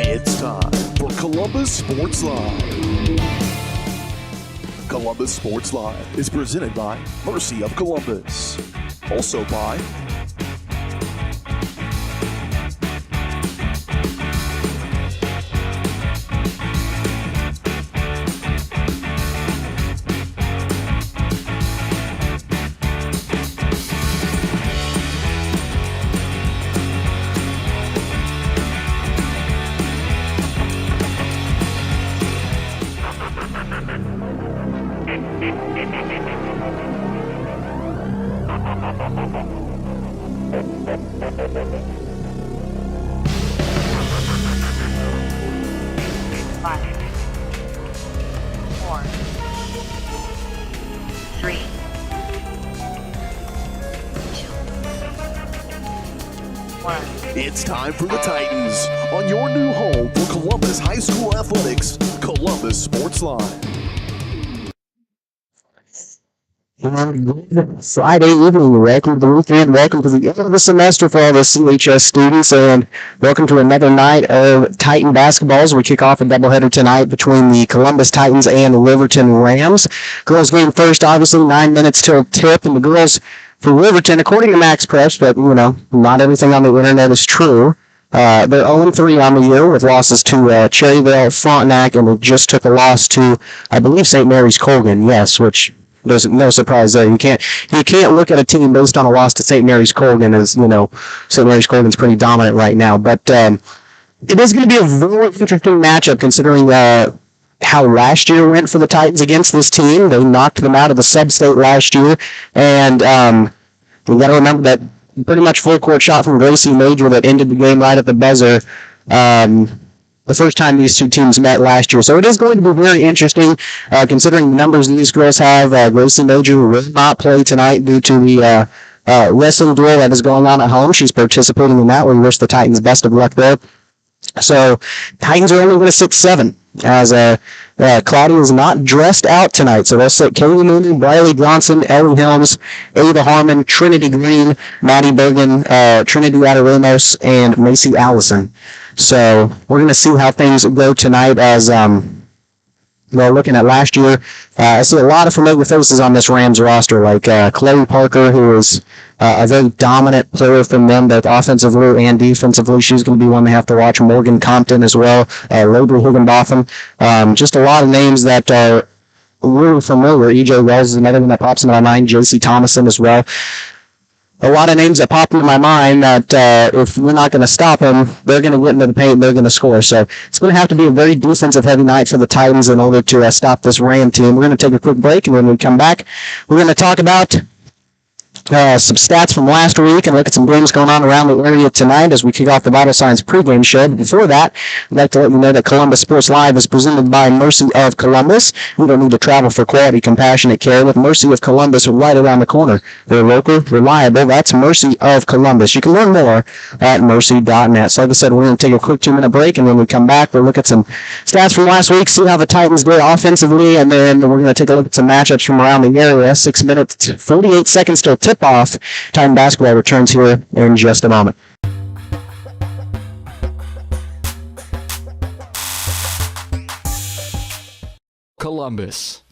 It's time for Columbus Sports Live. Columbus Sports Live is presented by Mercy of Columbus. Also by It's time for the Titans on your new home for Columbus High School Athletics, Columbus Sports Live. Friday evening, welcome to the weekend, welcome to the end of the semester for all the CHS students, and welcome to another night of Titan basketball as we kick off a doubleheader tonight between the Columbus Titans and Riverton Rams. Girls game first, obviously, 9 minutes till tip, and the girls for Riverton, according to Max Press, but, not everything on the internet is true. They're 0-3 on the year with losses to Cherryville, Frontenac, and they just took a loss to, I believe, St. Mary's Colgan, yes, which there's no surprise there. You can't look at a team based on a loss to St. Mary's Colgan as, St. Mary's Colgan's pretty dominant right now. But it is going to be a very interesting matchup considering how last year went for the Titans against this team. They knocked them out of the sub-state last year, and we got to remember that pretty much full-court shot from Gracie Major that ended the game right at the buzzer the first time these two teams met last year. So it is going to be very interesting considering the numbers these girls have. Gracie Major will not play tonight due to the wrestling duel that is going on at home. She's participating in that. We wish the Titans best of luck there. So Titans are only going to sit 7 as Claudia is not dressed out tonight. So they'll sit Kaylee Mooney, Briley Johnson, Ellie Helms, Ada Harmon, Trinity Green, Maddie Bergen, Trinity Adaramos, and Macy Allison. So we're going to see how things go tonight as looking at last year. I see a lot of familiar faces on this Rams roster, like Chloe Parker, who is a very dominant player from them, both offensively and defensively. She's going to be one they have to watch. Morgan Compton as well. Labor Higginbotham. Just a lot of names that are really familiar. EJ Wells is another one that pops into my mind. JC Thomason as well. A lot of names that pop into my mind that if we're not going to stop them, they're going to get into the paint and they're going to score. So it's going to have to be a very defensive-heavy night for the Titans in order to stop this Ram team. We're going to take a quick break, and when we come back, we're going to talk about some stats from last week and look at some games going on around the area tonight as we kick off the Vital Signs pregame show. But before that, I'd like to let you know that Columbus Sports Live is presented by Mercy of Columbus. You don't need to travel for quality, compassionate care with Mercy of Columbus right around the corner. They're local, reliable. That's Mercy of Columbus. You can learn more at mercy.net. So like I said, we're going to take a quick 2-minute break, and when we come back, we'll look at some stats from last week, see how the Titans did offensively, and then we're going to take a look at some matchups from around the area. 6 minutes, 48 seconds till tip-off. Titan basketball returns here in just a moment. Columbus.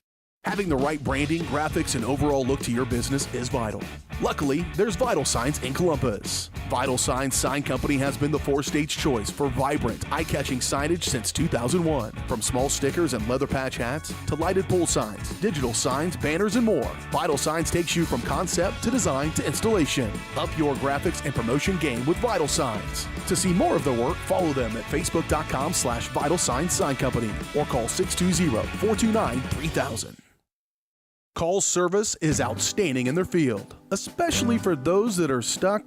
Having the right branding, graphics, and overall look to your business is vital. Luckily, there's Vital Signs in Columbus. Vital Signs Sign Company has been the 4-state's choice for vibrant, eye-catching signage since 2001. From small stickers and leather patch hats to lighted pole signs, digital signs, banners, and more, Vital Signs takes you from concept to design to installation. Up your graphics and promotion game with Vital Signs. To see more of their work, follow them at facebook.com/Vital Signs Sign Company or call 620-429-3000. Call's service is outstanding in their field, especially for those that are stuck,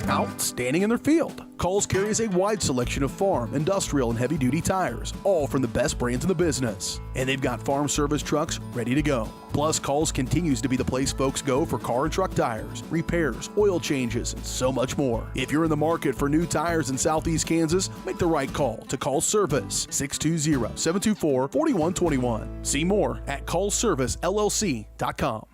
outstanding in their field. Call's carries a wide selection of farm, industrial, and heavy-duty tires, all from the best brands in the business. And they've got farm service trucks ready to go. Plus, Call's continues to be the place folks go for car and truck tires, repairs, oil changes, and so much more. If you're in the market for new tires in Southeast Kansas, make the right call to Call's Service, 620-724-4121. See more at callservicellc.com.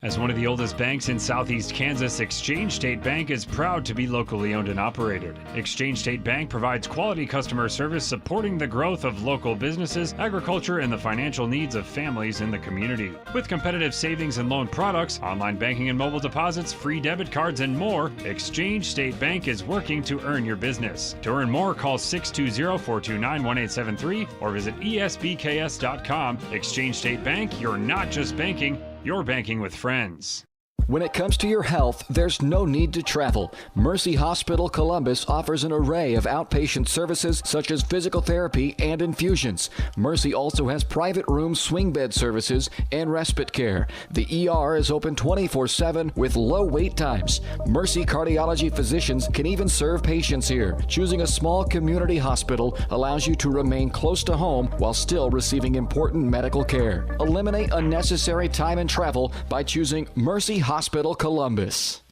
As one of the oldest banks in southeast Kansas, Exchange State Bank is proud to be locally owned and operated. Exchange State Bank provides quality customer service supporting the growth of local businesses, agriculture, and the financial needs of families in the community. With competitive savings and loan products, online banking and mobile deposits, free debit cards, and more, Exchange State Bank is working to earn your business. To earn more, call 620-429-1873 or visit esbks.com. Exchange State Bank, you're not just banking, you're banking with friends. When it comes to your health, there's no need to travel. Mercy Hospital Columbus offers an array of outpatient services such as physical therapy and infusions. Mercy also has private room swing bed services and respite care. The ER is open 24/7 with low wait times. Mercy cardiology physicians can even serve patients here. Choosing a small community hospital allows you to remain close to home while still receiving important medical care. Eliminate unnecessary time and travel by choosing Mercy Hospital Columbus.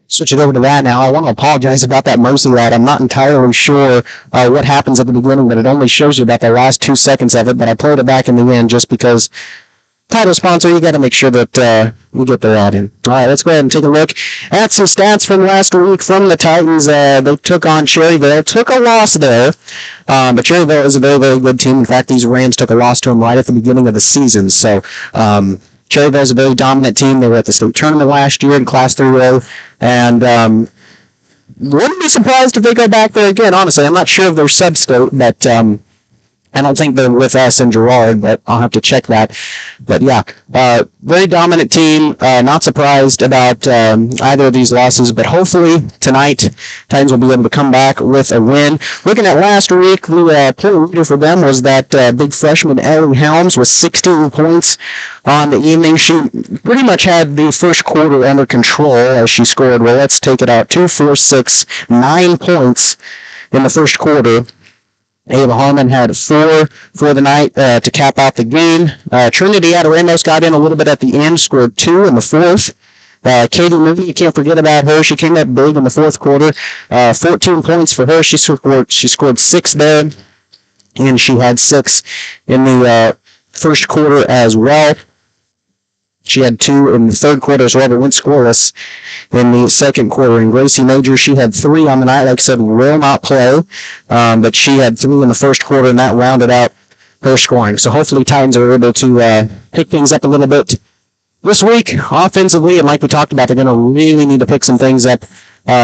Switch it over to that now. I want to apologize about that Mercy ride. I'm not entirely sure what happens at the beginning, but it only shows you about the last 2 seconds of it. But I played it back in the end just because title sponsor, you got to make sure that we get their ad in. All right, let's go ahead and take a look at some stats from last week from the Titans. They took on Cherryville, took a loss there, but Cherryville is a very, very good team. In fact, these Rams took a loss to them right at the beginning of the season. So Cherryville is a very dominant team. They were at the state tournament last year in Class 3A, and wouldn't be surprised if they go back there again. Honestly, I'm not sure of their sub-state, but I don't think they're with us in Girard, but I'll have to check that. But yeah, very dominant team. Not surprised about either of these losses, but hopefully tonight Titans will be able to come back with a win. Looking at last week, the player leader for them was that big freshman Ellie Helms with 16 points on the evening. She pretty much had the first quarter under control as she scored, well, let's take it out, 2, 4, 6, 9 points in the first quarter. Ava Harmon had 4 for the night to cap out the game. Trinity Ramos got in a little bit at the end, scored 2 in the fourth. Katie Moody, you can't forget about her. She came up big in the fourth quarter. 14 points for her. She scored 6 there, and she had 6 in the first quarter as well. She had 2 in the third quarter as well, but went scoreless in the second quarter. And Gracie Major, she had 3 on the night. Like I said, will not play, but she had 3 in the first quarter, and that rounded out her scoring. So hopefully Titans are able to pick things up a little bit this week offensively. And like we talked about, they're going to really need to pick some things up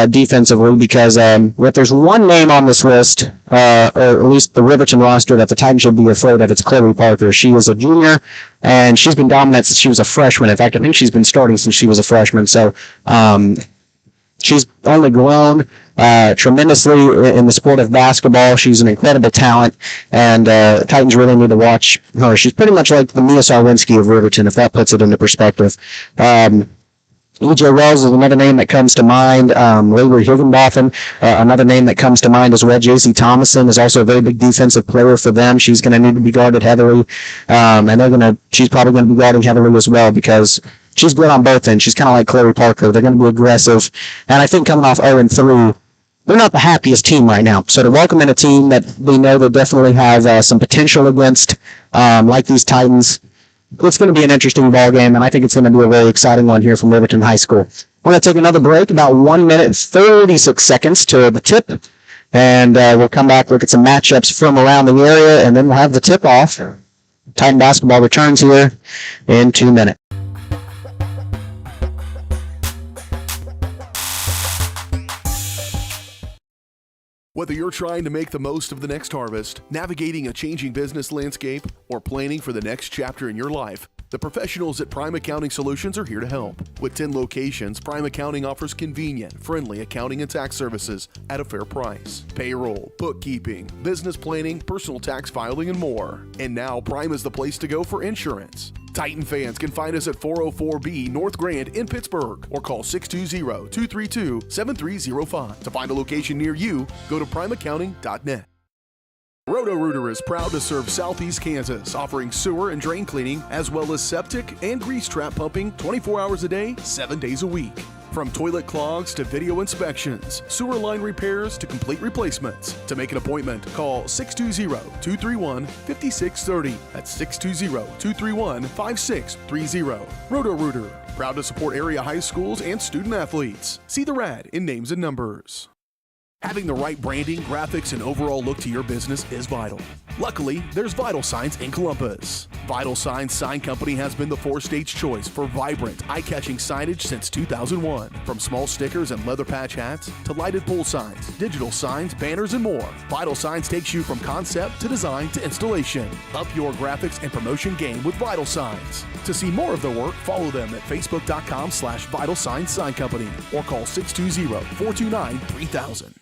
defensively, because if there's one name on this list, or at least the Riverton roster, that the Titans should be afraid of, it's Clary Parker. She is a junior, and she's been dominant since she was a freshman. In fact, I think she's been starting since she was a freshman. So she's only grown tremendously in the sport of basketball. She's an incredible talent, and Titans really need to watch her. She's pretty much like the Mia Sarwinski of Riverton, if that puts it into perspective. E.J. Wells is another name that comes to mind. Labory Higginbotham, another name that comes to mind as well. J.C. Thomason is also a very big defensive player for them. She's going to need to be guarded heavily, and she's probably going to be guarded heavily as well, because she's good on both ends. She's kind of like Clary Parker. They're going to be aggressive, and I think coming off 0-3, they're not the happiest team right now. So to welcome in a team that they know they definitely have some potential against, like these Titans, it's going to be an interesting ball game, and I think it's going to be a very exciting one here from Riverton High School. We're going to take another break, about 1 minute 36 seconds to the tip, and we'll come back, look at some matchups from around the area, and then we'll have the tip off. Titan basketball returns here in 2 minutes. Whether you're trying to make the most of the next harvest, navigating a changing business landscape, or planning for the next chapter in your life, the professionals at Prime Accounting Solutions are here to help. With 10 locations, Prime Accounting offers convenient, friendly accounting and tax services at a fair price. Payroll, bookkeeping, business planning, personal tax filing, and more. And now Prime is the place to go for insurance. Titan fans can find us at 404B North Grand in Pittsburgh, or call 620-232-7305. To find a location near you, go to primeaccounting.net. Roto-Rooter is proud to serve Southeast Kansas, offering sewer and drain cleaning, as well as septic and grease trap pumping 24 hours a day, 7 days a week. From toilet clogs to video inspections, sewer line repairs to complete replacements. To make an appointment, call 620-231-5630. That's 620-231-5630. Roto-Rooter, proud to support area high schools and student athletes. See the rad in names and numbers. Having the right branding, graphics, and overall look to your business is vital. Luckily, there's Vital Signs in Columbus. Vital Signs Sign Company has been the four-state's choice for vibrant, eye-catching signage since 2001. From small stickers and leather patch hats to lighted pole signs, digital signs, banners, and more, Vital Signs takes you from concept to design to installation. Up your graphics and promotion game with Vital Signs. To see more of their work, follow them at facebook.com/Vital Signs Sign Company or call 620-429-3000.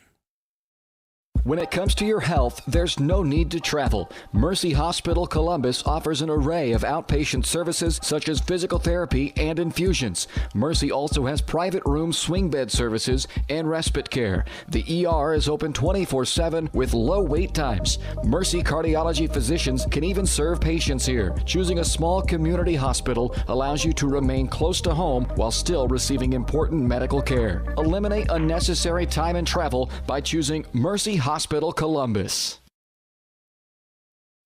When it comes to your health, there's no need to travel. Mercy Hospital Columbus offers an array of outpatient services such as physical therapy and infusions. Mercy also has private room swing bed services and respite care. The ER is open 24/7 with low wait times. Mercy cardiology physicians can even serve patients here. Choosing a small community hospital allows you to remain close to home while still receiving important medical care. Eliminate unnecessary time and travel by choosing Mercy Hospital Columbus.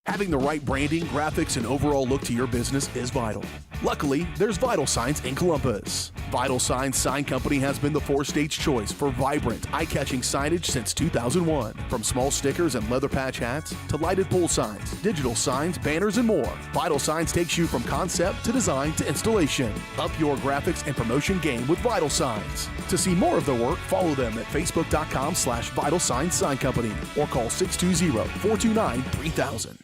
Having the right branding, graphics, and overall look to your business is vital. Luckily, there's Vital Signs in Columbus. Vital Signs Sign Company has been the four-state's choice for vibrant, eye-catching signage since 2001. From small stickers and leather patch hats to lighted pole signs, digital signs, banners, and more, Vital Signs takes you from concept to design to installation. Up your graphics and promotion game with Vital Signs. To see more of their work, follow them at facebook.com/Vital Signs Sign Company or call 620-429-3000.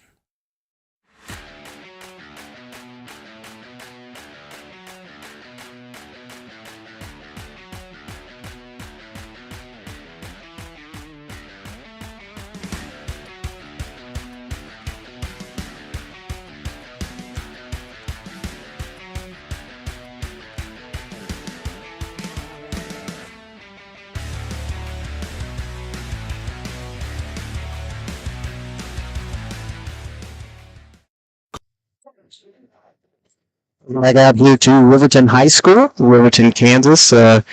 I got here to Riverton High School, Riverton, Kansas. Side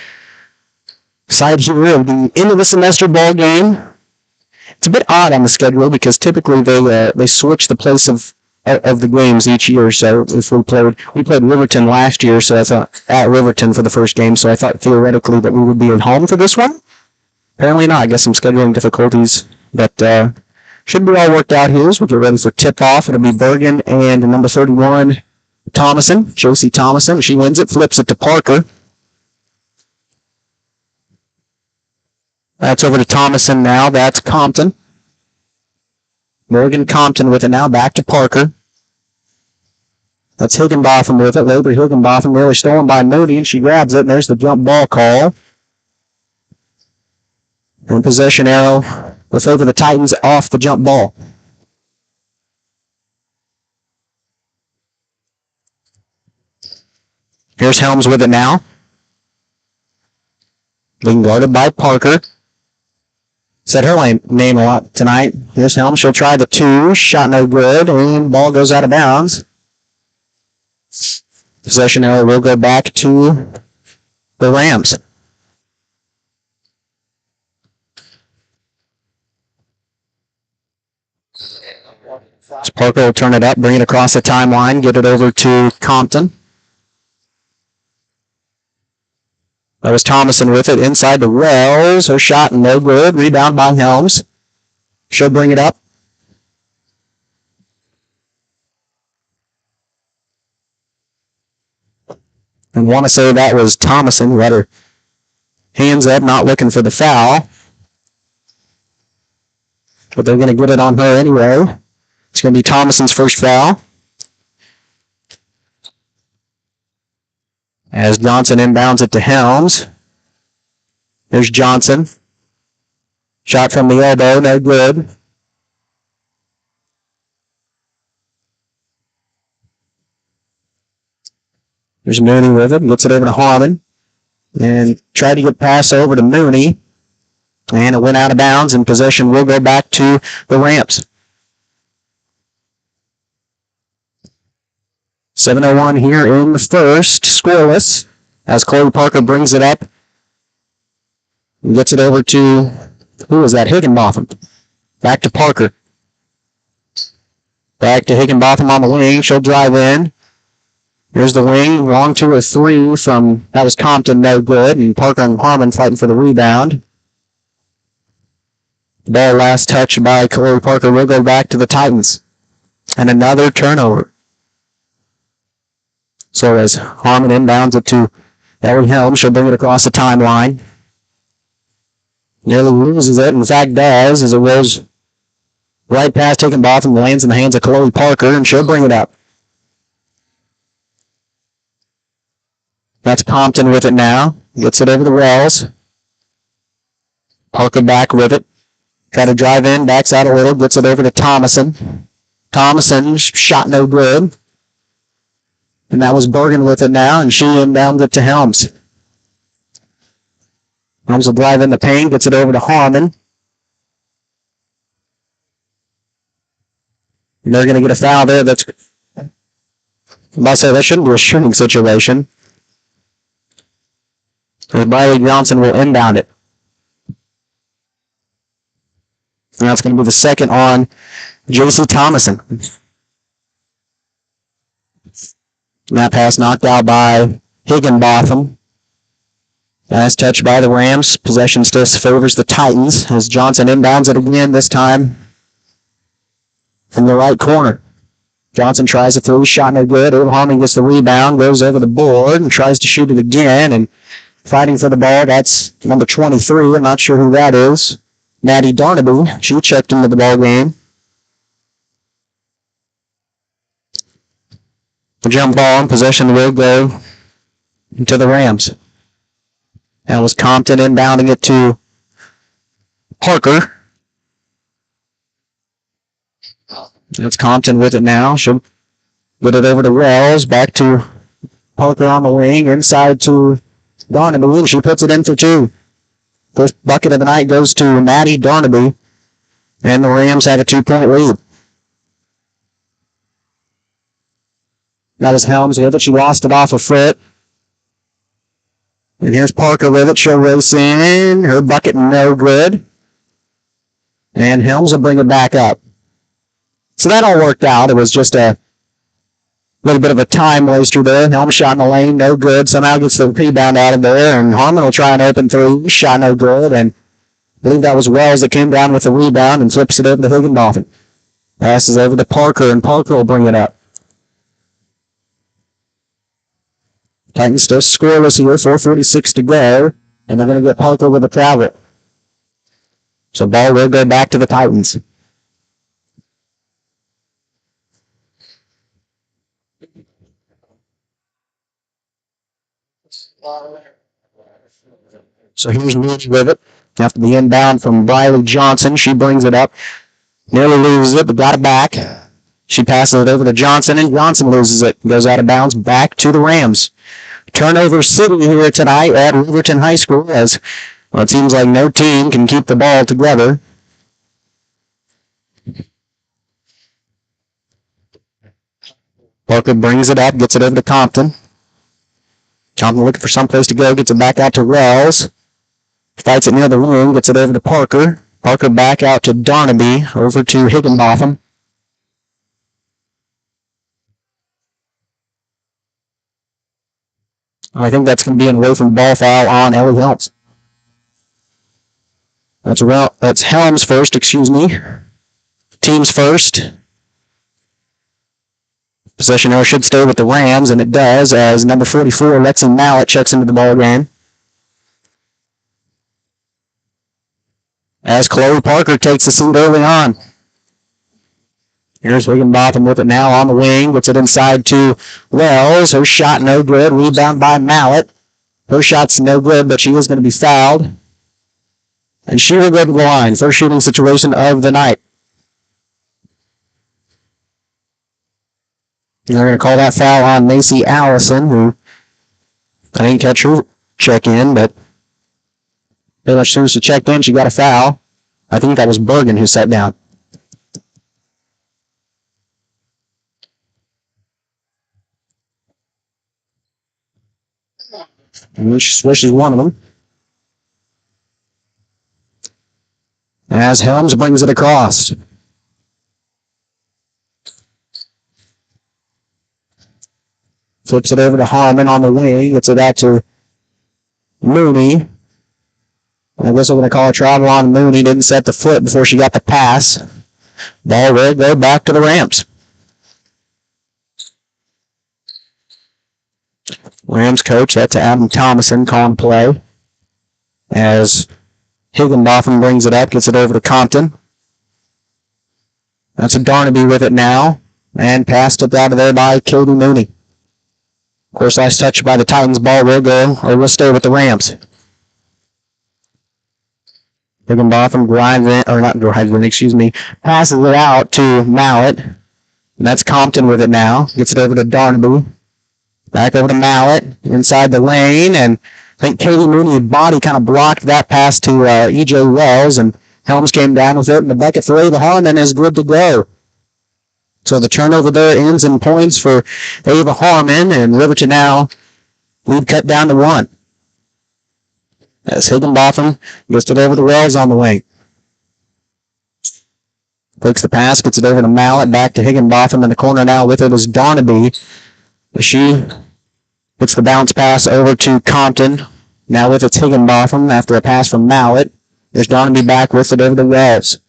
here of the end of the semester ball game. It's a bit odd on the schedule because typically they switch the place of the games each year. So if we played Riverton last year, so I thought at Riverton for the first game. So I thought theoretically that we would be at home for this one. Apparently not. I guess some scheduling difficulties, but should be all worked out here as we get ready for tip-off. It'll be Bergen and number 31. Thomason, Josie Thomason. She wins it, flips it to Parker. That's over to Thomason now. That's Compton. Morgan Compton with it now. Back to Parker. That's Higginbotham with it. Labor Higginbotham really stolen by Mooney, and she grabs it, and there's the jump ball call. And possession arrow with over the Titans off the jump ball. Here's Helms with it now. Being guarded by Parker. Said her name a lot tonight. Here's Helms. She'll try the two. Shot no good. And ball goes out of bounds. Possession arrow will go back to the Rams. Parker will turn it up, bring it across the timeline, get it over to Compton. That was Thomason with it inside the Wells. Her shot no good. Rebound by Helms. She'll bring it up. And want to say that was Thomason who had her hands up, not looking for the foul. But they're going to get it on her anyway. It's going to be Thomason's first foul. As Johnson inbounds it to Helms. There's Johnson. Shot from the elbow, no good. There's Mooney with it. Looks it over to Harmon. And tried to get pass over to Mooney. And it went out of bounds, and possession will go back to the Rams. 7:01 here in the first, scoreless, as Chloe Parker brings it up Gets it over to, who was that? Higginbotham. Back to Parker. Back to Higginbotham on the wing. She'll drive in. Here's the wing. Long to a 3 from, that was Compton, no good. And Parker and Harmon fighting for the rebound. The ball last touched by Chloe Parker will go back to the Titans. And another turnover. So as Harmon inbounds it to Ellie Helms, she'll bring it across the timeline. Nearly loses it. In fact, does, as it rolls right past Higginbotham, lands in the hands of Chloe Parker, and she'll bring it up. That's Compton with it now. Gets it over the Wells. Parker back with it. Try to drive in, backs out a little, gets it over to Thomason. Thomason, shot no good. And that was Bergen with it now, and she inbounds it to Helms. Helms will drive in the paint, gets it over to Harmon. And they're going to get a foul there. That's, I'm about to say, that shouldn't be a shooting situation. And Riley Johnson will inbound it. And that's going to be the second on J.C. Thomason. And that pass knocked out by Higginbotham. Nice touch by the Rams. Possession still favors the Titans as Johnson inbounds it again, this time from the right corner. Johnson tries a 3, shot no good. Irv Harmon gets the rebound, goes over the board and tries to shoot it again. And fighting for the ball, that's number 23. I'm not sure who that is. Maddie Darnaby. She checked into the ball game. The jump ball and possession will go to the Rams. That was Compton inbounding it to Parker. That's Compton with it now. She'll put it over to Wells. Back to Parker on the wing. Inside to Darnaby. She puts it in for 2. First bucket of the night goes to Maddie Darnaby. And the Rams have a 2-point lead. That is Helms with it. She lost it off a foot. And here's Parker with it. She'll race in. Her bucket no good. And Helms will bring it back up. So that all worked out. It was just a little bit of a time waster there. Helms shot in the lane, no good. Somehow gets the rebound out of there. And Harmon will try an open 3. Shot no good. And I believe that was Wells that came down with the rebound and flips it over to Higginbotham. Passes over to Parker, and Parker will bring it up. Titans still scoreless here, 4:46 to go, and they're going to get Parker with a travel. So ball will go back to the Titans. So here's Moody with it. After the inbound from Riley Johnson, she brings it up. Nearly loses it, but got it back. She passes it over to Johnson, and Johnson loses it. Goes out of bounds back to the Rams. Turnover city here tonight at Riverton High School, as well, it seems like no team can keep the ball together. Parker brings it up, gets it over to Compton. Compton looking for someplace to go, gets it back out to Wells. Fights it near the rim, gets it over to Parker. Parker back out to Darnaby, over to Higginbotham. I think that's going to be an away from ball foul on Ellie Helms. That's Helms first, excuse me. Teams first. Possession arrow should stay with the Rams, and it does, as number 44, Lexi Mallett, checks into the ball game. As Chloe Parker takes the seat early on. Here's Higginbotham with it now on the wing. Gets it inside to Wells. Her shot no good. Rebound by Mallett. Her shot's no good, but she is going to be fouled. And she will go to the line. First shooting situation of the night. And they're going to call that foul on Macy Allison, who I didn't catch her check in, but pretty much as soon as she checked in, she got a foul. I think that was Bergen who sat down. And she swishes one of them. as Helms brings it across. Flips it over to Harmon on the wing. Gets it out to Mooney. I guess we're going to call a travel on Mooney. Didn't set the foot before she got the pass. Ball will go back to the Rams. Rams coach, that's Adam Thomason calling play. As Higginbotham brings it up, gets it over to Compton. That's a Darnaby with it now. And passed it out of there by Katie Mooney. Of course, last touch by the Titans. Ball will go, or will stay with the Rams. Higginbotham passes it out to Mallett. And that's Compton with it now. Gets it over to Darnaby. Back over to Mallett, inside the lane, and I think Katie Mooney's body kind of blocked that pass to E.J. Wells, and Helms came down with it, and the bucket for Ava Harmon is good to go. So the turnover there ends in points for Ava Harmon, and Riverton now lead cut down to 1. As Higginbotham gets it over to Wells on the wing. Takes the pass, gets it over to Mallett, back to Higginbotham in the corner now with it is Darnaby. She gets the bounce pass over to Compton. Now with it's Higginbotham after a pass from Mallett. There's Darnaby back with it over to Wells.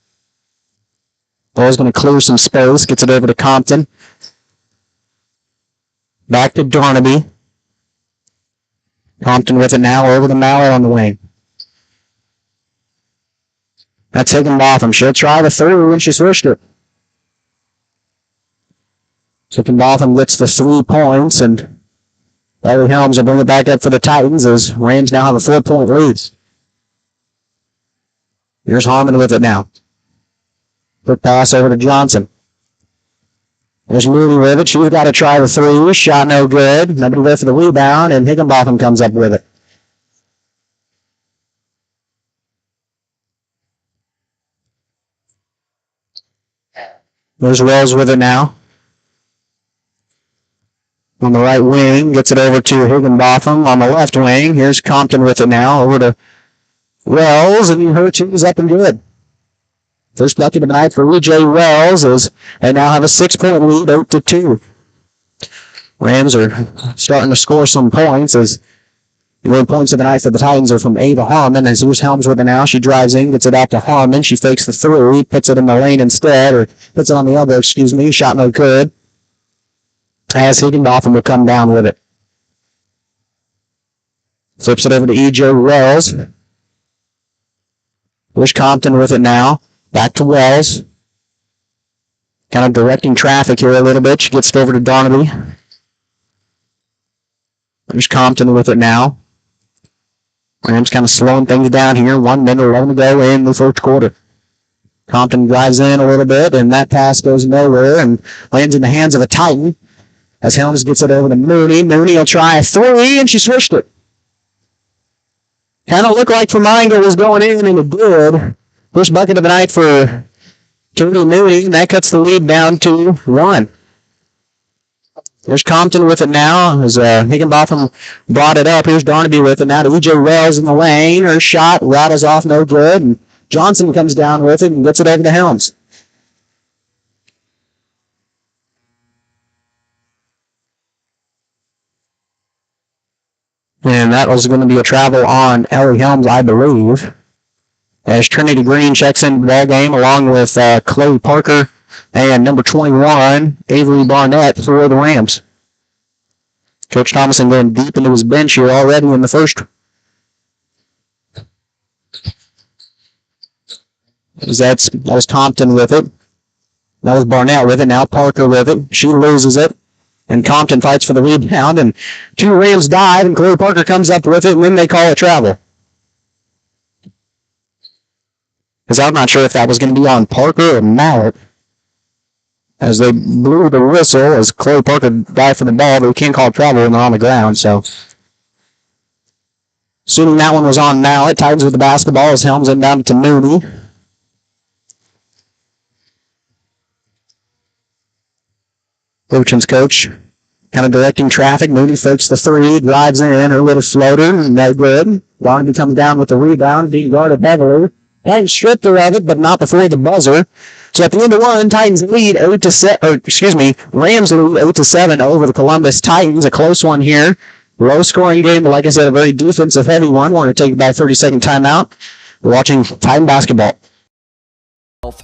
Ball's going to clear some space. Gets it over to Compton. Back to Darnaby. Compton with it now over to Mallett on the wing. That's Higginbotham. She'll try the through and she switched it. So Higginbotham gets the 3 points, and Larry Helms will bring it back up for the Titans as Rams now have a 4-point lead. Here's Harmon with it now. Quick pass over to Johnson. There's Mooney with it. She's got to try the 3. Shot no good. Nobody there for the rebound, and Higginbotham comes up with it. There's Wells with it now. On the right wing, gets it over to Higginbotham. On the left wing, here's Compton with it now, over to Wells, and her team's up and good. First bucket of the night for E.J. Wells as they now have a 6-point lead, 8-2. Rams are starting to score some points as the only points of the night for the Titans are from Ava Harmon. As here's Helms with it now. She drives in, gets it out to Harmon. She fakes the 3, puts it in the lane instead, or puts it on the elbow, Shot no good. As Higginbotham will come down with it. Flips it over to E.J. Wells. Here's Compton with it now. Back to Wells. Kind of directing traffic here a little bit. She gets it over to Darnaby. There's Compton with it now. Rams kind of slowing things down here. 1 minute, 11 to go in the first quarter. Compton drives in a little bit, and that pass goes nowhere and lands in the hands of a Titan. As Helms gets it over to Mooney. Mooney will try a 3, and she switched it. Kind of looked like Formiga was going in, and it did. First bucket of the night for Katie Mooney, and that cuts the lead down to 1. There's Compton with it now, as Higginbotham brought it up. Here's Darnaby with it now to E.J. Wells in the lane. Her shot rattles off no good, and Johnson comes down with it and gets it over to Helms. And that was going to be a travel on Ellie Helms, I believe. As Trinity Green checks into the ball game along with Chloe Parker and number 21, Avery Barnett for the Rams. Coach Thomason going deep into his bench here already in the first. That was Compton with it. That was Barnett with it. Now Parker with it. She loses it. And Compton fights for the rebound, and 2 Rams dive, and Chloe Parker comes up with it, and then they call a travel. Because I'm not sure if that was going to be on Parker or Mallett. As they blew the whistle, as Chloe Parker dived for the ball, but we can't call a travel when they're on the ground, so. Assuming that one was on Mallett, Titans with the basketball as Helms inbound to Mooney. Riverton's coach kind of directing traffic. Mooney fakes the 3, drives in, her little floater, no good. Barnaby comes down with the rebound, being guarded heavily Titans stripped her of it, but not before the buzzer. So at the end of one, Titans lead 8-7, Rams lead 8-7 over the Columbus Titans. A close one here. Low scoring game, but like I said, a very defensive heavy one. We're going to take about a 30-second timeout. We're watching Titan basketball.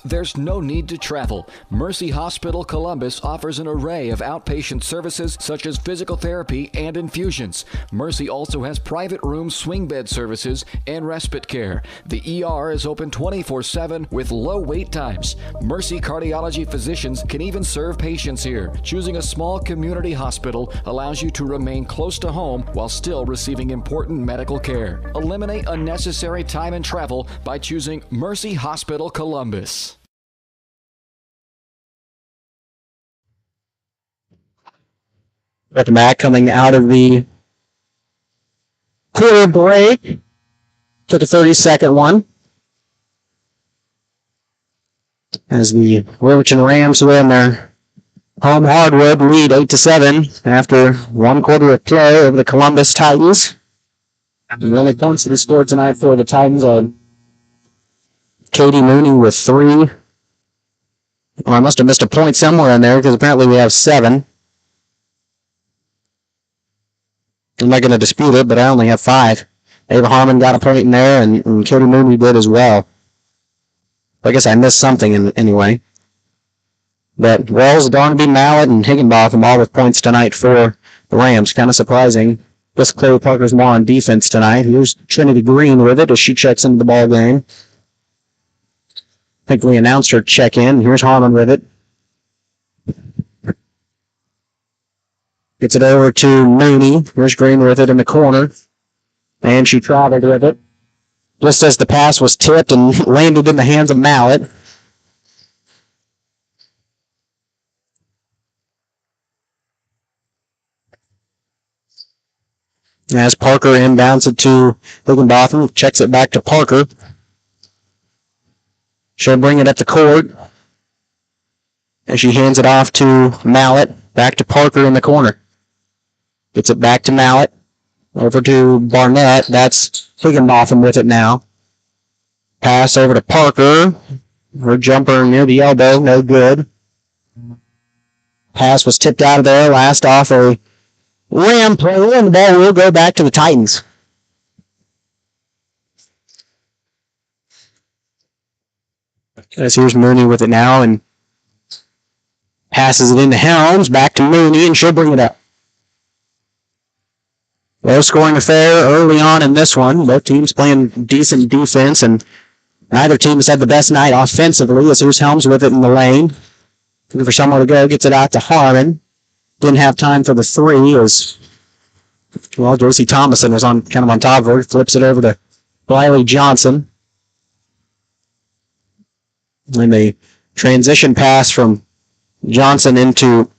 There's no need to travel. Mercy Hospital Columbus offers an array of outpatient services such as physical therapy and infusions. Mercy also has private room swing bed services and respite care. The ER is open 24/7 with low wait times. Mercy cardiology physicians can even serve patients here. Choosing a small community hospital allows you to remain close to home while still receiving important medical care. Eliminate unnecessary time and travel by choosing Mercy Hospital Columbus. Got the Mac coming out of the quarter break. Took a 30-second one. As the Riverton Rams win their home hardwood lead 8-7 after one quarter of play over the Columbus Titans. The only points that he scored tonight for the Titans are Katie Mooney with 3. Well, I must have missed a point somewhere in there because apparently we have 7. I'm not going to dispute it, but I only have 5. Ava Harmon got a point in there, and Katie Mooney did as well. I guess I missed something anyway. But Wells, Darnaby, Mallett, and Higginbotham all with points tonight for the Rams. Kind of surprising. Guess Chloe Parker's more on defense tonight. Here's Trinity Green with it as she checks into the ball game. I think we announced her check-in. Here's Harmon with it. Gets it over to Mooney. Here's Green with it in the corner. And she traveled with it. Just as the pass was tipped and landed in the hands of Mallett. As Parker inbounds it to Higginbotham, checks it back to Parker. She'll bring it up the court. And she hands it off to Mallett. Back to Parker in the corner. Gets it back to Mallett. Over to Barnett. That's Higginbotham with it now. Pass over to Parker. Her jumper near the elbow. No good. Pass was tipped out of there. Last off a Ram play, and the ball will go back to the Titans. As here's Mooney with it now, and passes it into Helms, back to Mooney, and she'll bring it up. Low scoring affair early on in this one. Both teams playing decent defense, and neither team has had the best night offensively. As here's Helms with it in the lane. Looking for somewhere to go, gets it out to Harmon. Didn't have time for the 3 as, well, Josie Thomason was kind of on top of her. Flips it over to Riley Johnson. And the transition pass from Johnson into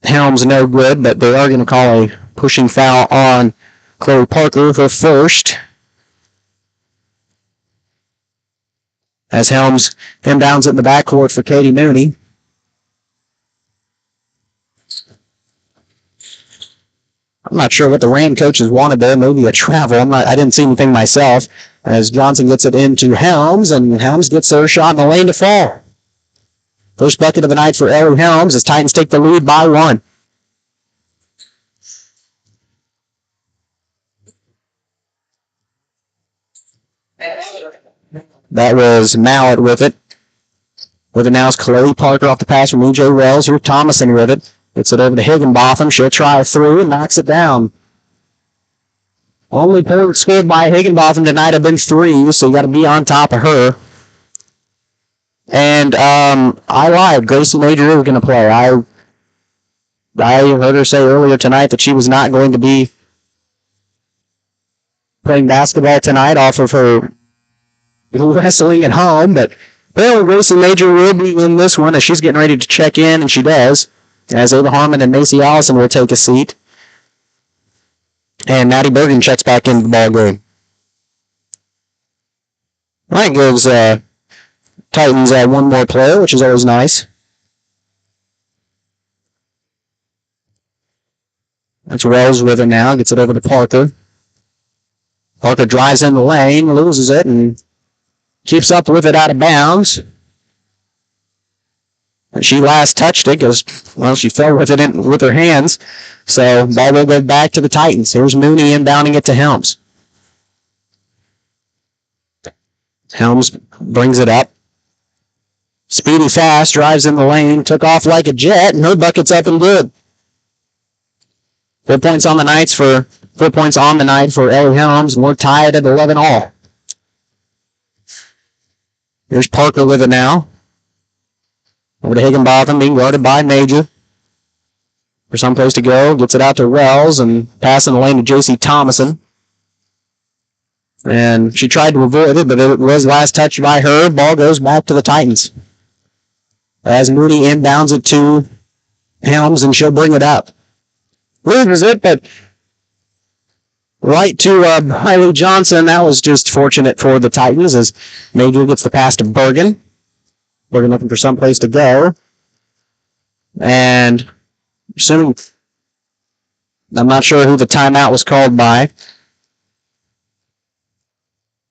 Helms, no good, but they are going to call a pushing foul on Chloe Parker, her first. As Helms inbounds it in the backcourt for Katie Mooney. I'm not sure what the Ram coaches wanted there. Maybe a travel. I didn't see anything myself. As Johnson gets it into Helms, and Helms gets their shot in the lane to fall. First bucket of the night for Ellie Helms as Titans take the lead by 1. That was Mallett with it. With it now is Chloe Parker off the pass from E.J. Wells. Here's Thomason with it. Gets it over to Higginbotham. She'll try a 3 and knocks it down. Only points scored by Higginbotham tonight have been 3, so you got to be on top of her. And I lied. Gracie Major is going to play. I heard her say earlier tonight that she was not going to be playing basketball tonight off of her wrestling at home, but apparently Gracie Major will be in this one as she's getting ready to check in, and she does. As Ava Harmon and Macy Allison will take a seat. And Maddie Bergen checks back into the ball game. That gives Titans one more player, which is always nice. That's Wells with it now. Gets it over to Parker. Parker drives in the lane, loses it, and Keeps up with it out of bounds. And she last touched it because, well, she fell with it with her hands. So ball will go back to the Titans. Here's Mooney inbounding it to Helms. Helms brings it up. Speedy fast, drives in the lane, took off like a jet, and her bucket's up and good. 4 points on the night for Ellie Helms, and we're tied at 11 all. Here's Parker with it now. Over to Higginbotham, being guarded by Major. For someplace to go, gets it out to Wells, and passing the lane to J.C. Thomason. And she tried to avoid it, but it was last touched by her. Ball goes back to the Titans. As Mooney inbounds it to Helms, and she'll bring it up. Loses it, but right to Riley Johnson. That was just fortunate for the Titans as Major gets the pass to Bergen. Bergen looking for someplace to go. And assuming, I'm not sure who the timeout was called by.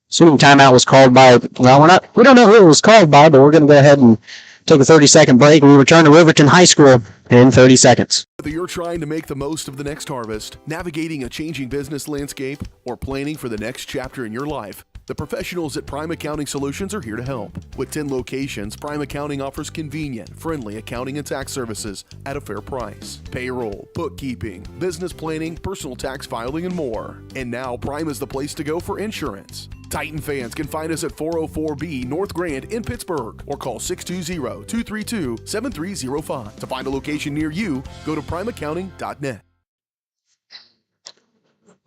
Assuming timeout was called by, well, we don't know who it was called by, but we're going to go ahead and take a 30-second break, and we return to Riverton High School in 30 seconds. Whether you're trying to make the most of the next harvest, navigating a changing business landscape, or planning for the next chapter in your life, the professionals at Prime Accounting Solutions are here to help. With 10 locations, Prime Accounting offers convenient, friendly accounting and tax services at a fair price. Payroll, bookkeeping, business planning, personal tax filing, and more. And now Prime is the place to go for insurance. Titan fans can find us at 404B North Grand in Pittsburgh or call 620-232-7305. To find a location near you, go to primeaccounting.net.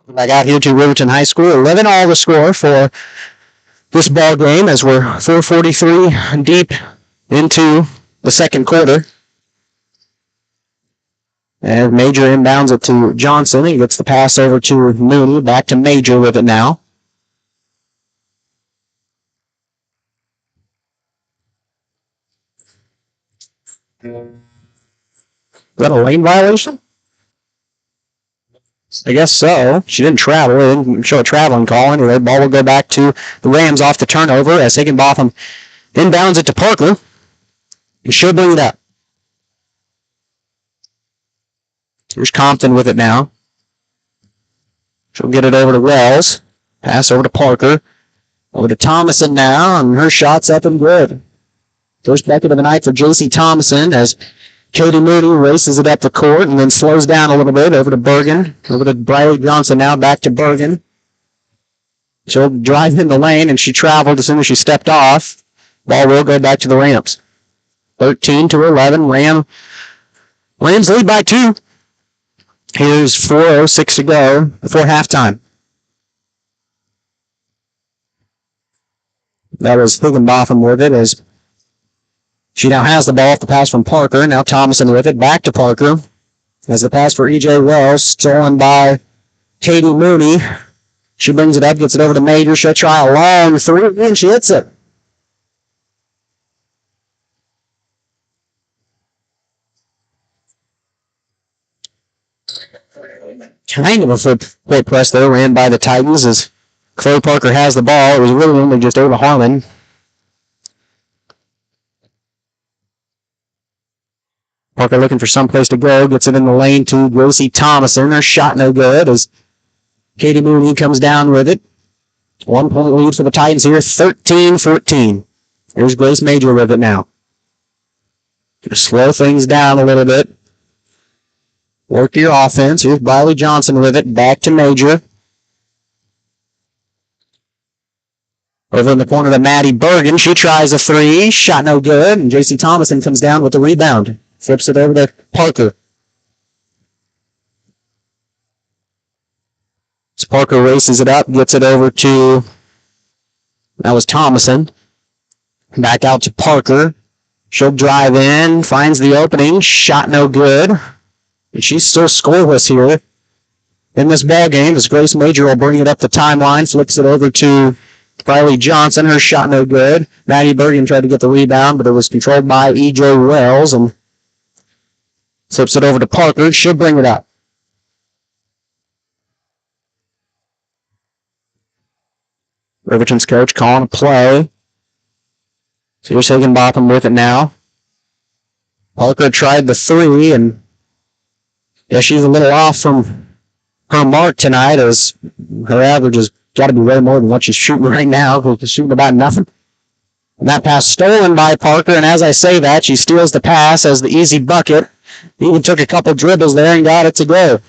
Back out here to Riverton High School, 11 all the score for this ball game as we're 4:43 deep into the second quarter. And Major inbounds it to Johnson. He gets the pass over to Mooney. Back to Major with it now. Is that a lane violation? I guess so. She didn't travel. It didn't show a traveling call. Anyway, ball will go back to the Rams off the turnover as Higginbotham inbounds it to Parker. And she'll bring it up. Here's Compton with it now. She'll get it over to Wells. Pass over to Parker. Over to Thomason now, and her shot's up and good. First bucket of the night for J.C. Thomason as Katie Mooney races it up the court and then slows down a little bit over to Bergen. Over to Briley Johnson now, back to Bergen. She'll drive in the lane, and she traveled as soon as she stepped off. Ball will go back to the Rams. 13-11. Rams lead by 2. Here's 4:06 to go before halftime. That was Higginbotham with it as she now has the ball off the pass from Parker. Now Thomason with it. Back to Parker. As the pass for E.J. Wells. Stolen by Katie Mooney. She brings it up. Gets it over to Major. She'll try a long three. And she hits it. Kind of a foot press there. Ran by the Titans as Chloe Parker has the ball. It was really only just Ava Harlan. Parker looking for someplace to go. Gets it in the lane to Josie Thomason. Her shot no good as Katie Mooney comes down with it. 1 point lead for the Titans here. 13-14. Here's Grace Major with it now. Gonna slow things down a little bit. Work your offense. Here's Briley Johnson with it. Back to Major. Over in the corner to Maddie Bergen. She tries a three. Shot no good. And J.C. Thomason comes down with the rebound. Flips it over to Parker. So Parker races it up. Gets it over to, that was Thomason. Back out to Parker. She'll drive in. Finds the opening. Shot no good. And she's still scoreless here in this ball game as Grace Major will bring it up the timeline. Flips it over to Riley Johnson. Her shot no good. Maddie Bergen tried to get the rebound, but it was controlled by E.J. Wells and flips it over to Parker. She'll bring it up. Riverton's coach calling a play. So here's Higginbotham with it now. Parker tried the 3, and yeah, she's a little off from her mark tonight, as her average has got to be way more than what she's shooting right now, because she's shooting about nothing. And that pass stolen by Parker, and as I say that, she steals the pass as the easy bucket. Even took a couple dribbles there and got it to go.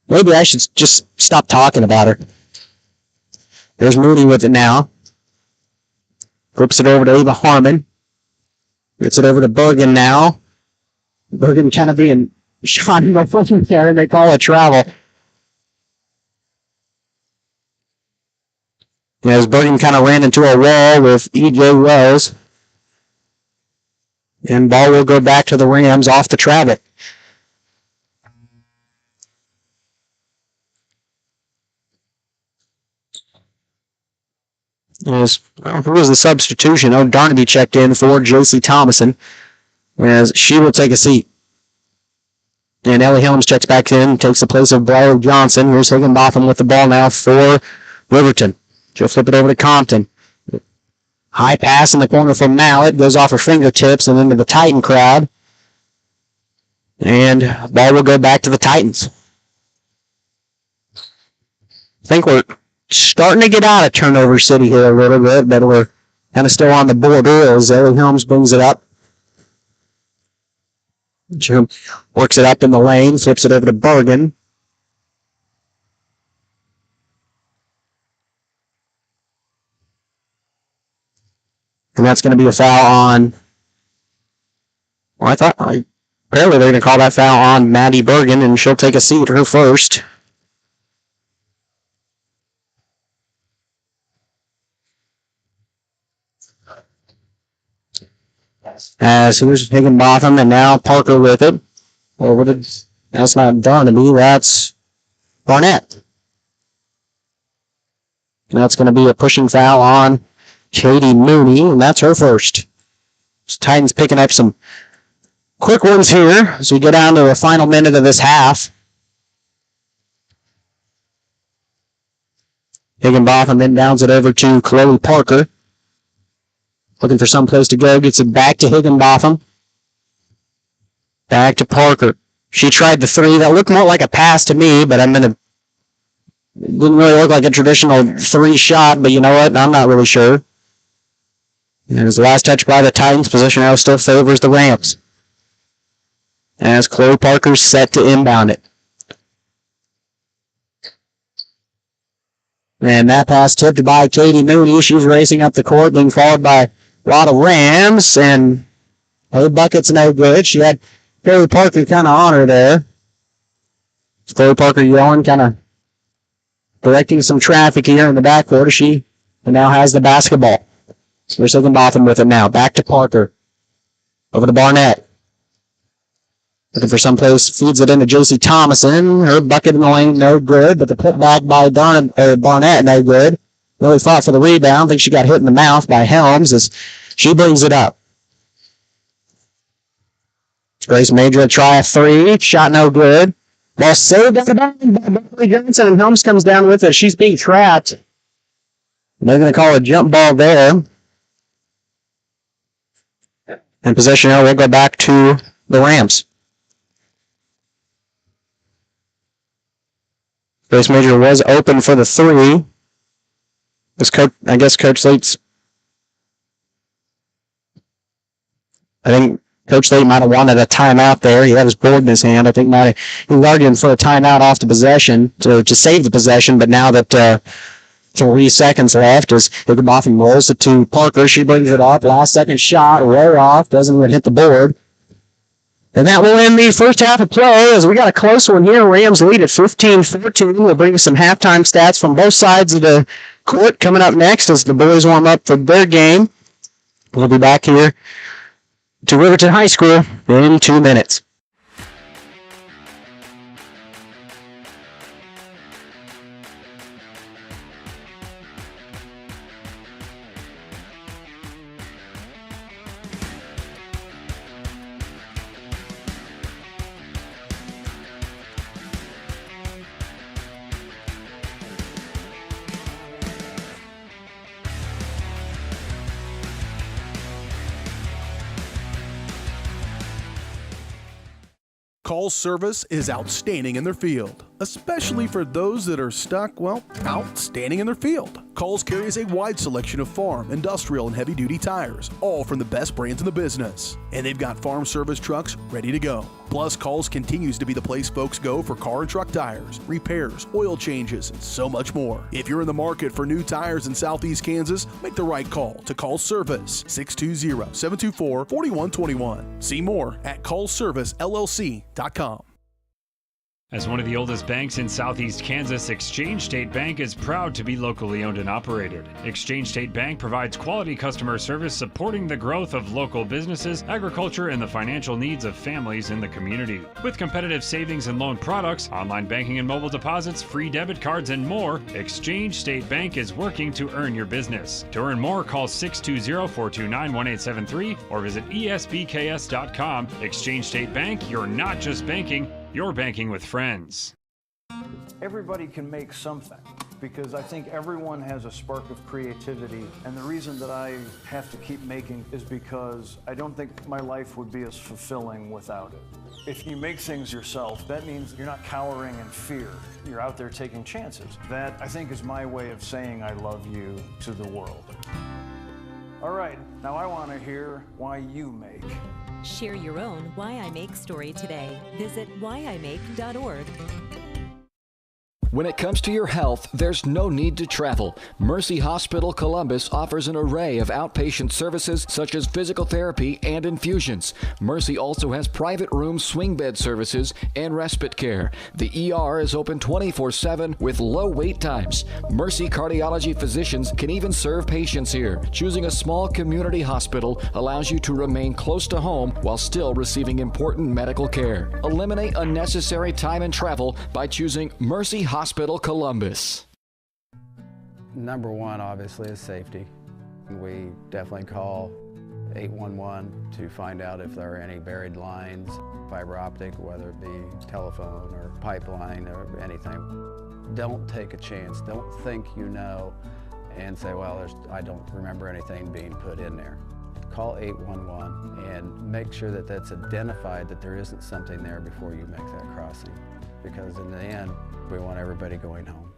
Maybe I should just stop talking about her. There's Mooney with it now. Flips it over to Ava Harmon. Gets it over to Bergen now. Bergen kind of being shot in the foot there, and they call it travel. As Bergen kind of ran into a wall with E.J. Rose. And ball will go back to the Rams off the travel. Who was the substitution? Darnaby checked in for Josie Thomason, as she will take a seat. And Ellie Helms checks back in, takes the place of Briar Johnson. Here's Higginbotham with the ball now for Riverton. She'll flip it over to Compton. High pass in the corner from Mallet, goes off her fingertips and into the Titan crowd. And ball will go back to the Titans. I think we're starting to get out of turnover city here a little bit, but we're kind of still on the border as Ellie Helms brings it up. She works it up in the lane, flips it over to Bergen. And that's going to be a foul on... Well, apparently they're going to call that foul on Maddie Bergen, and she'll take a seat, her first. As here's Higginbotham, and now Parker with it. Or that's not Darnaby, that's Barnett. And that's going to be a pushing foul on Katie Mooney, and that's her first. So Titans picking up some quick ones here as we get down to the final minute of this half. Higginbotham then downs it over to Chloe Parker. Looking for some place to go. Gets it back to Higginbotham. Back to Parker. She tried the 3. That looked more like a pass to me, but didn't really look like a traditional 3 shot, but you know what? I'm not really sure. And as the last touch by the Titans, possession now still favors the Rams. As Chloe Parker's set to inbound it. And that pass tipped by Katie Mooney. She's racing up the court, being followed by a lot of Rams, and her bucket's no good. She had Chloe Parker kind of on her there. Chloe Parker yelling, kind of directing some traffic here in the backcourt. She now has the basketball. Here's Higginbotham with it now. Back to Parker. Over to Barnett. Looking for some place. Feeds it into Josie Thomason. Her bucket in the lane, no good. But the putback by Barnett, no good. Really fought for the rebound. I think she got hit in the mouth by Helms as she brings it up. Grace Major to try a 3. Shot no good. Ball saved at the bottom by Beverly Johnson, and Helms comes down with it. She's being trapped. And they're going to call a jump ball there. And possession now will go back to the Rams. Grace Major was open for the 3. I guess Coach Slate's... I think Coach Slate might have wanted a timeout there. He had his board in his hand. I think he was arguing for a timeout off the possession to save the possession, but now that 3 seconds left as Higginbotham rolls it to Parker. She brings it up. Last second shot, way off. Doesn't even hit the board. And that will end the first half of play as we got a close one here. Rams lead at 15-14. We'll bring you some halftime stats from both sides of the court coming up next as the boys warm up for their game. We'll be back here to Riverton High School in 2 minutes. Call's service is outstanding in their field, especially for those that are stuck, well, outstanding in their field. Call's carries a wide selection of farm, industrial, and heavy-duty tires, all from the best brands in the business. And they've got farm service trucks ready to go. Plus, Call's continues to be the place folks go for car and truck tires, repairs, oil changes, and so much more. If you're in the market for new tires in Southeast Kansas, make the right call to Call's Service, 620-724-4121. See more at callservicellc.com. As one of the oldest banks in Southeast Kansas, Exchange State Bank is proud to be locally owned and operated. Exchange State Bank provides quality customer service supporting the growth of local businesses, agriculture, and the financial needs of families in the community. With competitive savings and loan products, online banking and mobile deposits, free debit cards, and more, Exchange State Bank is working to earn your business. To earn more, call 620-429-1873 or visit esbks.com. Exchange State Bank, you're not just banking, you're banking with friends. Everybody can make something because I think everyone has a spark of creativity, and the reason that I have to keep making is because I don't think my life would be as fulfilling without it. If you make things yourself, that means you're not cowering in fear. You're out there taking chances. That, I think, is my way of saying I love you to the world. All right, now I want to hear why you make. Share your own Why I Make story today. Visit whyimake.org. When it comes to your health, there's no need to travel. Mercy Hospital Columbus offers an array of outpatient services such as physical therapy and infusions. Mercy also has private room swing bed services and respite care. The ER is open 24/7 with low wait times. Mercy cardiology physicians can even serve patients here. Choosing a small community hospital allows you to remain close to home while still receiving important medical care. Eliminate unnecessary time and travel by choosing Mercy Hospital Columbus. Number one, obviously, is safety. We definitely call 811 to find out if there are any buried lines, fiber optic, whether it be telephone or pipeline or anything. Don't take a chance. Don't think you know and say, well, I don't remember anything being put in there. Call 811 and make sure that that's identified, that there isn't something there before you make that crossing. Because in the end, we want everybody going home.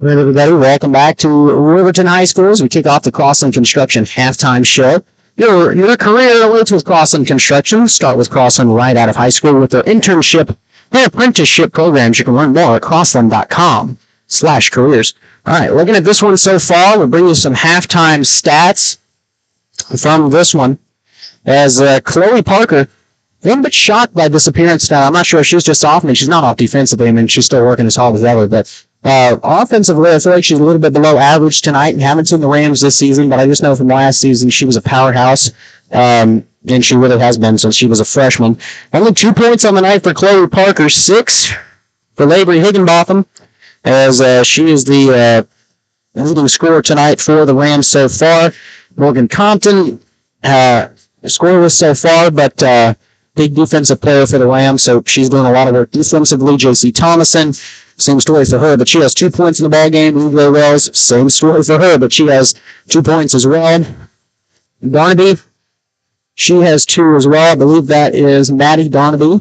All right, everybody, welcome back to Riverton High School as we kick off the Crossland Construction halftime show. Your career awaits with Crossland Construction. Start with Crossland right out of high school with their internship and apprenticeship programs. You can learn more at crossland.com/careers. All right, looking at this one so far, we'll bring you some halftime stats from this one. As Chloe Parker, a little bit shocked by this appearance now. I'm not sure if she's just off. I mean, she's not off defensively. I mean, she's still working as hard as ever. But offensively, I feel like she's a little bit below average tonight. And haven't seen the Rams this season, but I just know from last season she was a powerhouse. And she really has been since she was a freshman. Only 2 points on the night for Chloe Parker, 6 for Labory Higginbotham, as she is the leading scorer tonight for the Rams so far. Morgan Compton, scoreless so far, but big defensive player for the Rams, so she's doing a lot of work defensively. J.C. Thomason, same story for her, but she has 2 points in the ball game. Ugly Wells, same story for her, but she has 2 points as well. Darnaby, she has 2 as well. I believe that is Maddie Darnaby.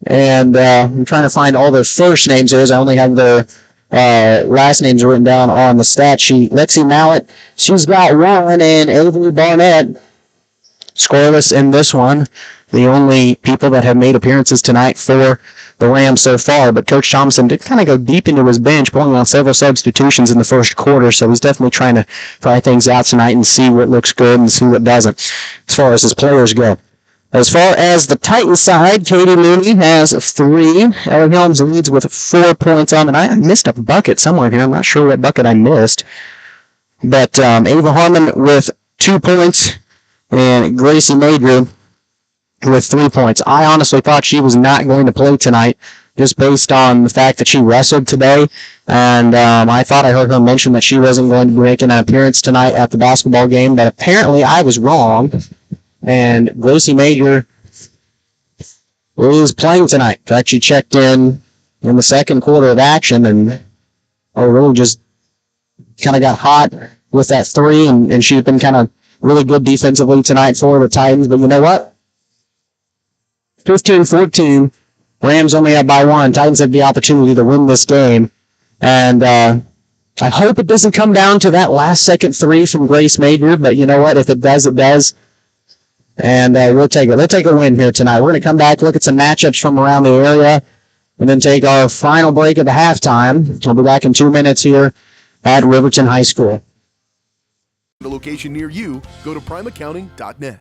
And I'm trying to find all their first names here, as I only have their last names written down on the stat sheet. Lexi Mallett, she's got 1, and Avery Barnett, scoreless in this one. The only people that have made appearances tonight for the Rams so far. But Coach Thompson did kind of go deep into his bench, pulling on several substitutions in the first quarter, so he's definitely trying to try things out tonight and see what looks good and see what doesn't as far as his players go. As far as the Titans side, Katie Mooney has 3. Ella Helms leads with 4 points on the night. I missed a bucket somewhere here. I'm not sure what bucket I missed. But Ava Harmon with 2 points and Gracie Major with 3 points. I honestly thought she was not going to play tonight just based on the fact that she wrestled today. And I thought I heard her mention that she wasn't going to make an appearance tonight at the basketball game, but apparently I was wrong. And Gracie Major is playing tonight. In fact, she checked in the second quarter of action and really just kind of got hot with that three, and she's been kind of really good defensively tonight for the Titans. But you know what? 15-14, Rams only up by one. Titans have the opportunity to win this game. And I hope it doesn't come down to that last-second three from Grace Major, but you know what? If it does, it does. And we'll take it. We'll take a win here tonight. We're going to come back, look at some matchups from around the area, and then take our final break at the halftime. We'll be back in 2 minutes here at Riverton High School. The location near you, go to primeaccounting.net.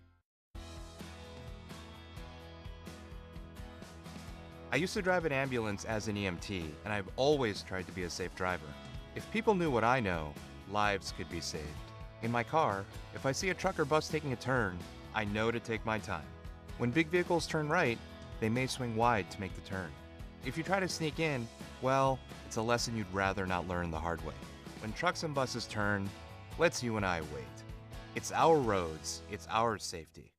I used to drive an ambulance as an EMT, and I've always tried to be a safe driver. If people knew what I know, lives could be saved. In my car, if I see a truck or bus taking a turn, I know to take my time. When big vehicles turn right, they may swing wide to make the turn. If you try to sneak in, well, it's a lesson you'd rather not learn the hard way. When trucks and buses turn, let's you and I wait. It's our roads, it's our safety.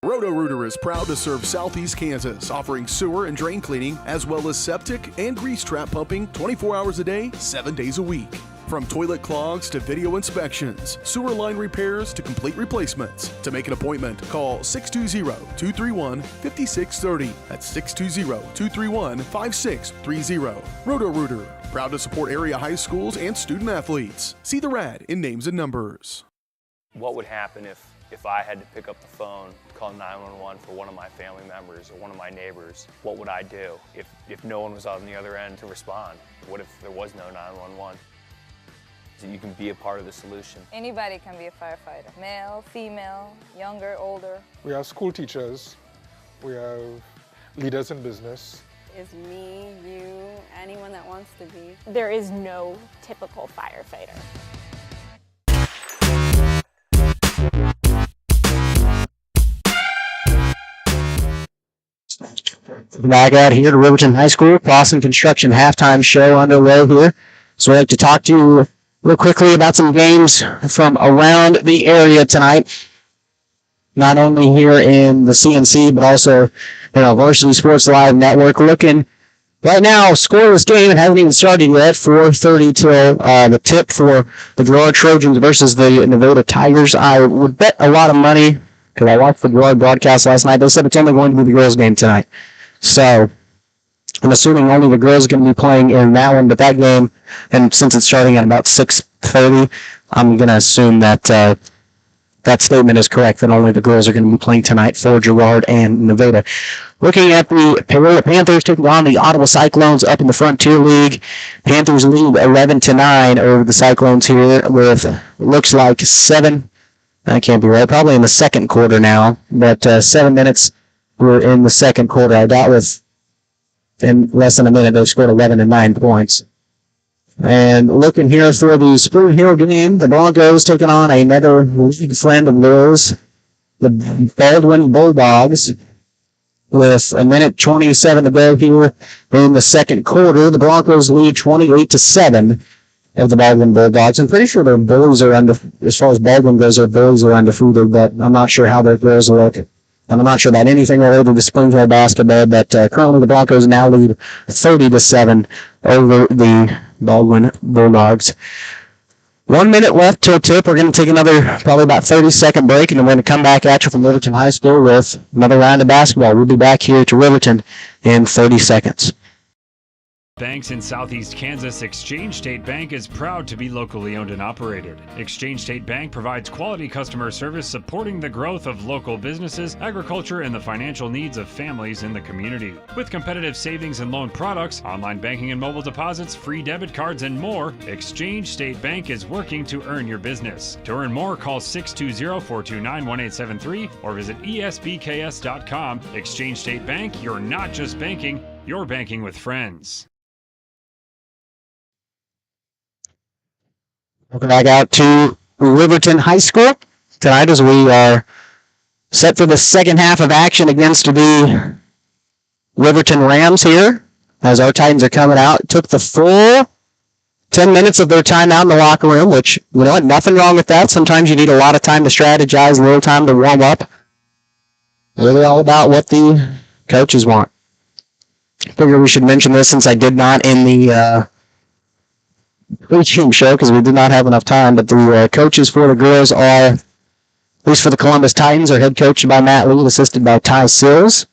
Roto-Rooter is proud to serve Southeast Kansas, offering sewer and drain cleaning, as well as septic and grease trap pumping 24 hours a day, 7 days a week. From toilet clogs to video inspections, sewer line repairs to complete replacements. To make an appointment, call 620-231-5630. That's 620-231-5630. Roto-Rooter, proud to support area high schools and student athletes. See the rad in names and numbers. What would happen if I had to pick up the phone, call 911 for one of my family members or one of my neighbors? What would I do if no one was on the other end to respond? What if there was no 911? So you can be a part of the solution. Anybody can be a firefighter. Male, female, younger, older. We have school teachers. We have leaders in business. Is me, you, anyone that wants to be. There is no typical firefighter. Back out here to Riverton High School, Clausen Construction halftime show underway here. So I'd like to talk to you real quickly about some games from around the area tonight. Not only here in the CNC, but also Varsity Sports Live Network. Looking right now, scoreless game. It hasn't even started yet. 4:30 till the tip for the Girard Trojans versus the Nevada Tigers. I would bet a lot of money, because I watched the Girard broadcast last night. They said it's only going to be the girls' game tonight. So I'm assuming only the girls are going to be playing in that one. But that game, and since it's starting at about 6:30, I'm going to assume that that statement is correct, that only the girls are going to be playing tonight for Girard and Nevada. Looking at the Peoria Panthers taking on the Ottawa Cyclones up in the Frontier League. Panthers lead 11-9 over the Cyclones here with, looks like 7. That can't be right. Probably in the second quarter now. But 7 minutes were in the second quarter. I doubt in less than a minute they scored 11 and 9 points. And looking here for the Spring Hill game, the Broncos taking on another league friend of theirs, the Baldwin Bulldogs, with a minute 27 to go here in the second quarter. The Broncos lead 28-7 of the Baldwin Bulldogs. I'm pretty sure their boys are as far as Baldwin goes, their boys are undefeated, but I'm not sure how their girls look. And I'm not sure about anything related to Spring Hill basketball, but currently the Broncos now lead 30-7 over the Baldwin Bulldogs. 1 minute left till tip. We're going to take another probably about 30-second break, and then we're going to come back at you from Riverton High School with another round of basketball. We'll be back here to Riverton in 30 seconds. Banks in Southeast Kansas, Exchange State Bank is proud to be locally owned and operated. Exchange State Bank provides quality customer service supporting the growth of local businesses, agriculture, and the financial needs of families in the community. With competitive savings and loan products, online banking and mobile deposits, free debit cards, and more, Exchange State Bank is working to earn your business. To earn more, call 620-429-1873 or visit esbks.com. Exchange State Bank, you're not just banking, you're banking with friends. Welcome back out to Riverton High School tonight as we are set for the second half of action against the Riverton Rams here as our Titans are coming out. It took the full 10 minutes of their time out in the locker room, which, you know what, nothing wrong with that. Sometimes you need a lot of time to strategize, a little time to warm up. Really all about what the coaches want. I figure we should mention this since I did not in the pregame show because we did not have enough time. But the coaches for the girls are, at least for the Columbus Titans, are head coached by Matt Lee, assisted by Ty Sills.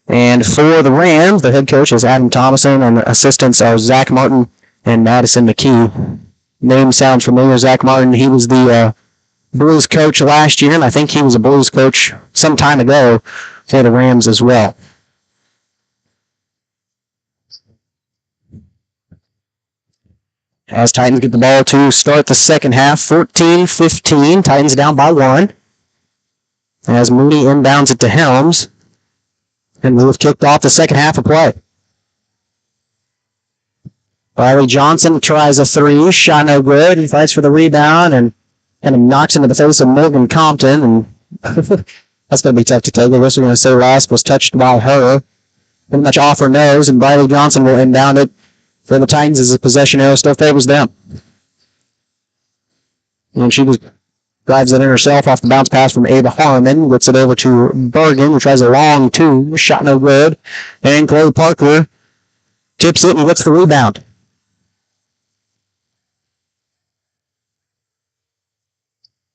And for the Rams, the head coach is Adam Thomason, and assistants are Zach Martin and Madison McKee. Name sounds familiar. Zach Martin, he was the Blues coach last year, and I think he was a Blues coach some time ago for the Rams as well. As Titans get the ball to start the second half, 14-15, Titans down by 1. As Mooney inbounds it to Helms, and we've kicked off the second half of play. Riley Johnson tries a three, shot no good. He fights for the rebound and knocks into the face of Morgan Compton, and that's going to be tough to take. I guess we're going to say last was touched by her. Pretty much off her nose, and Riley Johnson will inbound it for the Titans as a possession arrow still favors them. And she drives it in herself off the bounce pass from Ava Harmon. Gets it over to Bergen, who tries a long two. Shot no good. And Chloe Parker tips it and gets the rebound.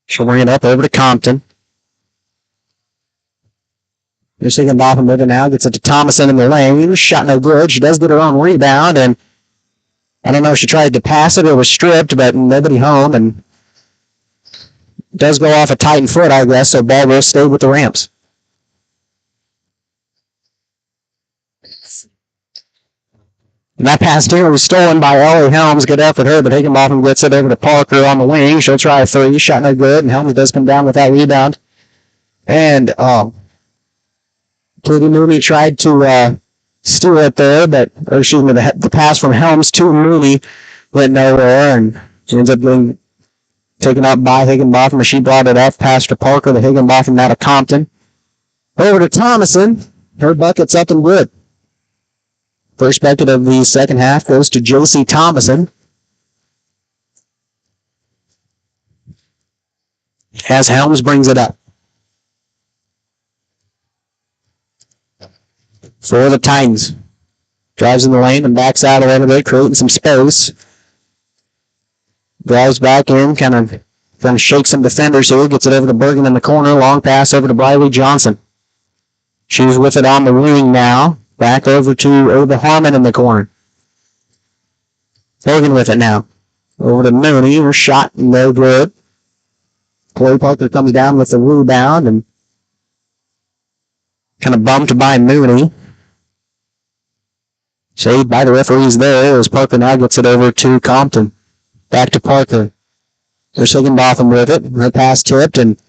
She'll bring it up over to Compton. Just taking Botham with it now. Gets it to Thomason in the lane. Shot no good. She does get her own rebound, and I don't know if she tried to pass it or was stripped, but nobody home, and does go off a Titan foot, I guess, so ball will stay with the Rams. And that pass here was stolen by Ellie Helms. Good effort her, but Higginbotham gets it over to Parker on the wing. She'll try a three. Shot no good, and Helms does come down with that rebound. And Katie Mooney tried to steal it there, the pass from Helms to Mooney went nowhere, and she ends up being taken up by Higginbotham as she brought it up, passed to Parker, to Higginbotham, now to Compton. Over to Thomason. Her bucket's up and good. First bucket of the second half goes to Josie Thomason. As Helms brings it up. For the Titans. Drives in the lane and backs out a little bit, creating some space. Drives back in, kind of shakes some defenders here. Gets it over to Bergen in the corner. Long pass over to Briley Johnson. She's with it on the wing now. Back over to Ava Harmon in the corner. Bergen with it now. Over to Mooney. Her shot no good. Chloe Parker comes down with the rebound and kind of bumped by Mooney. Saved by the referees there as Parker now gets it over to Compton. Back to Parker. There's Higginbotham with it. Her pass tipped, and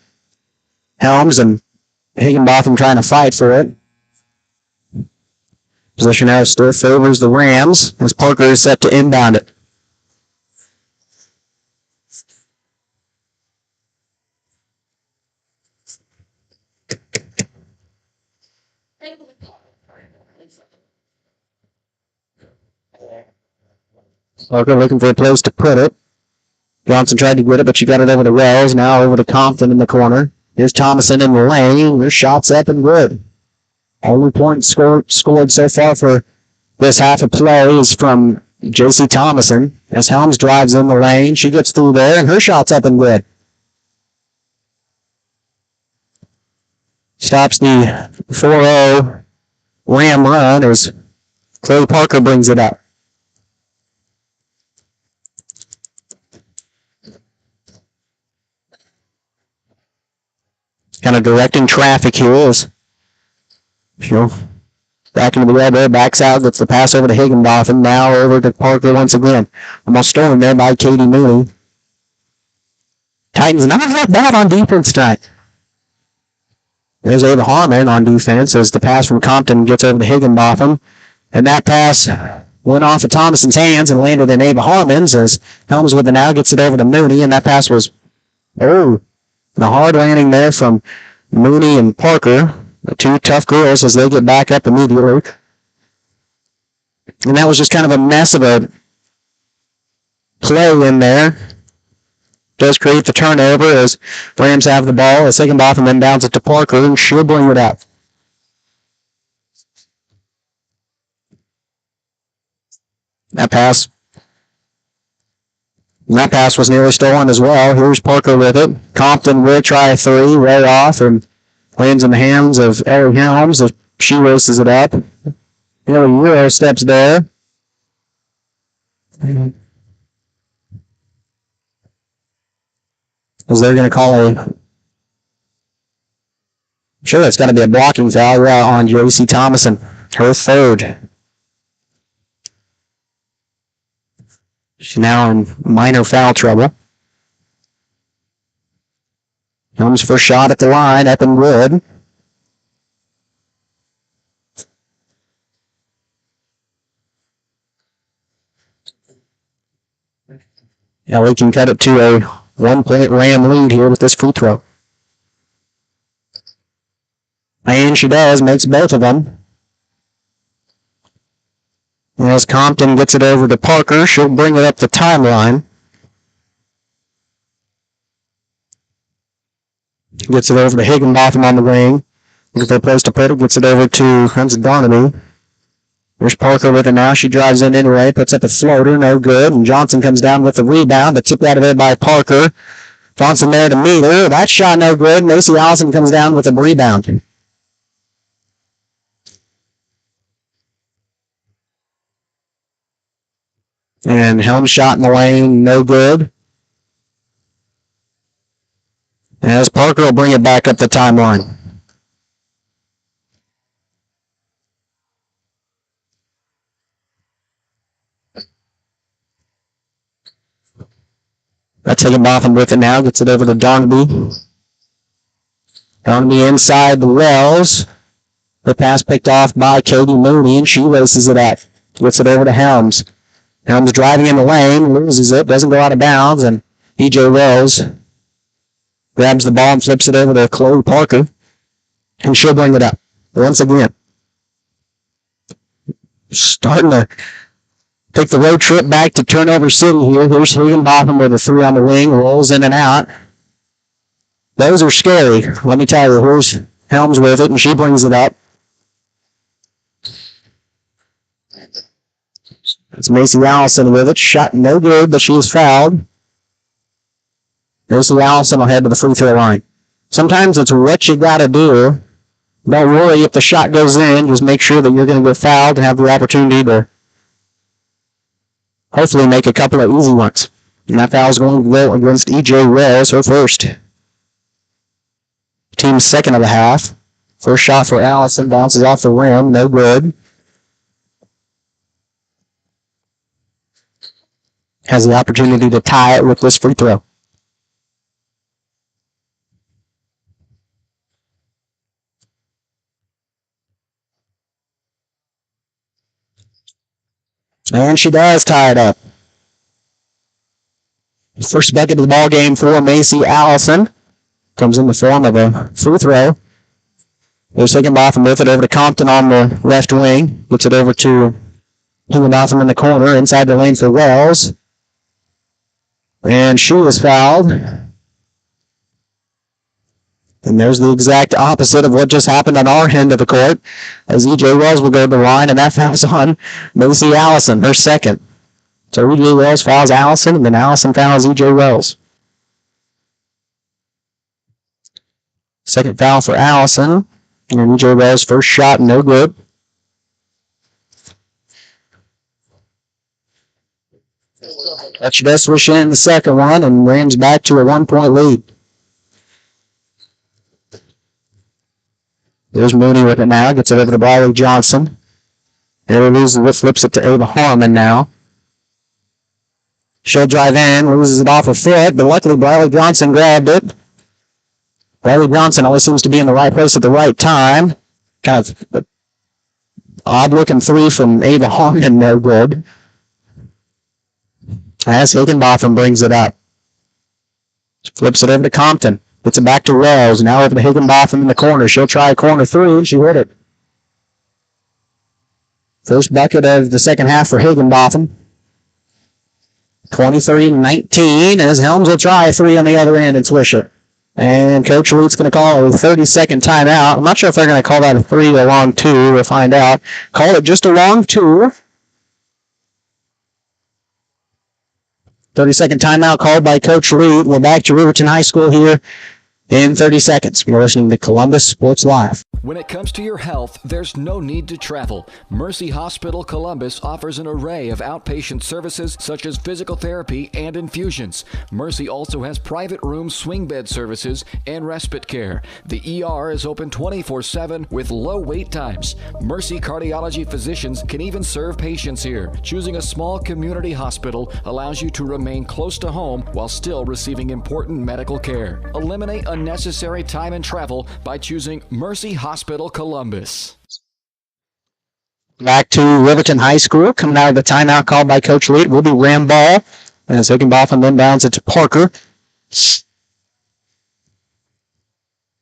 Helms and Higginbotham trying to fight for it. Possession arrow still favors the Rams as Parker is set to inbound it. Parker looking for a place to put it. Johnson tried to get it, but she got it over to Wells. Now over to Compton in the corner. Here's Thomason in the lane. Their shot's up and good. Only point scored so far for this half of play is from Josie Thomason. As Helms drives in the lane, she gets through there, and her shot's up and good. Stops the 4-0 Ram run as Chloe Parker brings it up. Kind of directing traffic here is back into the red there, backs out, gets the pass over to Higginbotham, now over to Parker once again. Almost stolen there by Katie Mooney. Titans not that bad on defense tonight. There's Ava Harmon on defense as the pass from Compton gets over to Higginbotham. And that pass went off of Thomason's hands and landed in Ava Harmon's as Helms with it now gets it over to Mooney. And that pass was, the hard landing there from Mooney and Parker. The two tough girls as they get back up immediately. And that was just kind of a mess of a play in there. Does create the turnover as Rams have the ball. As Higginbotham inbounds it to Parker, and she'll bring it up. That pass And that pass was nearly stolen as well. Here's Parker with it. Compton will try a three, way off, and lands in the hands of Ellie Helms. She races it up. Euro steps there. As they're going to call a... Sure, it's got to be a blocking foul on Josie Thomason. Her third. She's now in minor foul trouble. Helms first shot at the line, up and good. Yeah, we can cut it to a 1-point Ram lead here with this free throw. And she does, makes both of them. As Compton gets it over to Parker, she'll bring it up the timeline. Gets it over to Higginbotham on the wing. If they place to put it, gets it over to Hans Donovan. There's Parker with it now. She drives in anyway, puts up a floater, no good. And Johnson comes down with the rebound, but tipped out of there by Parker. Johnson there to meet her. That shot no good. Macy Allison comes down with a rebound. And Helm shot in the lane, no good. As Parker will bring it back up the timeline. That's Higginbotham with it now. Gets it over to Darnaby. Darnaby inside the Wells. The pass picked off by Katie Mooney, and she races it up. Gets it over to Helms. Helms driving in the lane, loses it, doesn't go out of bounds, and EJ Wells grabs the ball and flips it over to Chloe Parker, and she'll bring it up once again. Starting to take the road trip back to Turnover City here. Here's Higginbotham with a three on the wing, rolls in and out. Those are scary, let me tell you. Here's Helms with it, and she brings it up. It's Macy Allison with it. Shot no good, but she was fouled. Macy Allison will head to the free throw line. Sometimes it's what you got to do. Don't worry if the shot goes in. Just make sure that you're going to get fouled and have the opportunity to hopefully make a couple of easy ones. And that foul is going to go against E.J. Wells, her first. Team's second of the half. First shot for Allison. Bounces off the rim. No good. Has the opportunity to tie it with this free throw. And she does tie it up. First bucket of the ball game for Macy Allison. Comes in the form of a free throw. There's Higginbotham with it over to Compton on the left wing. Gets it over to Higginbotham in the corner. Inside the lane for Wells. And she was fouled. And there's the exact opposite of what just happened on our end of the court, as E.J. Wells will go to the line, and that foul's on Macy Allison, her second. So E.J. Wells fouls Allison, and then Allison fouls E.J. Wells. Second foul for Allison, and E.J. Wells' first shot, no good. But she does switch in the second one, and Rams back to a 1-point lead. There's Mooney with it now. Gets it over to Briley Johnson. There loses it, flips it to Ava Harmon now. She'll drive in, loses it off her foot, but luckily Briley Johnson grabbed it. Briley Johnson always seems to be in the right place at the right time. Kind of odd-looking three from Ava Harmon, no good. As Higginbotham brings it up. Flips it over to Compton. Gets it back to Wells. Now over to Higginbotham in the corner. She'll try a corner three, and she hit it. First bucket of the second half for Higginbotham. 23-19, as Helms will try a three on the other end and swish it. And Coach Lute's going to call a 30-second timeout. I'm not sure if they're going to call that a 3 or a long 2. We'll find out. Call it just a long 2. 30-second timeout called by Coach Reed. We're back to Riverton High School here in 30 seconds. You're listening to Columbus Sports Live. When it comes to your health, there's no need to travel. Mercy Hospital Columbus offers an array of outpatient services such as physical therapy and infusions. Mercy also has private room swing bed services and respite care. The ER is open 24/7 with low wait times. Mercy cardiology physicians can even serve patients here. Choosing a small community hospital allows you to remain close to home while still receiving important medical care. Eliminate unnecessary time and travel by choosing Mercy Hospital Columbus. Back to Riverton High School. Coming out of the timeout called by Coach Reed will be Ram ball. As Higginbotham then bounds it to Parker.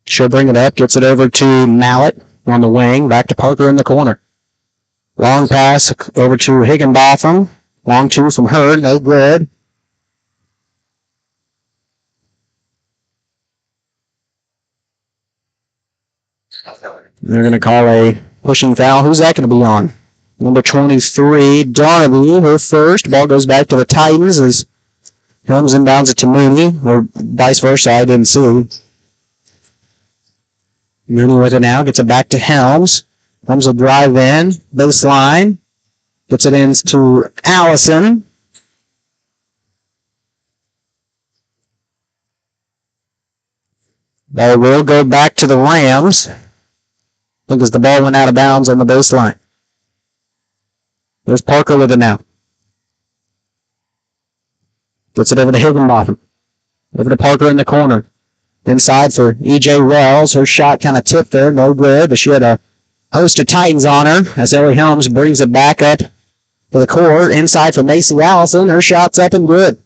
She'll bring it up, gets it over to Mallet on the wing. Back to Parker in the corner. Long pass over to Higginbotham. Long two from her, no good. They're going to call a pushing foul. Who's that going to be on? Number 23, Darby, her first. Ball goes back to the Titans as Helms inbounds it to Mooney, or vice versa, I didn't see. Mooney with it now, gets it back to Helms. Helms will drive in, baseline, gets it in to Allison. They will go back to the Rams because the ball went out of bounds on the baseline. There's Parker with it now. Gets it over to Higginbotham. Over to Parker in the corner. Inside for E.J. Wells. Her shot kind of tipped there, no good, but she had a host of Titans on her as Ellie Helms brings it back up to the court. Inside for Macy Allison. Her shot's up and good.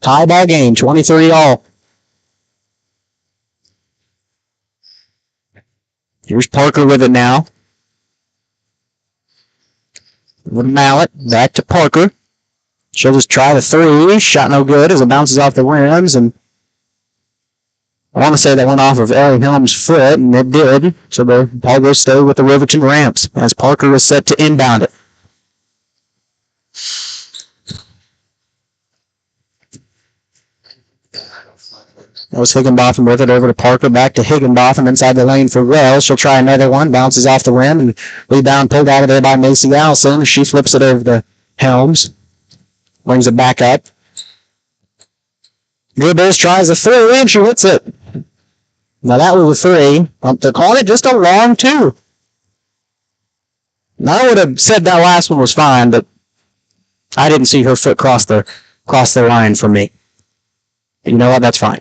Tie ball game, 23 all. Here's Parker with it now. With Mallet, back to Parker. She'll just try the three. Shot no good as it bounces off the rims. And I want to say that went off of Ellie Helms' foot, and it did. So the ball will stay with the Riverton Ramps as Parker is set to inbound it. That was Higginbotham with it over to Parker. Back to Higginbotham inside the lane for Wells. She'll try another one. Bounces off the rim. And rebound pulled out of there by Macy Allison. She flips it over to Helms. Brings it back up. Newbills tries a three and she hits it. Now that was a three. They're calling it just a long two. Now I would have said that last one was fine, but I didn't see her foot cross the line for me. You know what? That's fine.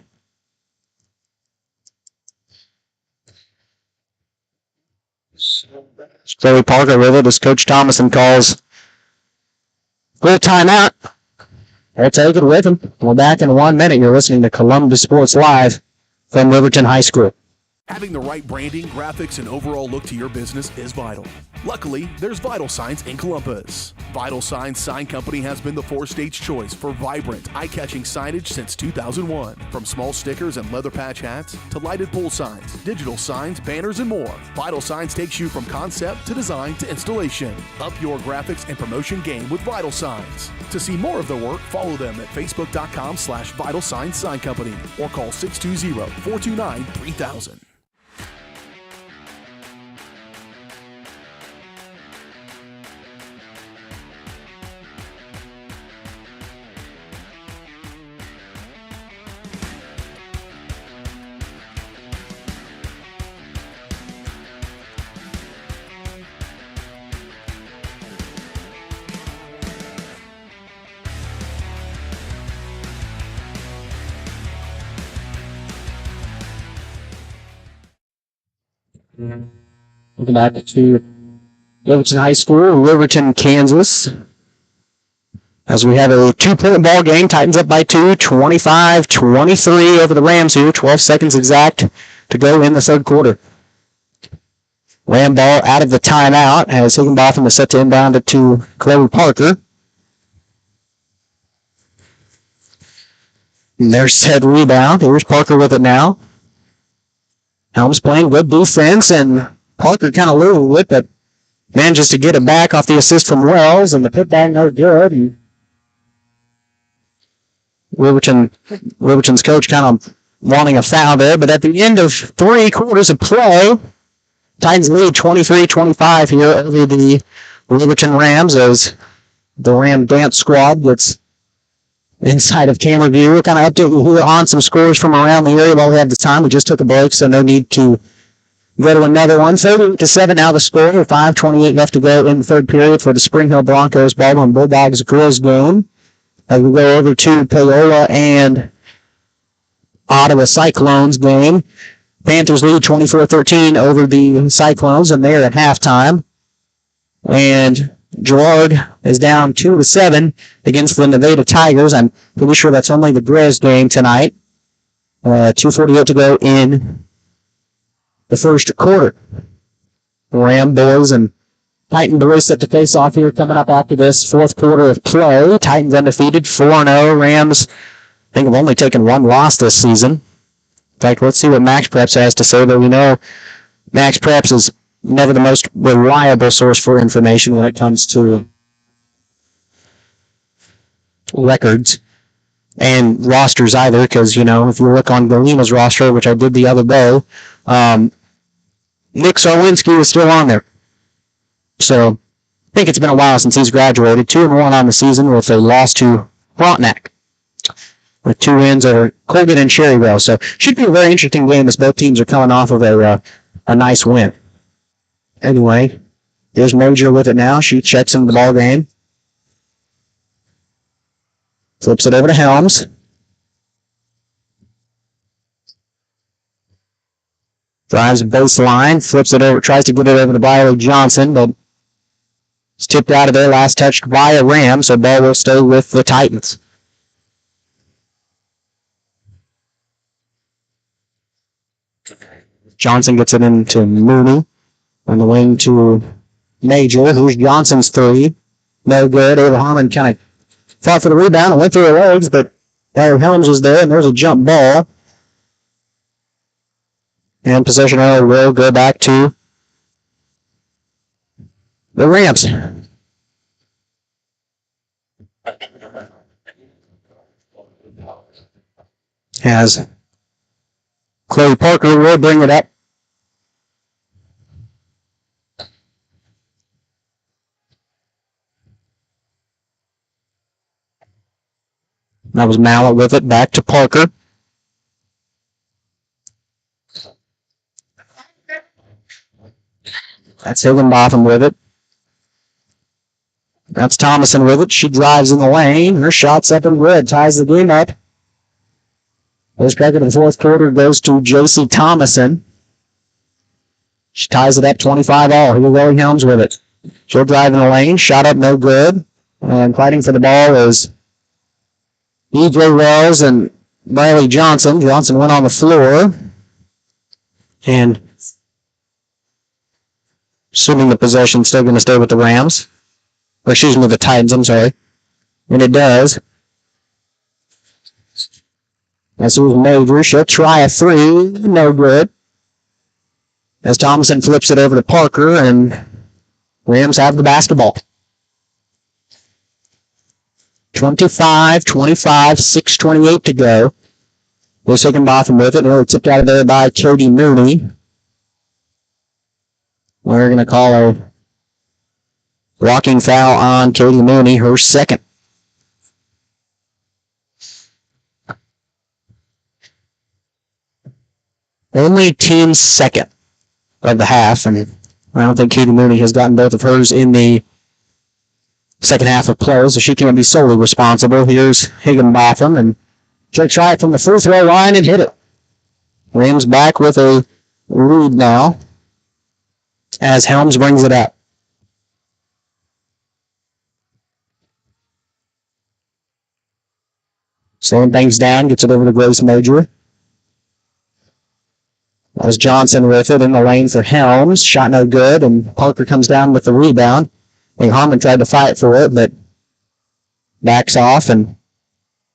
Chloe Parker with it as Coach Thomason calls full timeout. They'll take it with him. We're back in 1 minute. You're listening to Columbus Sports Live from Riverton High School. Having the right branding, graphics, and overall look to your business is vital. Luckily, there's Vital Signs in Columbus. Vital Signs Sign Company has been the four-stage choice for vibrant, eye-catching signage since 2001. From small stickers and leather patch hats to lighted pole signs, digital signs, banners, and more, Vital Signs takes you from concept to design to installation. Up your graphics and promotion game with Vital Signs. To see more of their work, follow them at facebook.com/Vital Signs Sign Company or call 620-429-3000. Welcome back to Riverton High School, Riverton, Kansas. As we have a 2-point ball game, Titans up by 2, 25-23 over the Rams here, 12 seconds exact to go in the third quarter. Ram ball out of the timeout as Higginbotham is set to inbound it to Chloe Parker. And there's said rebound. Here's Parker with it now. Helms playing good defense, and Parker kind of little with it. Manages to get it back off the assist from Wells, and the putback no good. And Riverton's coach kind of wanting a foul there, but at the end of 3 quarters of play, Titans lead 23-25 here over the Riverton Rams as the Ram Dance Squad gets inside of camera view. We'll kind of update you here on some scores from around the area while we have the time. We just took a break, so no need to go to another one. 38-7 now the score. 5:28 left to go in the third period for the Spring Hill Broncos Baldwin Bulldogs girls game. As we go over to Paola and Ottawa Cyclones game. Panthers lead 24-13 over the Cyclones, and they're at halftime. And Girard is down 2-7 against the Nevada Tigers. I'm pretty sure that's only the Grez game tonight. 2:48 to go in the first quarter. Ram boys and Titan boys set to face off here coming up after this fourth quarter of play. Titans undefeated, 4-0. Rams, I think, have only taken 1 loss this season. In fact, let's see what Max Preps has to say, though we know Max Preps is never the most reliable source for information when it comes to records and rosters either, because, you know, if you look on Galena's roster, which I did the other day, Nick Sarwinski is still on there. So, I think it's been a while since he's graduated. 2-1 on the season with a loss to Frontenac, with 2 wins over Colgan and Cherryville. So, should be a very interesting game as both teams are coming off of a nice win. Anyway, here's Major with it now. She checks into the ball game. Flips it over to Helms. Drives a baseline, flips it over, tries to get it over to Biley Johnson, but it's tipped out of there, last touched by a Ram, so ball will stay with the Titans. Johnson gets it into Mooney on the wing to Major, who's Johnson's 3. No good. Ava Harmon kind of fought for the rebound and went through her legs, but Larry Helms was there, and there's a jump ball. And possession arrow will go back to the Rams. As Chloe Parker will bring it up. That was Mallet with it, back to Parker. That's Higginbotham with it. That's Thomason with it. She drives in the lane. Her shot's up and good. Ties the game up. First crack in the fourth quarter goes to J.C. Thomason. She ties it up 25 all. Here Willie Helms with it. She'll drive in the lane. Shot up no good. And fighting for the ball is E.J. Wells and Riley Johnson. Johnson went on the floor. And assuming the possession's still going to stay with the Rams. Or excuse me, the Titans, I'm sorry. And it does. As it was Major, she'll try a 3. No good. As Thomason flips it over to Parker, and Rams have the basketball. 25-25, 6:28 to go. We're taking Botham with it. Nearly tipped out of there by Cody Mooney. We're going to call a blocking foul on Katie Mooney, her second. Only team's second of the half, and I don't think Katie Mooney has gotten both of hers in the second half of play, so she can't be solely responsible. Here's Higginbotham, and she'll try it from the free throw line and hit it. Rams back with a lead now as Helms brings it up. Slowing things down, gets it over to Grace Major. That was Johnson with it in the lane for Helms. Shot no good, and Parker comes down with the rebound. I think Harmon tried to fight for it, but backs off, and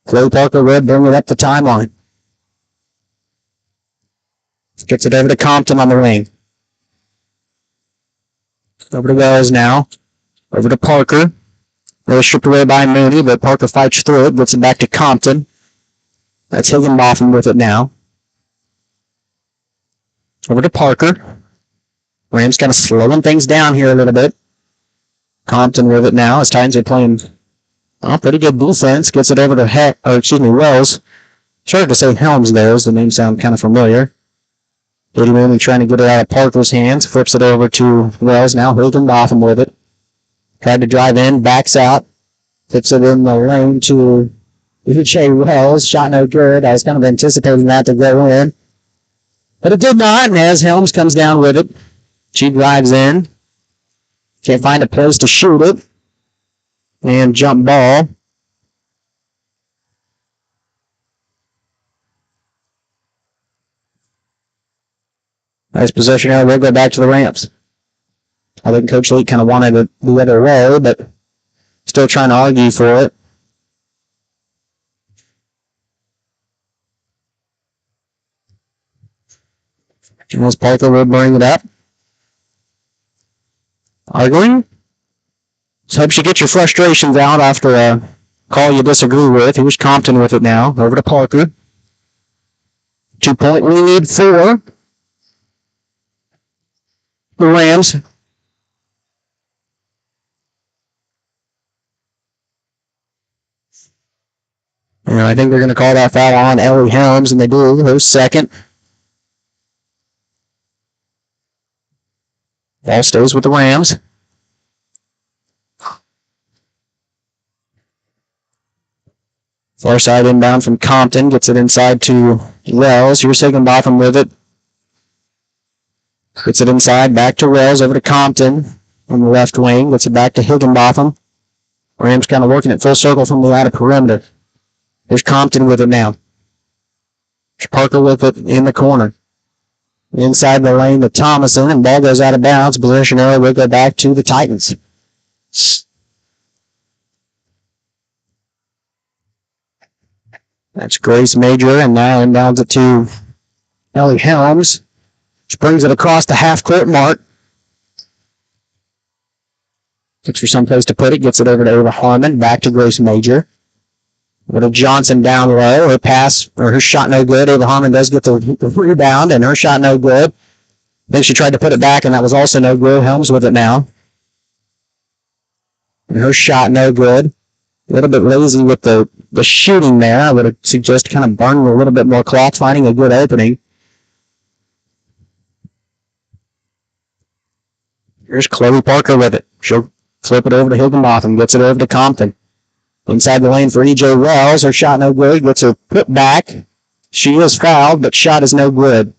Chloe Parker will bring it up the timeline. Gets it over to Compton on the wing. Over to Wells now. Over to Parker. Really stripped away by Mooney, but Parker fights through it. Gets it back to Compton. That's Higginbotham with it now. Over to Parker. Rams kind of slowing things down here a little bit. Compton with it now as Titans are playing pretty good defense. Gets it over to Wells. Started to say Helms there, as the name sounds kind of familiar. Really trying to get it out of Parker's hands. Flips it over to Wells now. Higginbotham with it. Tried to drive in, backs out. Flips it in the lane to Wells. Shot no good. I was kind of anticipating that to go in. But it did not, and as Helms comes down with it, she drives in. Can't find a place to shoot it. And jump ball. Nice possession there. We'll go back to the Rams. I think Coach Lee kind of wanted it the other way, but still trying to argue for it. Charles Parker will bring it up. Arguing. So helps you get your frustrations out after a call you disagree with. Here's Compton with it now. Over to Parker. 2-point lead for the Rams. And I think they're going to call that foul on Ellie Helms, and they do. Her second. Ball stays with the Rams. Far side inbound from Compton. Gets it inside to Wells. Here's Higginbotham with it. Gets it inside. Back to Wells. Over to Compton on the left wing. Gets it back to Higginbotham. Rams kind of working it full circle from the outer perimeter. There's Compton with it now. There's Parker with it in the corner. Inside the lane to Thomason, and ball goes out of bounds. Possession area will go back to the Titans. That's Grace Major, and now inbounds it to Ellie Helms. She brings it across the half-court mark. Looks for someplace to put it. Gets it over to Ava Harmon. Back to Grace Major. Over to Johnson down low. Her shot no good. Ava Harmon does get the rebound, and her shot no good. Then she tried to put it back, and that was also no good. Helms with it now. And her shot no good. A little bit lazy with the shooting there. I would suggest kind of burning a little bit more clock, finding a good opening. Here's Chloe Parker with it. She'll flip it over to Higginbotham. Gets it over to Compton. Inside the lane for E.J. Wells. Her shot no good. Gets her put back. She is fouled, but shot is no good.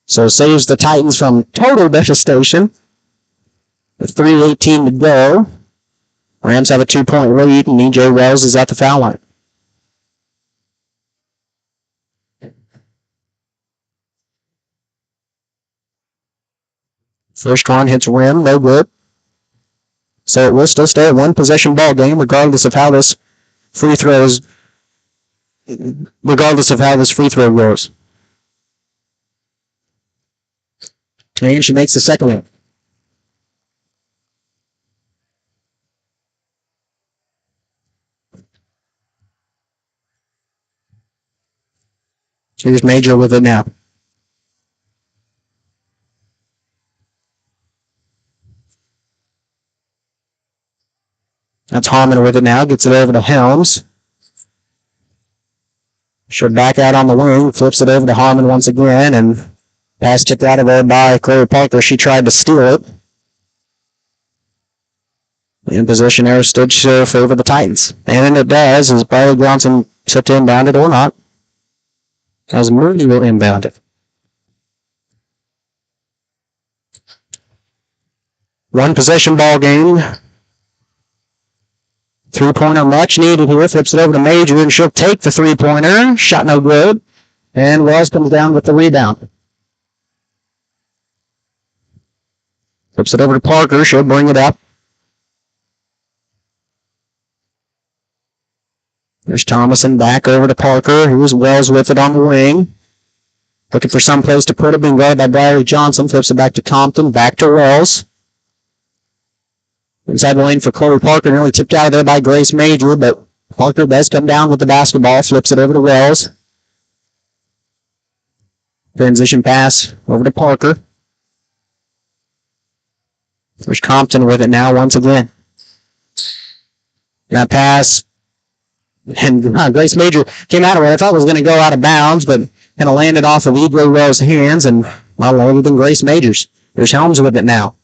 So saves the Titans from total devastation. With 3:18 to go. Rams have a 2-point lead, and E.J. Wells is at the foul line. First one hits rim, no good. So it will still stay a one-possession ball game, regardless of how this free throw goes. And she makes the second one. Here's Major with it now. That's Harmon with it now. Gets it over to Helms. Should back out on the wing. Flips it over to Harmon once again. And pass tipped out of there by Chloe Parker. She tried to steal it. In position there stood to favor the Titans. And it does, as Barley Johnson set to inbound it or not. As Mooney will inbound it. One possession ball game. 3-pointer much needed here. Flips it over to Major, and she'll take the 3-pointer. Shot no good. And Wells comes down with the rebound. Flips it over to Parker. She'll bring it up. There's Thomason back over to Parker. Here's Wells with it on the wing. Looking for some place to put it. Being guarded by Barry Johnson. Flips it back to Compton. Back to Wells. Inside the lane for Chloe Parker. Nearly tipped out of there by Grace Major, but Parker does come down with the basketball, flips it over to Wells. Transition pass over to Parker. There's Compton with it now once again. That pass, and Grace Major came out of it. I thought it was going to go out of bounds, but kind of landed off of Edway Wells' hands, and well, longer than Grace Major's. There's Helms with it now.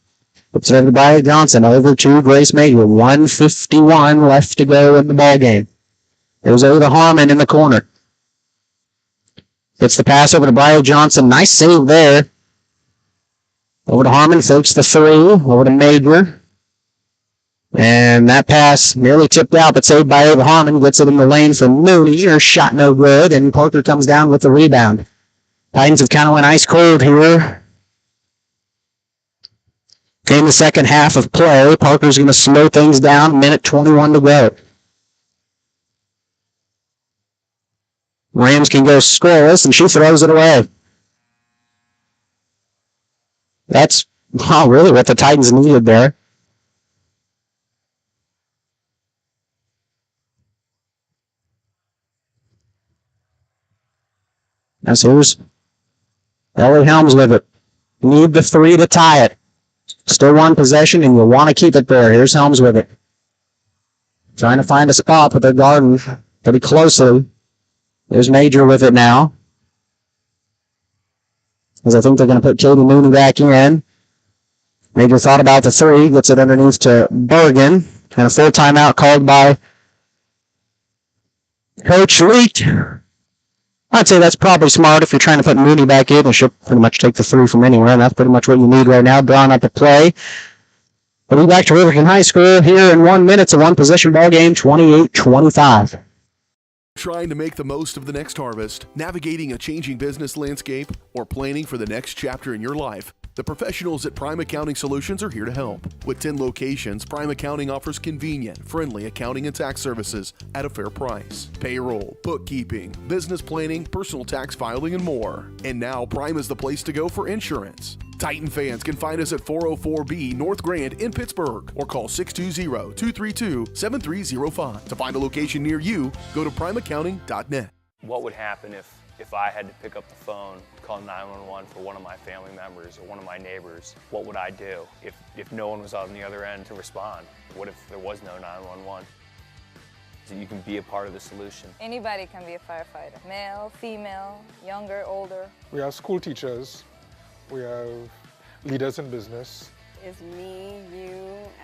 Flips it over to Brian Johnson, over to Grace Major. 1:51 left to go in the ball game. It was over to Harmon in the corner. Gets the pass over to Brian Johnson. Nice save there. Over to Harmon, floats the three. Over to Major. And that pass nearly tipped out, but saved by Ava Harmon. Gets it in the lane for Mooney. Her shot no good, and Parker comes down with the rebound. Titans have kind of went ice cold here. In the second half of play, Parker's going to slow things down. Minute 21 to go. Rams can go scoreless, and she throws it away. That's really what the Titans needed there. Now, so here's Ellie Helms with it. Need the three to tie it. Still one possession, and you'll want to keep it there. Here's Helms with it. Trying to find a spot with their garden pretty closely. There's Major with it now. As I think they're going to put Katie Mooney back in. Major thought about the three. Gets it underneath to Bergen. And a full timeout called by Coach Leak. I'd say that's probably smart if you're trying to put Mooney back in. She'll pretty much take the three from anywhere, and that's pretty much what you need right now. Drawing up the play. We'll be back to Riverton High School here in 1 minute. It's a one-possession ball game, 28-25. Trying to make the most of the next harvest, navigating a changing business landscape, or planning for the next chapter in your life, the professionals at Prime Accounting Solutions are here to help. With 10 locations, Prime Accounting offers convenient, friendly accounting and tax services at a fair price. Payroll, bookkeeping, business planning, personal tax filing, and more. And now Prime is the place to go for insurance. Titan fans can find us at 404B North Grand in Pittsburgh or call 620-232-7305. To find a location near you, go to primeaccounting.net. What would happen if I had to pick up the phone, call 911 for one of my family members or one of my neighbors? What would I do if no one was on the other end to respond? What if there was no 911? So you can be a part of the solution. Anybody can be a firefighter. Male, female, younger, older. We have school teachers. We have leaders in business. Is me, you,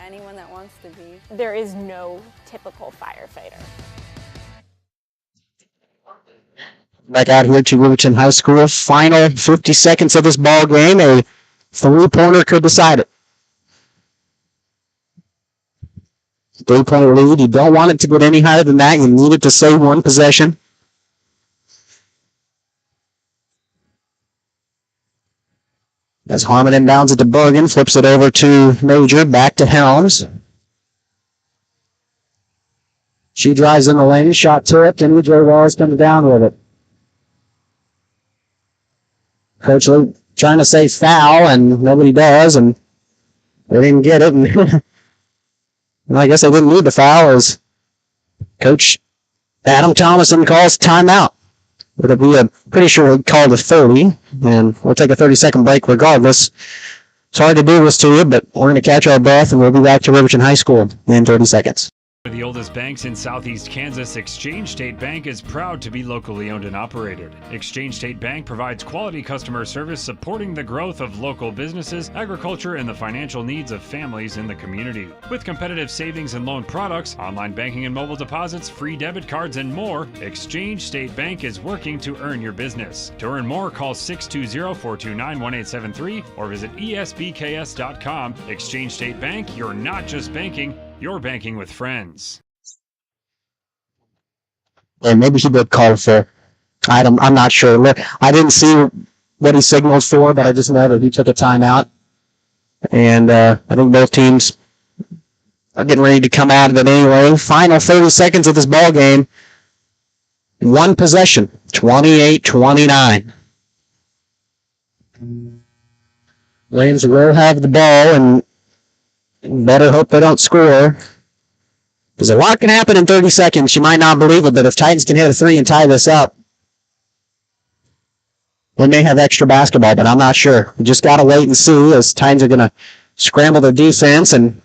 anyone that wants to be. There is no typical firefighter. Back out here to Riverton High School. Final 50 seconds of this ball game. A three-pointer could decide it. Three-point lead. You don't want it to get any higher than that. You need it to save one possession. As Harmon inbounds it to Bergen, flips it over to Major, back to Helms. She drives in the lane, shot tipped, and EJ Wallace comes down with it. Coach Luke trying to say foul, and nobody does, and they didn't get it. And I guess they didn't need the foul as Coach Adam Thomason calls timeout. It'll be pretty sure he'll call the 30, and we'll take a 30-second break regardless. It's hard to do this to you, but we're going to catch our breath, and we'll be back to Riverton High School in 30 seconds. The oldest banks in Southeast Kansas, Exchange State Bank is proud to be locally owned and operated. Exchange State Bank provides quality customer service supporting the growth of local businesses, agriculture, and the financial needs of families in the community. With competitive savings and loan products, online banking and mobile deposits, free debit cards, and more, Exchange State Bank is working to earn your business. To earn more, call 620-429-1873 or visit esbks.com. Exchange State Bank, you're not just banking, you're banking with friends. Yeah, maybe he did call for. I'm not sure. I didn't see what he signaled for, but I just know that he took a timeout. And I think both teams are getting ready to come out of it anyway. Final 30 seconds of this ball game. One possession, 28-29. Rams will have the ball, and better hope they don't score. Because a lot can happen in 30 seconds. You might not believe it, but if Titans can hit a 3 and tie this up, we may have extra basketball, but I'm not sure. We just got to wait and see as Titans are going to scramble their defense, and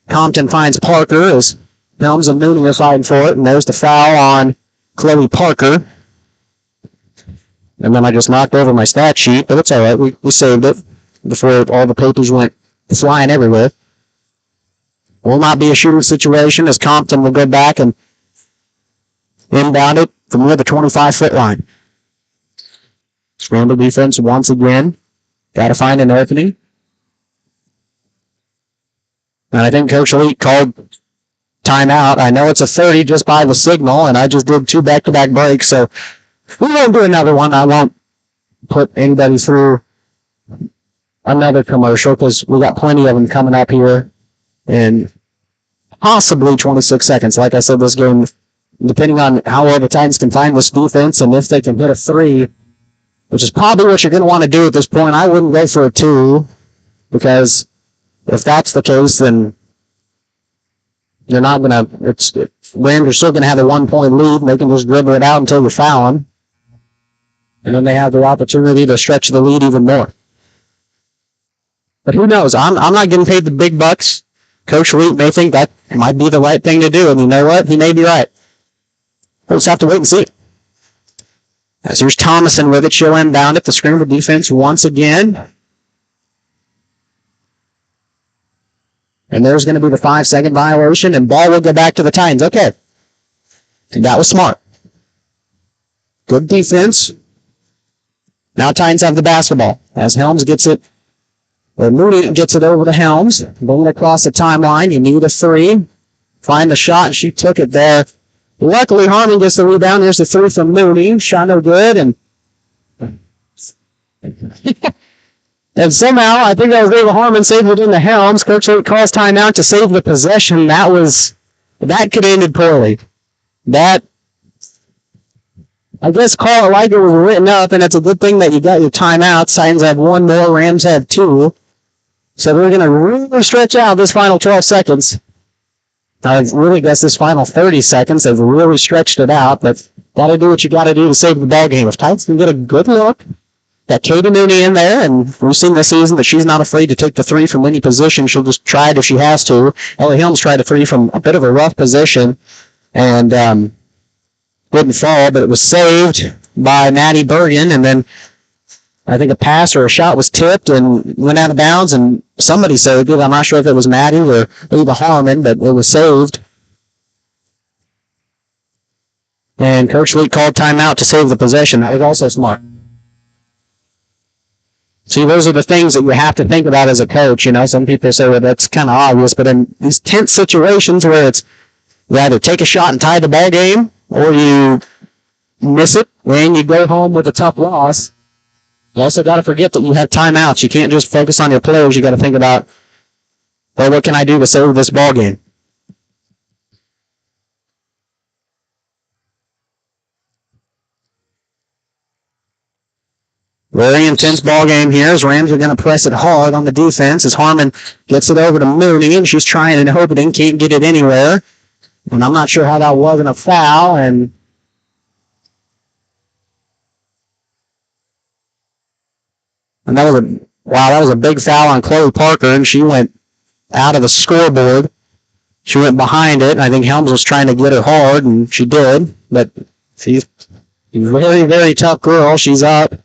Compton finds Parker as Helms and Mooney are fighting for it, and there's the foul on Chloe Parker. And then I just knocked over my stat sheet, but it's all right. We saved it before all the papers went flying everywhere. Will not be a shooting situation as Compton will go back and inbound it from near the 25-foot line. Scramble defense once again. Got to find an opening. And I think Coach Elite called timeout. I know it's a 30 just by the signal, and I just did 2 back-to-back breaks, so we won't do another one. I won't put anybody through another commercial because we got plenty of them coming up here in possibly 26 seconds. Like I said, this game, depending on how well the Titans can find this defense and if they can hit a 3, which is probably what you're going to want to do at this point. I wouldn't go for a 2 because if that's the case, then you're not going to – Rams are still going to have a 1-point lead, and they can just dribble it out until you foul them. And then they have the opportunity to stretch the lead even more. But who knows? I'm not getting paid the big bucks. Coach Elite may think that might be the right thing to do, and you know what? He may be right. We'll just have to wait and see. As here's Thomason with it. She'll inbound it. The scramble defense once again. And there's going to be the 5-second violation, and ball will go back to the Titans. Okay. That was smart. Good defense. Now Titans have the basketball. As Helms gets it, or Mooney gets it over to Helms. Going across the timeline. You need a 3. Find the shot, and she took it there. Luckily, Harmon gets the rebound. Here's the 3 from Mooney. Shot no good, and and somehow, I think that was David Harmon saved it into Helms. Coach calls timeout to save the possession. That could have ended poorly. That, I guess, call it like it was written up, and it's a good thing that you got your timeout. Titans have 1 more, Rams have 2. So we're going to really stretch out this final 12 seconds. I really guess this final 30 seconds, they've really stretched it out, but got to do what you got to do to save the ball game. If Titans can get a good look, got Katie Mooney in there, and we've seen this season that she's not afraid to take the 3 from any position. She'll just try it if she has to. Ellie Helms tried a 3 from a bit of a rough position, and didn't fall, but it was saved by Maddie Bergen, and then I think a pass or a shot was tipped and went out of bounds, and somebody saved it. I'm not sure if it was Maddie or Eva Harmon, but it was saved. And Coach Lee called timeout to save the possession. That was also smart. See, those are the things that you have to think about as a coach. You know, some people say, well, that's kind of obvious, but in these tense situations where it's you either take a shot and tie the ball game, or you miss it and you go home with a tough loss, you also got to forget that you have timeouts. You can't just focus on your players. You got to think about, well, what can I do to save this ball game? Very intense ball game here as Rams are going to press it hard on the defense as Harmon gets it over to Mooney, and she's trying and hoping, can't get it anywhere. And I'm not sure how that wasn't a foul, and that was a big foul on Chloe Parker, and she went out of the scoreboard. She went behind it, and I think Helms was trying to get her hard, and she did. But she's a very, very tough girl. She's up. In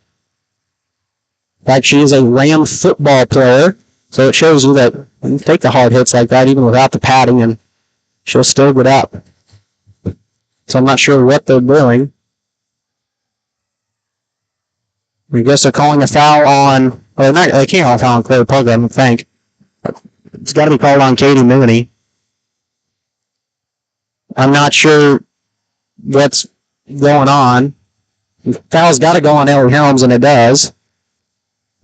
fact, she is a Ram football player, so it shows you that you can take the hard hits like that even without the padding, and she'll still get up. So I'm not sure what they're doing. I guess they're calling a foul on, well, they can't call a foul on Chloe Parker, I don't think. It's got to be called on Katie Mooney. I'm not sure what's going on. The foul's got to go on Ellie Helms, and it does.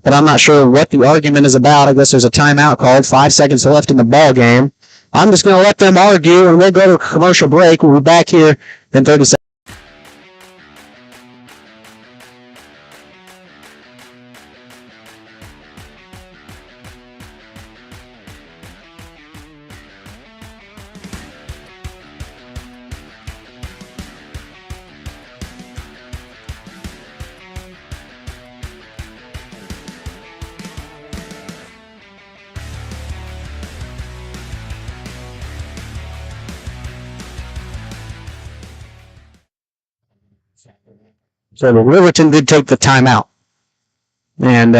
But I'm not sure what the argument is about. I guess there's a timeout called. 5 seconds left in the ball game. I'm just going to let them argue, and we'll go to a commercial break. We'll be back here in 30 seconds. So the Riverton did take the timeout. And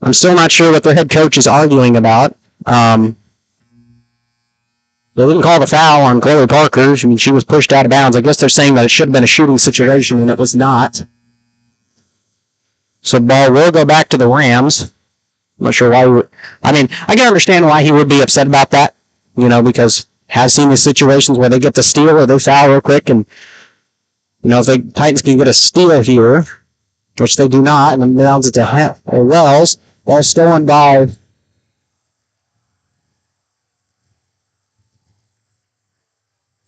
I'm still not sure what their head coach is arguing about. They didn't call the foul on Chloe Parker. I mean, she was pushed out of bounds. I guess they're saying that it should have been a shooting situation, and it was not. So ball will go back to the Rams. I'm not sure why. I mean, I can understand why he would be upset about that, because has seen these situations where they get the steal or they foul real quick, and if the Titans can get a steal here, which they do not, and then bounds it to Wells. Ball stolen by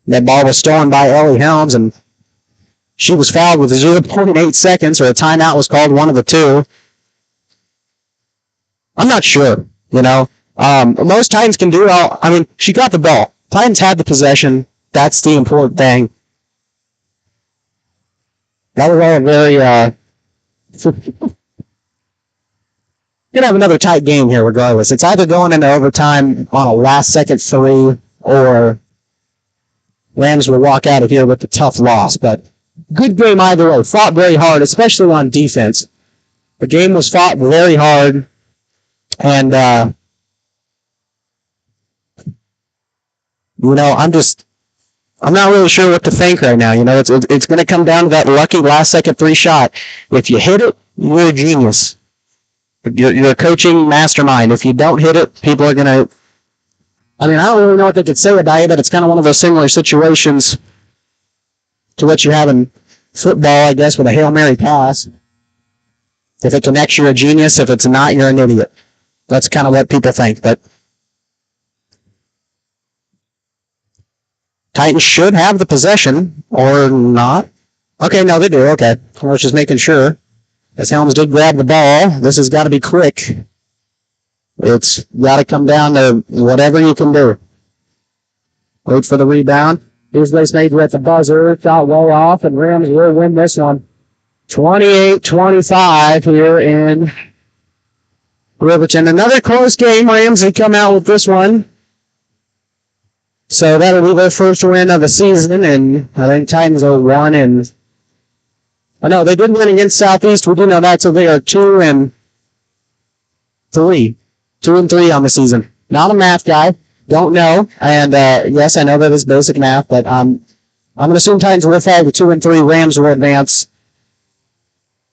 that ball was stolen by Ellie Helms, and she was fouled with 0.8 seconds, or a timeout was called, one of the two. I'm not sure, most Titans can do all. I mean, she got the ball. Titans had the possession. That's the important thing. That was all very, gonna have another tight game here regardless. It's either going into overtime on a last-second three, or Rams will walk out of here with a tough loss. But good game either way. Fought very hard, especially on defense. The game was fought very hard. And, I'm not really sure what to think right now. It's going to come down to that lucky last-second three shot. If you hit it, you're a genius. You're a coaching mastermind. If you don't hit it, people are going to... I mean, I don't really know what they could say about it, but it's kind of one of those similar situations to what you have in football, I guess, with a Hail Mary pass. If it connects, you're a genius. If it's not, you're an idiot. That's kind of what people think, but Titans should have the possession, or not. Okay, no, they do. Okay. I was just making sure. As Helms did grab the ball, this has got to be quick. It's got to come down to whatever you can do. Wait for the rebound. Here's Lace Major at the buzzer. Shot way off, and Rams will win this one. 28-25 here in Riverton. Another close game. Rams, they come out with this one. So that'll be their first win of the season, and I think Titans are 1-3. I know they did win against Southeast. We do know that, so they are 2-3. 2-3 on the season. Not a math guy. Don't know. And yes, I know that is basic math, but I'm going to assume Titans will fall to 2-3. Rams will advance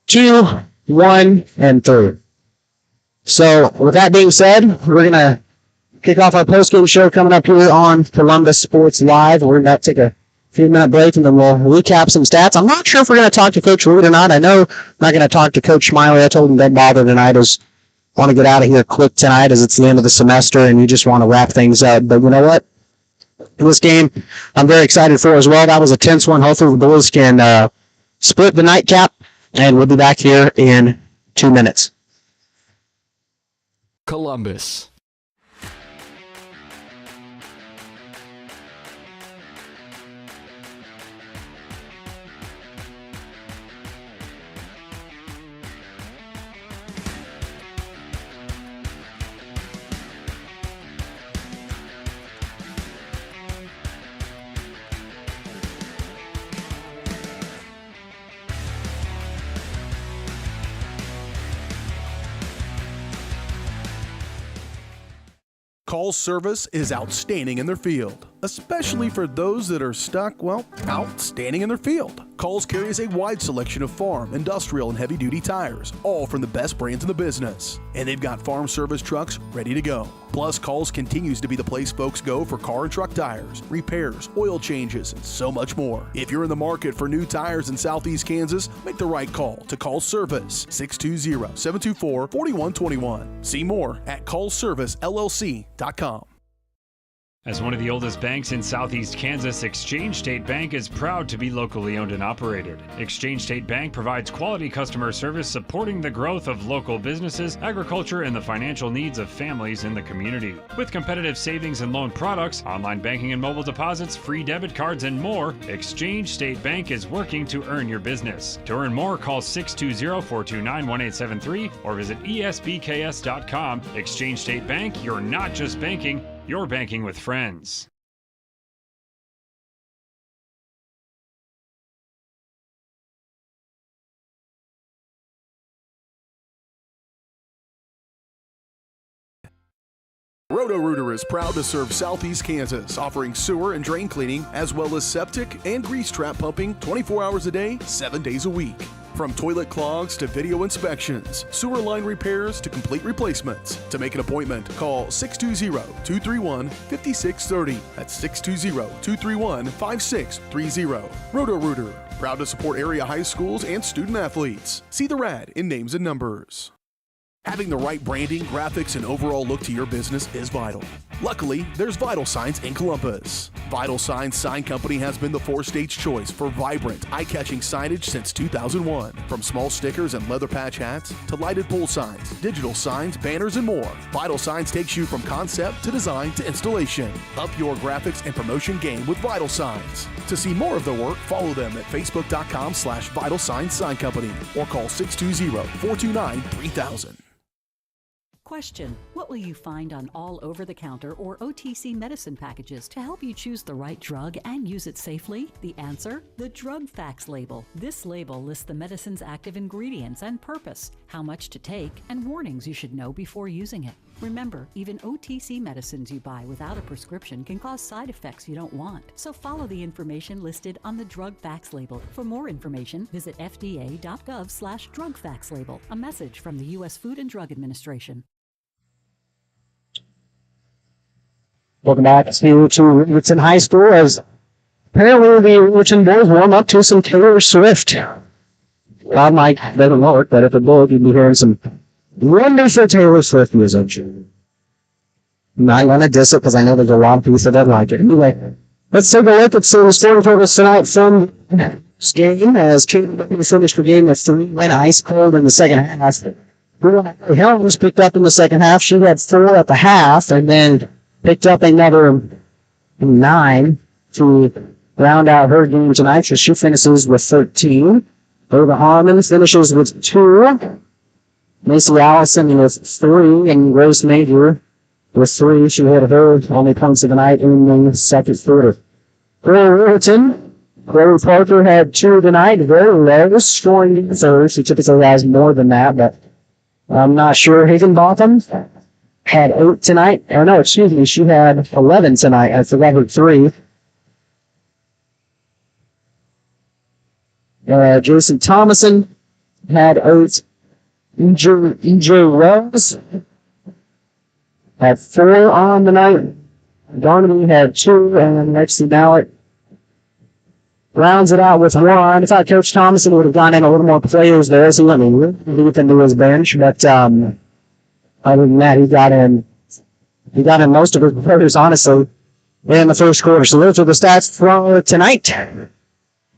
2-1-3. So with that being said, we're going to kick off our postgame show coming up here on Columbus Sports Live. We're about to take a few-minute break, and then we'll recap some stats. I'm not sure if we're going to talk to Coach Reed or not. I know I'm not going to talk to Coach Smiley. I told him don't bother tonight. I just want to get out of here quick tonight as it's the end of the semester, and you just want to wrap things up. But you know what? This game I'm very excited for as well. That was a tense one. Hopefully the boys can split the nightcap, and we'll be back here in 2 minutes. Columbus. Call service is outstanding in their field, especially for those that are stuck, outstanding in their field. Calls carries a wide selection of farm, industrial, and heavy-duty tires, all from the best brands in the business. And they've got farm service trucks ready to go. Plus, Calls continues to be the place folks go for car and truck tires, repairs, oil changes, and so much more. If you're in the market for new tires in Southeast Kansas, make the right call to Call Service, 620-724-4121. See more at callservicellc.com. As one of the oldest banks in Southeast Kansas, Exchange State Bank is proud to be locally owned and operated. Exchange State Bank provides quality customer service supporting the growth of local businesses, agriculture, and the financial needs of families in the community. With competitive savings and loan products, online banking and mobile deposits, free debit cards, and more, Exchange State Bank is working to earn your business. To earn more, call 620-429-1873 or visit esbks.com. Exchange State Bank, you're not just banking, you're banking with friends. Roto-Rooter is proud to serve Southeast Kansas, offering sewer and drain cleaning, as well as septic and grease trap pumping 24 hours a day, 7 days a week. From toilet clogs to video inspections, sewer line repairs to complete replacements. To make an appointment, call 620-231-5630. That's 620-231-5630. Roto-Rooter, proud to support area high schools and student athletes. See the rad in names and numbers. Having the right branding, graphics, and overall look to your business is vital. Luckily, there's Vital Signs in Columbus. Vital Signs Sign Company has been the four-state's choice for vibrant, eye-catching signage since 2001. From small stickers and leather patch hats to lighted pole signs, digital signs, banners, and more, Vital Signs takes you from concept to design to installation. Up your graphics and promotion game with Vital Signs. To see more of their work, follow them at facebook.com/Vital Signs Sign Company or call 620-429-3000. Question: what will you find on all over-the-counter or OTC medicine packages to help you choose the right drug and use it safely? The answer: the Drug Facts label. This label lists the medicine's active ingredients and purpose, how much to take, and warnings you should know before using it. Remember, even OTC medicines you buy without a prescription can cause side effects you don't want. So follow the information listed on the Drug Facts label. For more information, visit fda.gov/Drug Facts label. A message from the U.S. Food and Drug Administration. Welcome back to Riverton High School as apparently the Riverton boys warm up to some Taylor Swift. God, Mike doesn't know it, but if it would, you'd be hearing some wonderful Taylor Swift music. I'm not going to diss it because I know there's a lot of people that don't like it. Anyway, let's take a look at some scoring totals tonight from this game as Katie finished the game with 3, went ice cold in the second half. Helen was picked up in the second half. She had 4 at the half and then picked up another 9 to round out her game tonight, so she finishes with 13. Ova Harmon finishes with 2. Macy Allison with 3, and Rose Major with 3. She had her only points of the night in the second quarter. For Riverton, Corey Parker had 2 tonight, very low scoring in third. She typically has more than that, but I'm not sure. Higginbotham had 8 tonight. Or no, excuse me, she had 11 tonight at the record 3. Jason Thomason had 8. E.J. Rose had 4 on the night. Darnley had 2, and Lexi Mallett rounds it out with 1. I thought Coach Thomason would have gone in a little more players there, so he let me really deep into his bench, but other than that, he got in most of his players, honestly, in the first quarter. So those are the stats for tonight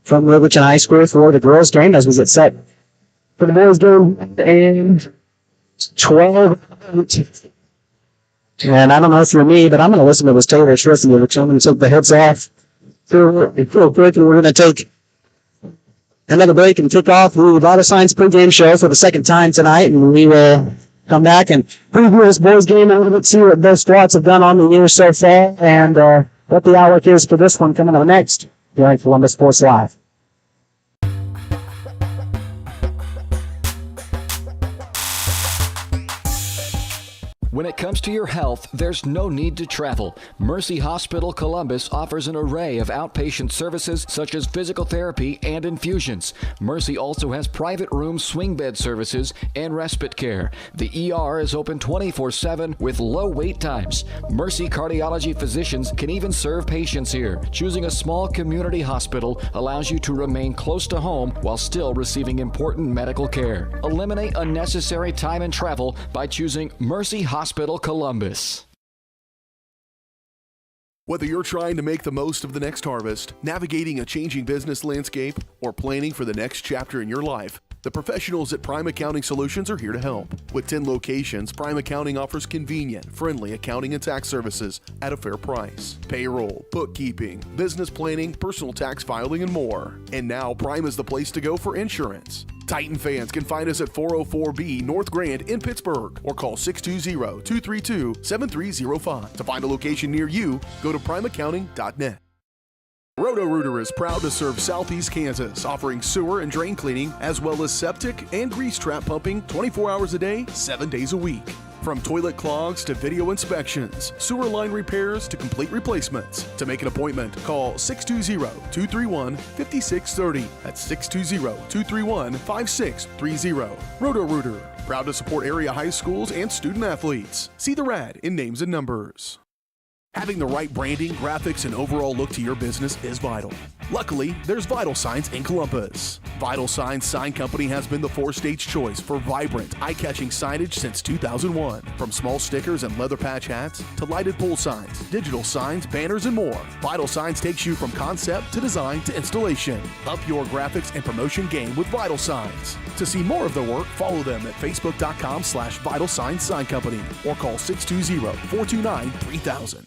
from Riverton High School for the girls' game as we get set for the boys' game. And 12-8. And I don't know if you're me, but I'm going to listen to this Taylor Swift and took the heads off real quick, and we're going to take another break and kick off the Vital Signs pregame show for the second time tonight, and we will come back and preview this boys' game a little bit, see what those squads have done on the year so far, and what the outlook is for this one coming up next here on Columbus Sports Live. When it comes to your health, there's no need to travel. Mercy Hospital Columbus offers an array of outpatient services such as physical therapy and infusions. Mercy also has private room swing bed services and respite care. The ER is open 24/7 with low wait times. Mercy cardiology physicians can even serve patients here. Choosing a small community hospital allows you to remain close to home while still receiving important medical care. Eliminate unnecessary time and travel by choosing Mercy Hospital Columbus. Whether you're trying to make the most of the next harvest, navigating a changing business landscape, or planning for the next chapter in your life, the professionals at Prime Accounting Solutions are here to help. With 10 locations, Prime Accounting offers convenient, friendly accounting and tax services at a fair price. Payroll, bookkeeping, business planning, personal tax filing, and more. And now Prime is the place to go for insurance. Titan fans can find us at 404B North Grand in Pittsburgh or call 620-232-7305. To find a location near you, go to primeaccounting.net. Roto-Rooter is proud to serve Southeast Kansas, offering sewer and drain cleaning, as well as septic and grease trap pumping 24 hours a day, 7 days a week. From toilet clogs to video inspections, sewer line repairs to complete replacements. To make an appointment, call 620-231-5630. That's 620-231-5630. Roto-Rooter, proud to support area high schools and student athletes. See the rad in names and numbers. Having the right branding, graphics, and overall look to your business is vital. Luckily, there's Vital Signs in Columbus. Vital Signs Sign Company has been the four-stage choice for vibrant, eye-catching signage since 2001. From small stickers and leather patch hats to lighted pole signs, digital signs, banners, and more, Vital Signs takes you from concept to design to installation. Up your graphics and promotion game with Vital Signs. To see more of their work, follow them at facebook.com/Vital Signs Sign Company or call 620-429-3000.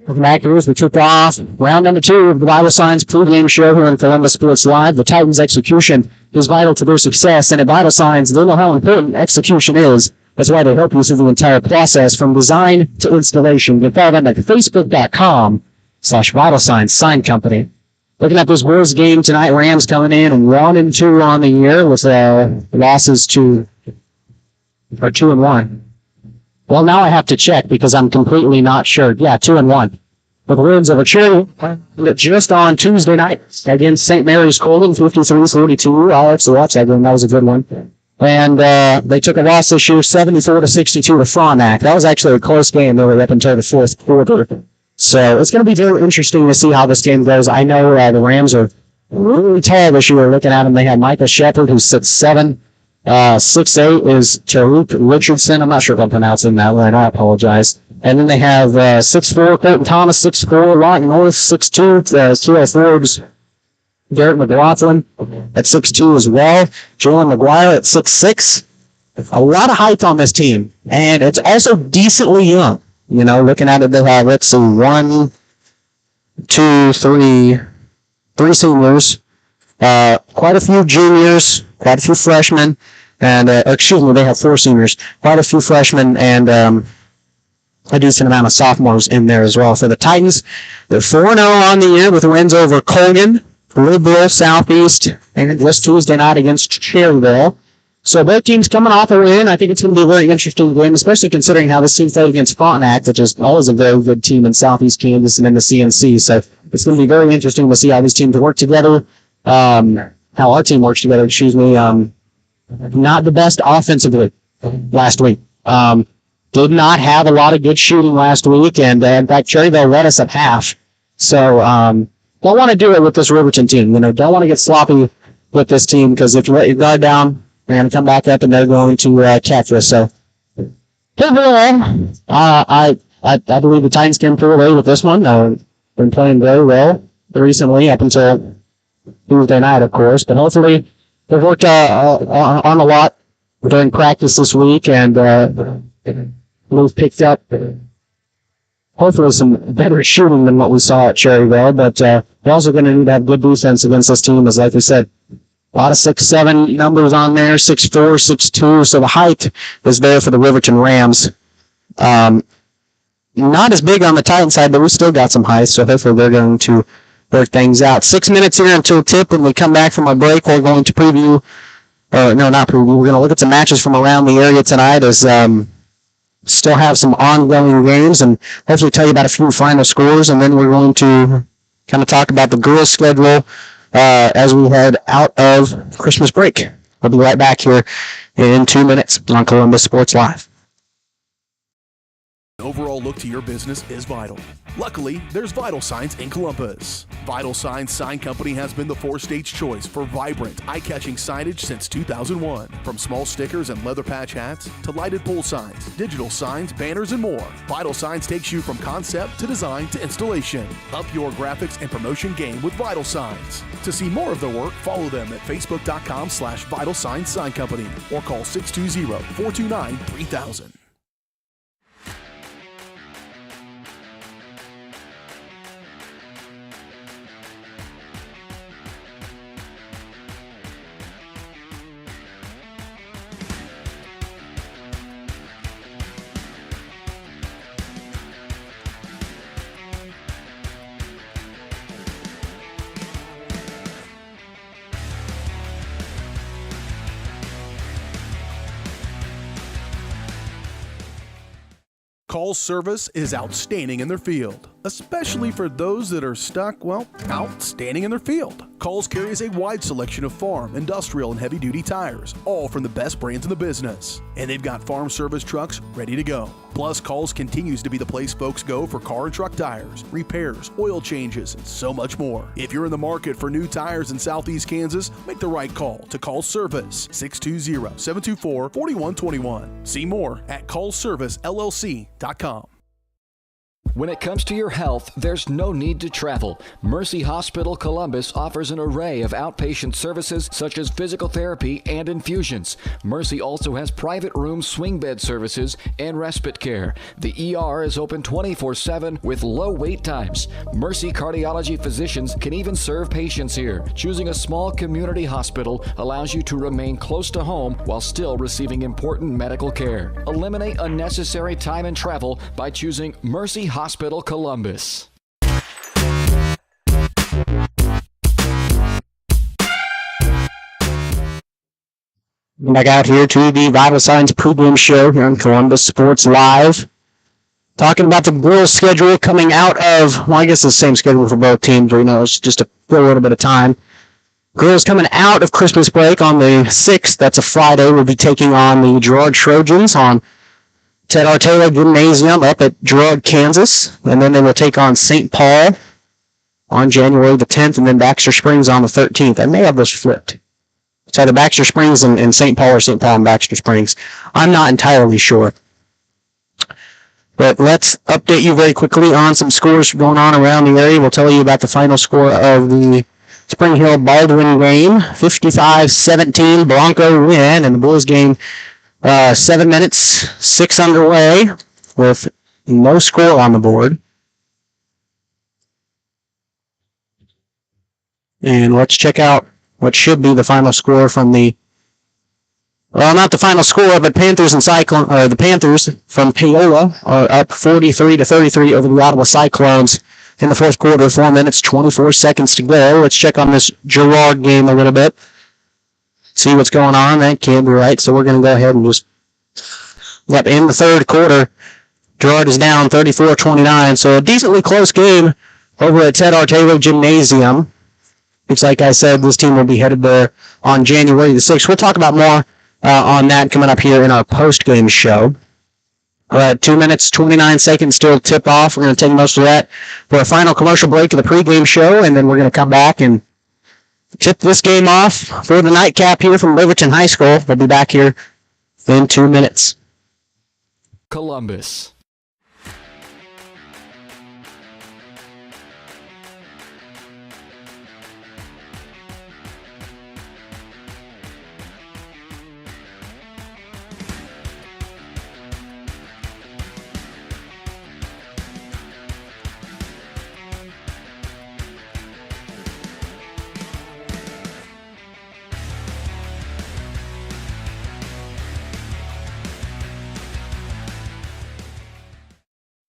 Welcome back, viewers. We kick off round number 2 of the Vital Signs pregame show here on Columbus Sports Live. The Titans' execution is vital to their success, and at Vital Signs, they know how important execution is. That's why they help you through the entire process, from design to installation. You can follow them at facebook.com/Vital Signs Sign Company. Looking at this Wolves game tonight, Rams coming in 1-2 on the year with losses to 2-1. Well, now I have to check because I'm completely not sure. Yeah, 2-1. With the wins of a cherry just on Tuesday night against St. Mary's Colgan, 53-42. I'll actually watch that game. That was a good one. And they took a loss this year, 74-62 to Frontenac. That was actually a close game. They were up until the fourth quarter. So it's going to be very interesting to see how this game goes. I know the Rams are really tall this year. Looking at them, they have Micah Shepard, who's 6'7". 6'8" is Tariq Richardson. I'm not sure if I'm pronouncing that right. I apologize. And then they have 6'4", Colton Thomas, 6'4", Lawton North, 6'2", Kira Forbes, Garrett McLaughlin at 6'2" as well. Jalen McGuire at 6'6". A lot of height on this team. And it's also decently young. You know, looking at it, they have, let's see, 3 seniors, quite a few juniors, quite a few freshmen, and, they have 4 seniors, quite a few freshmen, and a decent amount of sophomores in there as well. For the Titans, they're 4-0 on the year with wins over Colgan, Liberal, Southeast, and this Tuesday night against Cherryville. So both teams coming off a win. I think it's going to be a very interesting game, especially considering how this team played against Frontenac, which is always a very good team in Southeast Kansas and in the CNC. So it's going to be very interesting to see how these teams work together. How our team works together, not the best offensively last week. Did not have a lot of good shooting last week, and in fact, Cherryville led us at half. So, don't want to do it with this Riverton team. You know, don't want to get sloppy with this team, because if you let your guard down, they're going to come back up and they're going to catch us. So, overall, I believe the Titans can pull away with this one. Been playing very well recently up until Tuesday night, of course, but hopefully they've worked on a lot during practice this week, and we've picked up hopefully some better shooting than what we saw at Cherryville, but we're also going to need to have good defense against this team, as like we said, a lot of 6'7" numbers on there, 6'4", 6'2", so the height is there for the Riverton Rams. Not as big on the Titan side, but we still got some height, so hopefully they're going to work things out. 6 minutes here until tip. When we come back from our break, we're going to preview, we're going to look at some matches from around the area tonight, as still have some ongoing games, and hopefully tell you about a few final scores, and then we're going to kind of talk about the girls' schedule as we head out of Christmas break. We'll be right back here in 2 minutes on Columbus Sports Live. Overall look to your business is vital. Luckily, there's Vital Signs in Columbus. Vital Signs Sign Company has been the four-stage choice for vibrant, eye-catching signage since 2001. From small stickers and leather patch hats to lighted pole signs, digital signs, banners, and more, Vital Signs takes you from concept to design to installation. Up your graphics and promotion game with Vital Signs. To see more of their work, follow them at facebook.com/Vital Signs Sign Company or call 620-429-3000. Call's service is outstanding in their field, especially for those that are stuck, well, outstanding in their field. Call's carries a wide selection of farm, industrial, and heavy-duty tires, all from the best brands in the business. And they've got farm service trucks ready to go. Plus, Call's continues to be the place folks go for car and truck tires, repairs, oil changes, and so much more. If you're in the market for new tires in Southeast Kansas, make the right call to Call's Service, 620-724-4121. See more at callservicellc.com. When it comes to your health, there's no need to travel. Mercy Hospital Columbus offers an array of outpatient services such as physical therapy and infusions. Mercy also has private room swing bed services and respite care. The ER is open 24/7 with low wait times. Mercy cardiology physicians can even serve patients here. Choosing a small community hospital allows you to remain close to home while still receiving important medical care. Eliminate unnecessary time and travel by choosing Mercy Hospital Columbus. Back out here to the Vital Signs pregame show here on Columbus Sports Live. Talking about the girls' schedule coming out of, well, I guess it's the same schedule for both teams, but it's just to fill a little bit of time. Girls coming out of Christmas break on the 6th, that's a Friday, will be taking on the Girard Trojans on Ted R. Taylor Gymnasium up at Girard, Kansas. And then they will take on St. Paul on January the 10th, and then Baxter Springs on the 13th. I may have those flipped. It's either Baxter Springs and St. Paul or St. Paul and Baxter Springs. I'm not entirely sure. But let's update you very quickly on some scores going on around the area. We'll tell you about the final score of the Spring Hill Baldwin game. 55-17, Bronco win, and the boys game 7 minutes, 6 underway with no score on the board. And let's check out what should be the final score from the, well, not the final score, but Panthers and the Panthers from Paola are up 43-33 over the Ottawa Cyclones in the fourth quarter. 4 minutes, 24 seconds to go. Let's check on this Girard game a little bit. See what's going on. That can't be right, so we're going to go ahead and just... Yep, in the third quarter, Girard is down 34-29, so a decently close game over at Ted R. Taylor Gymnasium. It's like I said, this team will be headed there on January the 6th. We'll talk about more on that coming up here in our post-game show. 2 minutes, 29 seconds till tip-off. We're going to take most of that for a final commercial break of the pregame show, and then we're going to come back and tip this game off for the nightcap here from Riverton High School. We'll be back here in 2 minutes. Columbus.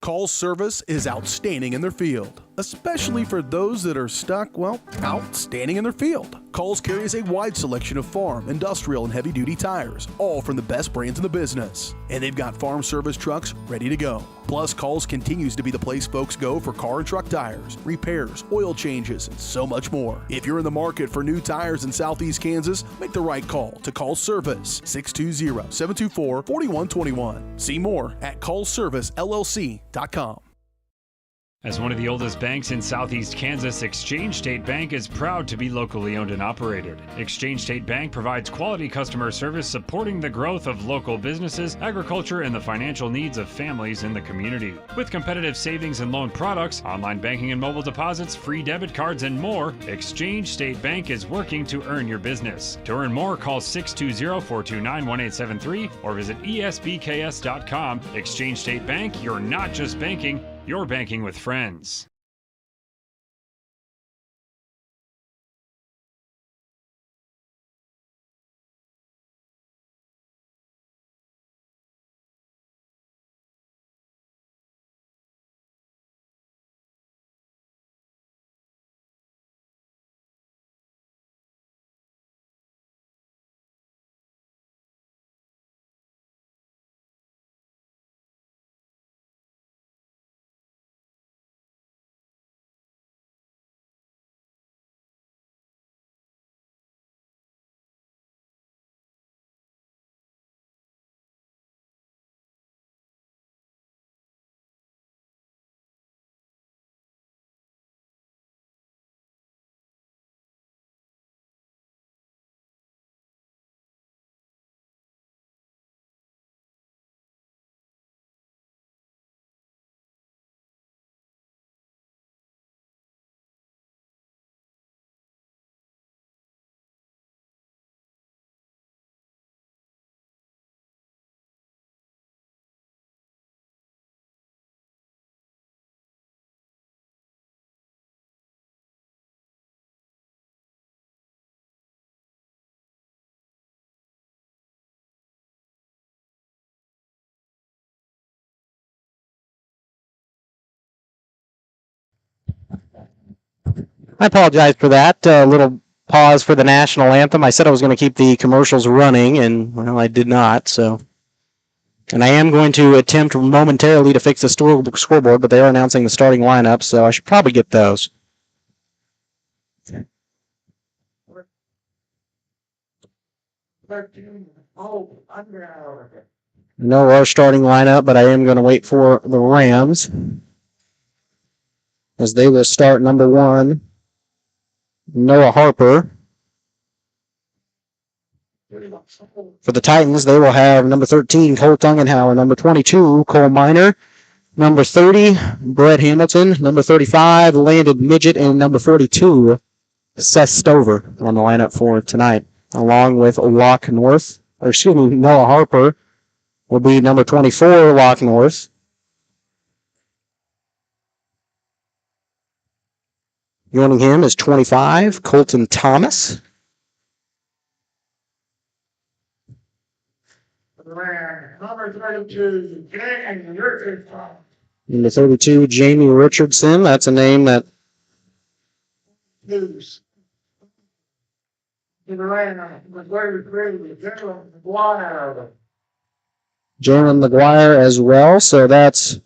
Call's service is outstanding in their field, especially for those that are stuck, well, outstanding in their field. Call's carries a wide selection of farm, industrial, and heavy-duty tires, all from the best brands in the business. And they've got farm service trucks ready to go. Plus, Call's continues to be the place folks go for car and truck tires, repairs, oil changes, and so much more. If you're in the market for new tires in Southeast Kansas, make the right call to Call's Service, 620-724-4121. See more at callservicellc.com. As one of the oldest banks in Southeast Kansas, Exchange State Bank is proud to be locally owned and operated. Exchange State Bank provides quality customer service supporting the growth of local businesses, agriculture, and the financial needs of families in the community. With competitive savings and loan products, online banking and mobile deposits, free debit cards, and more, Exchange State Bank is working to earn your business. To earn more, call 620-429-1873 or visit esbks.com. Exchange State Bank, you're not just banking, you're banking with friends. I apologize for that. A little pause for the national anthem. I said I was going to keep the commercials running, and, well, I did not, so. And I am going to attempt momentarily to fix the scoreboard, but they are announcing the starting lineup, so I should probably get those. No, our starting lineup, but I am going to wait for the Rams, as they will start number 1, Noah Harper. For the Titans, they will have number 13, Colt Ungenhauer, number 22, Cole Miner, number 30, Brett Hamilton, number 35, Landon Midget, and number 42, Seth Stover on the lineup for tonight, along with Noah Harper will be number 24, Locke North. Joining him is 25, Colton Thomas. Number 32, Jamie Richardson. Number 32, Jamie Richardson. That's a name that. Jalen McGuire as well. So that's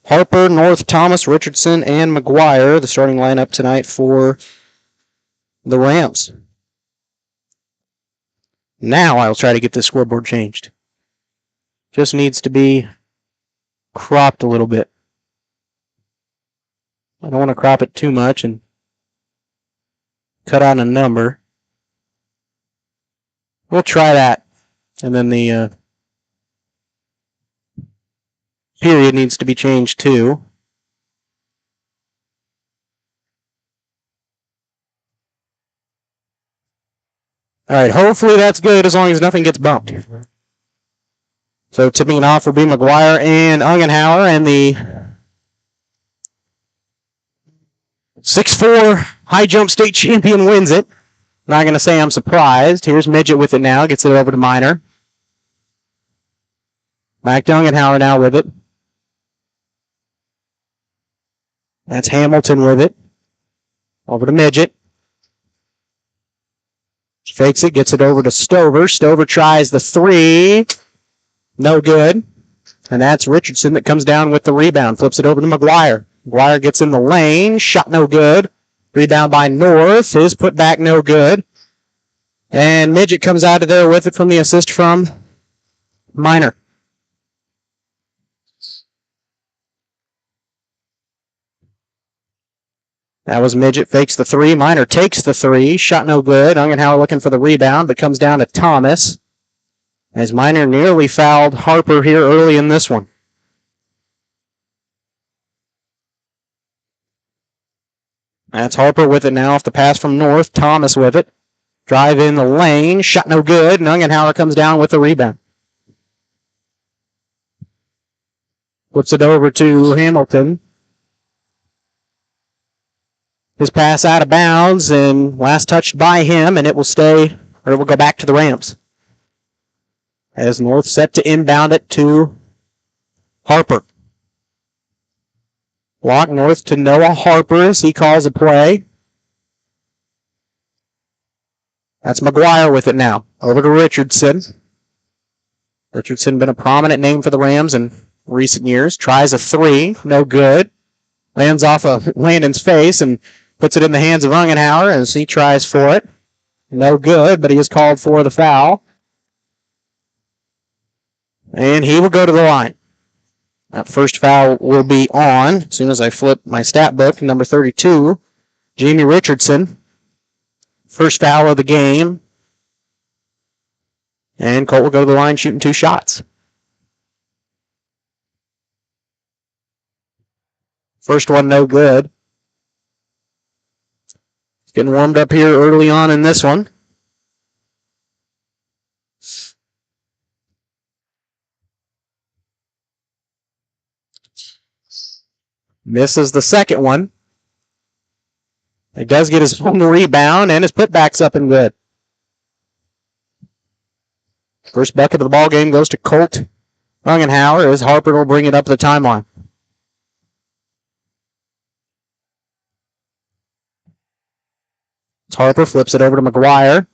Harper, North, Thomas, Richardson, and McGuire, the starting lineup tonight for the Rams. Now I'll try to get this scoreboard changed. Just needs to be cropped a little bit. I don't want to crop it too much and cut out a number. We'll try that. And then the period needs to be changed too. All right, hopefully that's good as long as nothing gets bumped. So tipping off will be McGuire and Ungenhauer, and the 6'4" high jump state champion wins it. Not going to say I'm surprised. Here's Midget with it now, gets it over to Miner. Back to Ungenhauer now with it. That's Hamilton with it. Over to Midget. Fakes it, gets it over to Stover. Stover tries the 3. No good. And that's Richardson that comes down with the rebound. Flips it over to McGuire. McGuire gets in the lane. Shot no good. Rebound by North. His put back no good. And Midget comes out of there with it from the assist from Miner. That was Midget. Fakes the 3. Miner takes the 3. Shot no good. Ungenhauer looking for the rebound, but comes down to Thomas. As Miner nearly fouled Harper here early in this one. That's Harper with it now off the pass from North. Thomas with it. Drive in the lane. Shot no good. And Ungenhauer comes down with the rebound. Flips it over to Hamilton. His pass out of bounds and last touched by him, and it will stay, or it will go back to the Rams. As North set to inbound it to Harper. Block North to Noah Harper as he calls a play. That's McGuire with it now. Over to Richardson. Richardson been a prominent name for the Rams in recent years. Tries a 3. No good. Lands off of Landon's face and puts it in the hands of Ungenhauer as he tries for it. No good, but he is called for the foul. And he will go to the line. That first foul will be on as soon as I flip my stat book. Number 32, Jamie Richardson. First foul of the game. And Colt will go to the line shooting 2 shots. First one no good. Getting warmed up here early on in this one. Misses the second one. He does get his own rebound, and his putback's up and good. First bucket of the ball game goes to Colt Ungenhauer as Harper will bring it up the timeline. Harper flips it over to McGuire.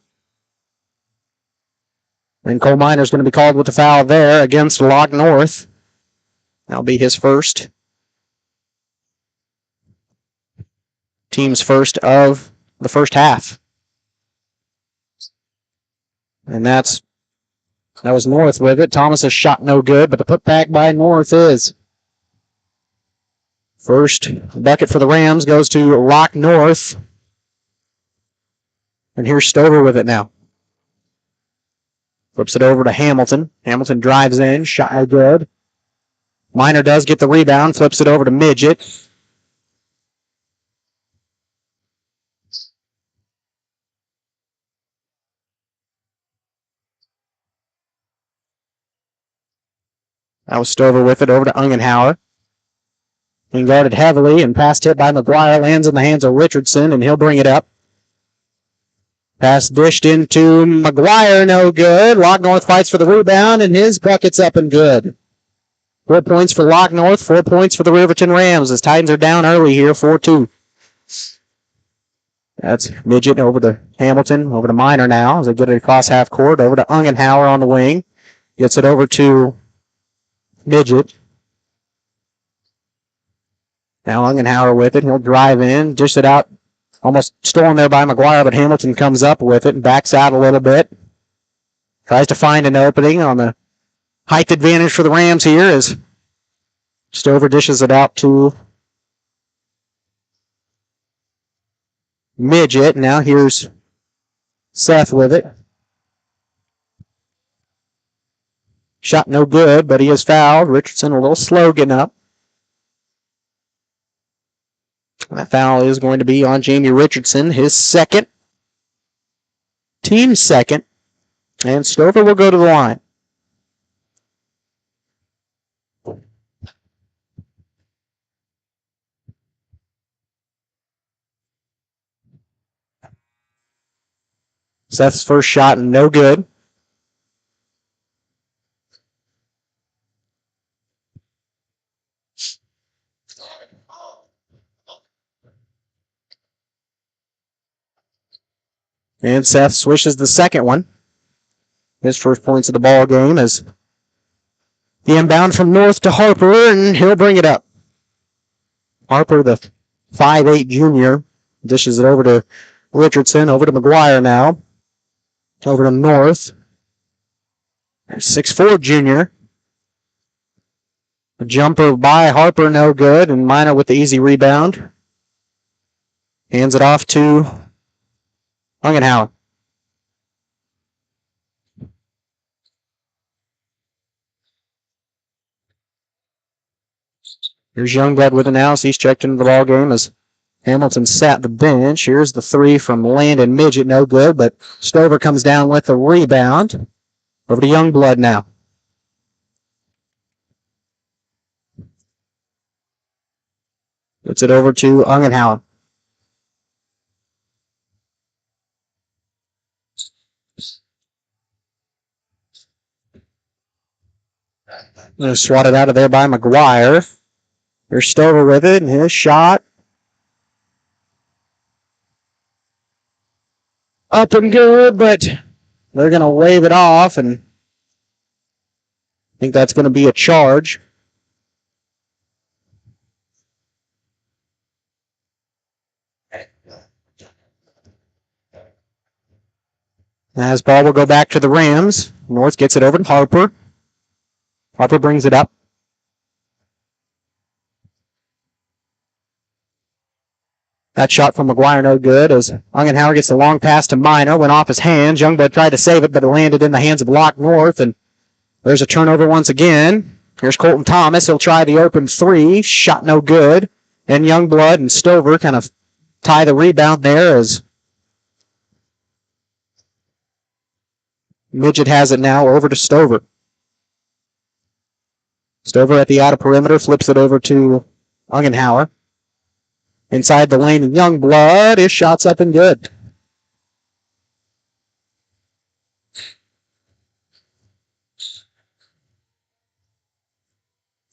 And Cole Minor's going to be called with the foul there against Lock North. That'll be his first. Team's first of the first half. And that was North with it. Thomas's shot no good, but the putback by North is. First bucket for the Rams goes to Lock North. And here's Stover with it now. Flips it over to Hamilton. Hamilton drives in. Shot no good. Minor does get the rebound. Flips it over to Midget. That was Stover with it over to Ungenhauer. He guarded heavily and pass hit by McGuire lands in the hands of Richardson, and he'll bring it up. Pass dished into McGuire, no good. Lock North fights for the rebound, and his bucket's up and good. 4 points for Lock North, 4 points for the Riverton Rams as Titans are down early here, 4-2. That's Midget over to Hamilton, over to Minor now as they get it across half court, over to Ungenhauer on the wing. Gets it over to Midget. Now Ungenhauer with it. He'll drive in, dish it out. Almost stolen there by McGuire, but Hamilton comes up with it and backs out a little bit. Tries to find an opening on the height advantage for the Rams here as Stover dishes it out to Midget. Now here's Seth with it. Shot no good, but he is fouled. Richardson a little slow getting up. That foul is going to be on Jamie Richardson, his second. Team second. And Stover will go to the line. Seth's first shot, no good. And Seth swishes the second one. His first points of the ball game as the inbound from North to Harper, and he'll bring it up. Harper, the 5'8 junior, dishes it over to Richardson, over to McGuire now. Over to North. 6'4 junior. A jumper by Harper, no good, and Minor with the easy rebound. Hands it off to Ungenhauer. Here's Youngblood with it now, so he's checked into the ball game as Hamilton sat the bench. Here's the three from Landon Midget, no good, but Stover comes down with the rebound. Over to Youngblood now. Puts it over to Ungenhauer. Swatted out of there by McGuire. Here's Stover with it, and his shot. Up and good, but they're going to wave it off, and I think that's going to be a charge. As ball will go back to the Rams. North gets it over to Harper. Harper brings it up. That shot from McGuire no good as Ungenhauer gets the long pass to Minor. Went off his hands. Youngblood tried to save it, but it landed in the hands of Lock North. And there's a turnover once again. Here's Colton Thomas. He'll try the open three. Shot no good. And Youngblood and Stover kind of tie the rebound there as Midget has it now over to Stover. Stover at the outer perimeter flips it over to Ungenhauer. Inside the lane, and Youngblood, his shot's up and good.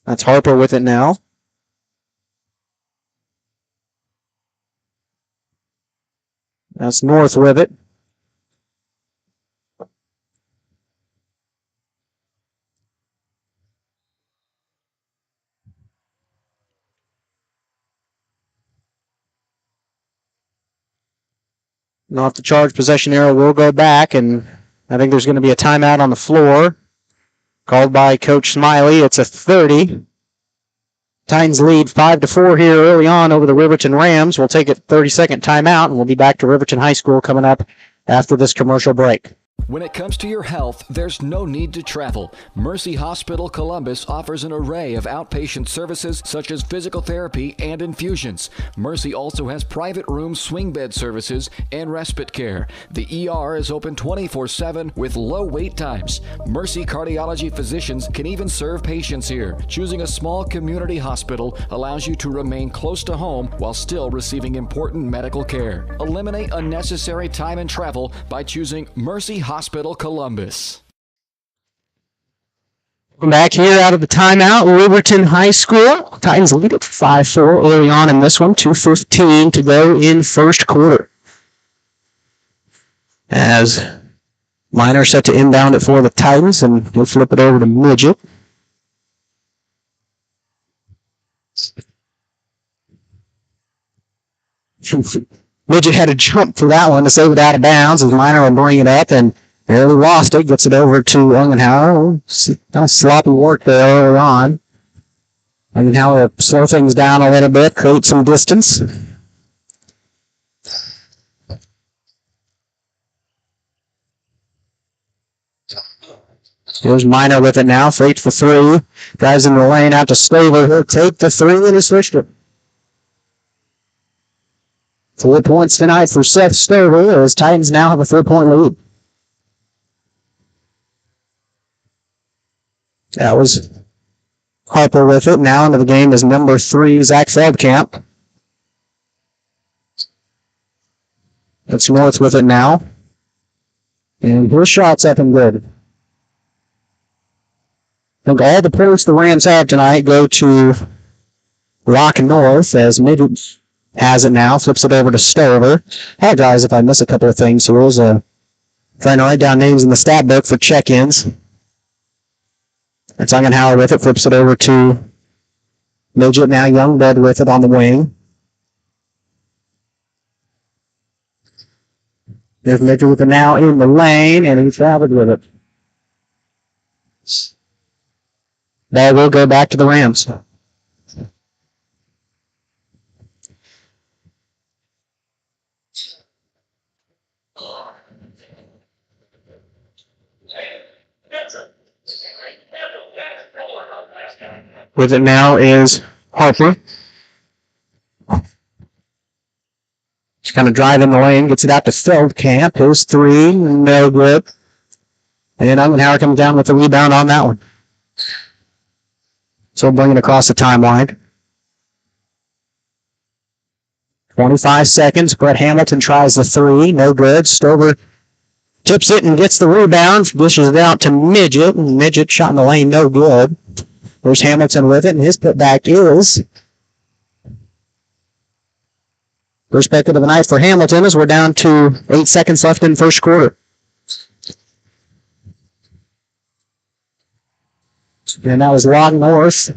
That's Harper with it now. That's North with it. And off the charge, possession arrow will go back, and I think there's going to be a timeout on the floor called by Coach Smiley. It's a 30. Titans lead 5-4 here early on over the Riverton Rams. We'll take a 30-second timeout, and we'll be back to Riverton High School coming up after this commercial break. When it comes to your health, there's no need to travel. Mercy Hospital Columbus offers an array of outpatient services such as physical therapy and infusions. Mercy also has private room swing bed services and respite care. The ER is open 24/7 with low wait times. Mercy cardiology physicians can even serve patients here. Choosing a small community hospital allows you to remain close to home while still receiving important medical care. Eliminate unnecessary time and travel by choosing Mercy Hospital Columbus. Welcome back here out of the timeout. Riverton High School. Titans lead at 5-4 early on in this one. 2:15 to go in first quarter. As Minor set to inbound it for the Titans, and he'll flip it over to Midget. Midget had to jump for that one to save it out of bounds as Minor will bring it up and barely lost it. Gets it over to Ungenhauer. Kind of sloppy work there early on. Ungenhauer will slow things down a little bit, create some distance. Here's Minor with it now. Fakes for three. Drives in the lane out to Stover. He'll take the three and his switched it. 4 points tonight for Seth Stover as Titans now have a 3-point lead. That was Harper with it. Now into the game is number 3, Zach Feldkamp. That's North with it now. And his shot's up and good. I think all the points the Rams have tonight go to Rock North as Midget has it now. Flips it over to Stover. Apologize if I miss a couple of things. So we'll trying to write down names in the stat book for check-ins. That's Ungenhauer with it. Flips it over to Midget. Now Youngblood with it on the wing. There's Midget with it now in the lane, and he's traveled with it. That will go back to the Rams. With it now is Harper. He's kind of driving the lane, gets it out to Feldkamp. His three, no good. And Ungenhauer comes down with the rebound on that one. So bring it across the timeline. 25 seconds. Brett Hamilton tries the three. No good. Stover tips it and gets the rebound. Dishes it out to Midget. Midget shot in the lane. No good. There's Hamilton with it, and his putback is first bucket of the night for Hamilton as we're down to 8 seconds left in first quarter. And that was Long North.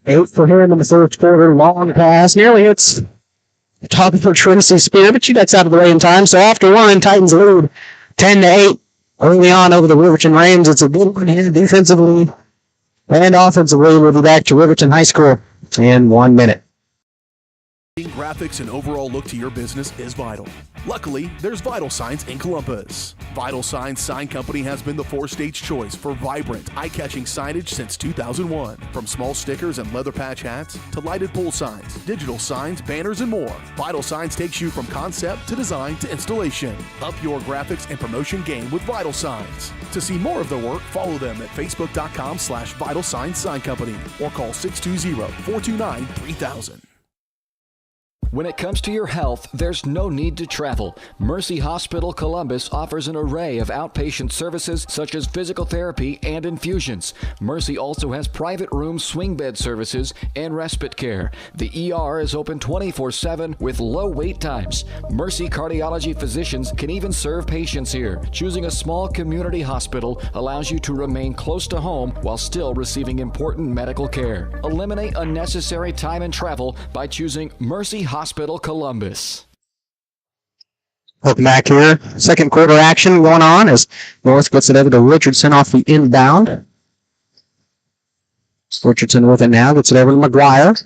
8 for him in the first quarter. Long pass. Nearly hits the top of Tracy Spear, but she gets out of the way in time. So after one, Titans lead 10-8 early on over the Riverton Rams. It's a good one here defensively and offensively. We'll be back to Riverton High School in 1 minute. Graphics and overall look to your business is vital. Luckily, there's Vital Signs in Columbus. Vital Signs Sign Company has been the four-stage choice for vibrant, eye-catching signage since 2001. From small stickers and leather patch hats to lighted pole signs, digital signs, banners, and more, Vital Signs takes you from concept to design to installation. Up your graphics and promotion game with Vital Signs. To see more of their work, follow them at facebook.com/Vital Signs Sign Company or call 620-429-3000. When it comes to your health, there's no need to travel. Mercy Hospital Columbus offers an array of outpatient services such as physical therapy and infusions. Mercy also has private room swing bed services and respite care. The ER is open 24/7 with low wait times. Mercy cardiology physicians can even serve patients here. Choosing a small community hospital allows you to remain close to home while still receiving important medical care. Eliminate unnecessary time and travel by choosing Mercy Hospital Columbus. Welcome back here. Second quarter action going on as North gets it over to Richardson off the inbound. Richardson with it now, gets it over to McGuire.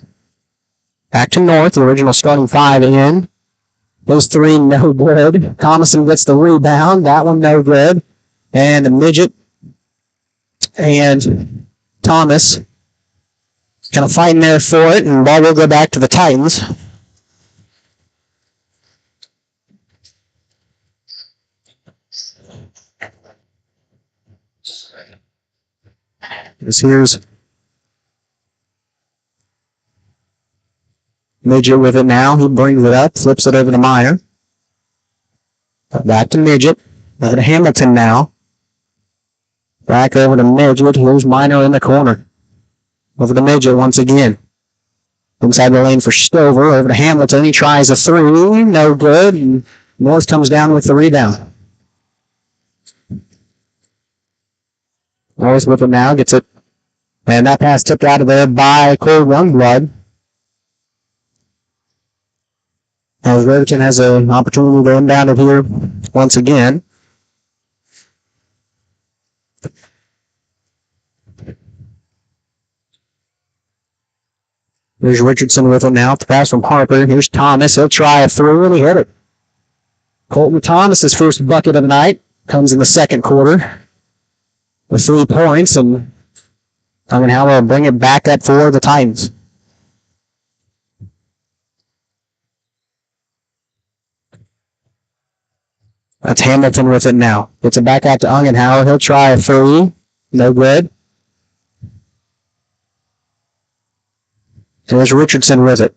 Back to North, the original starting five in. Those three, no good. Thomason gets the rebound. That one, no good. And the midget and Thomas kind of fighting there for it, and ball will go back to the Titans. Here's Midget with it now. He brings it up, flips it over to Meyer. Back to Midget. Over to Hamilton now. Back over to Midget. Here's Minor in the corner. Over to Midget once again. Inside the lane for Stover. Over to Hamilton. He tries a three. No good. And North comes down with the rebound. North with it now. Gets it. And that pass tipped out of there by Cole Youngblood. As Riverton has an opportunity to inbound it here once again. Here's Richardson with it now. The pass from Harper. Here's Thomas. He'll try a three, and he hit it. Colton Thomas' first bucket of the night comes in the second quarter with 3 points, and Howell will bring it back up for the Titans. That's Hamilton with it now. Gets it back out to Ungenhauer. He'll try a three. No good. There's Richardson with it.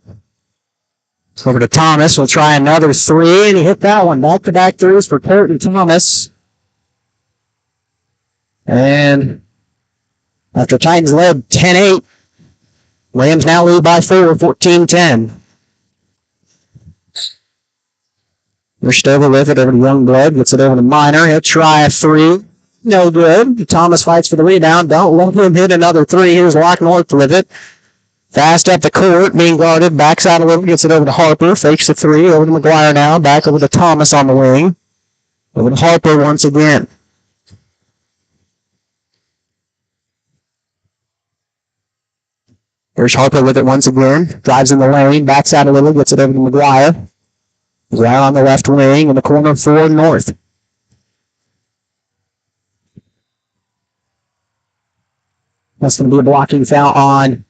Over to Thomas. We'll try another three, and he hit that one. Back-to-back threes for Curtin Thomas. And after Titans led 10-8, Rams now lead by 4, 14-10. Stover with it over to Youngblood. Gets it over to Minor. He'll try a three. No good. Thomas fights for the rebound. Don't let him hit another three. Here's Lock North with it. Fast up the court. Being guarded. Backs out a little. Gets it over to Harper. Fakes the three. Over to McGuire now. Back over to Thomas on the wing. Over to Harper once again. Here's Harper with it once again. Drives in the lane. Backs out a little. Gets it over to McGuire. Right on the left wing in the corner for North. That's going to be a blocking foul on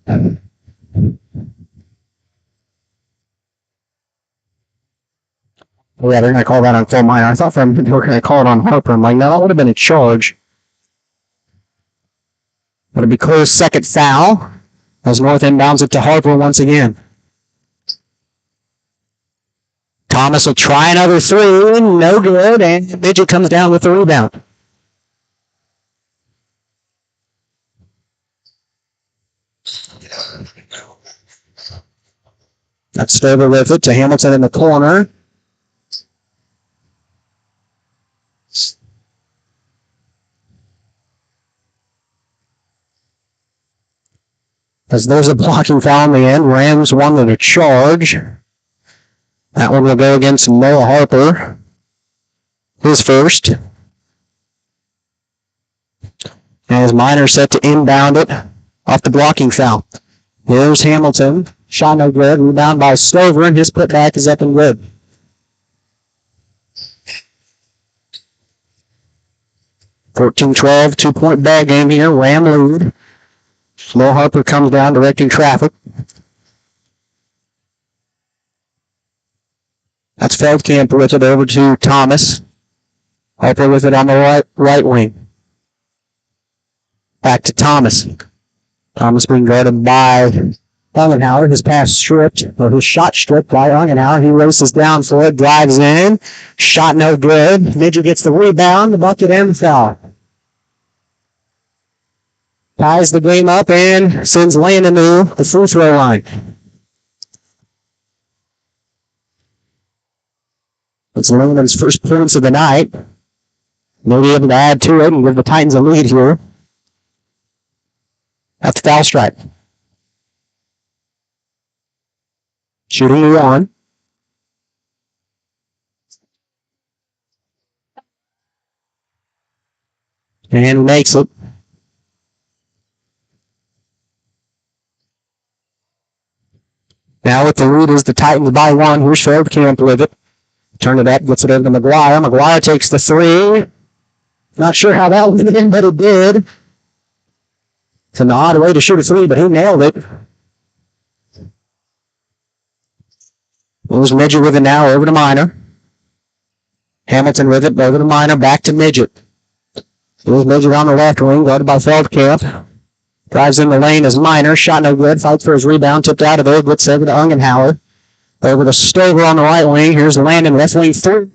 oh yeah, they're going to call that on Cole Minor. I thought they were going to call it on Harper. I'm like, no, that would have been a charge. But it'll be close second foul as North inbounds it to Harper once again. Thomas will try another three, no good, and Midget comes down with the rebound. That's Stover with it to Hamilton in the corner. As there's a blocking foul in the end, Rams wanted a charge. That one will go against Noah Harper. His first. As Minor set to inbound it off the blocking foul. Here's Hamilton. Shot no good. Rebound by Stover, and his putback is up and good. (14-12), 2-point ball game here. Ram lead. Noah Harper comes down directing traffic. That's Feldkamp with it over to Thomas. Harper with it on the right wing. Back to Thomas. Thomas being guarded by Ungenhauer. His pass stripped, or his shot stripped by Ungenhauer. He races down for it, drives in. Shot no good. Midget gets the rebound, the bucket and the foul. Ties the game up and sends Landon to the free throw line. It's Landon's first points of the night. Maybe able to add to it and give the Titans a lead here at the foul stripe. Shooting one. And makes it. Now with the lead is the Titans by one. Here's Feldkamp with it. Turn it up, gets it over to McGuire. McGuire takes the three. Not sure how that went in, but it did. It's an odd way to shoot a three, but he nailed it. There's Midget with it now, over to Minor. Hamilton with it, over to Minor, back to Midget. There's Midget on the left wing, guarded by Feldkamp. Drives in the lane as Minor, shot no good, fights for his rebound, tipped out of there, gets over to Ungenhauer. Over to Stover on the right wing, here's Landon, left wing three.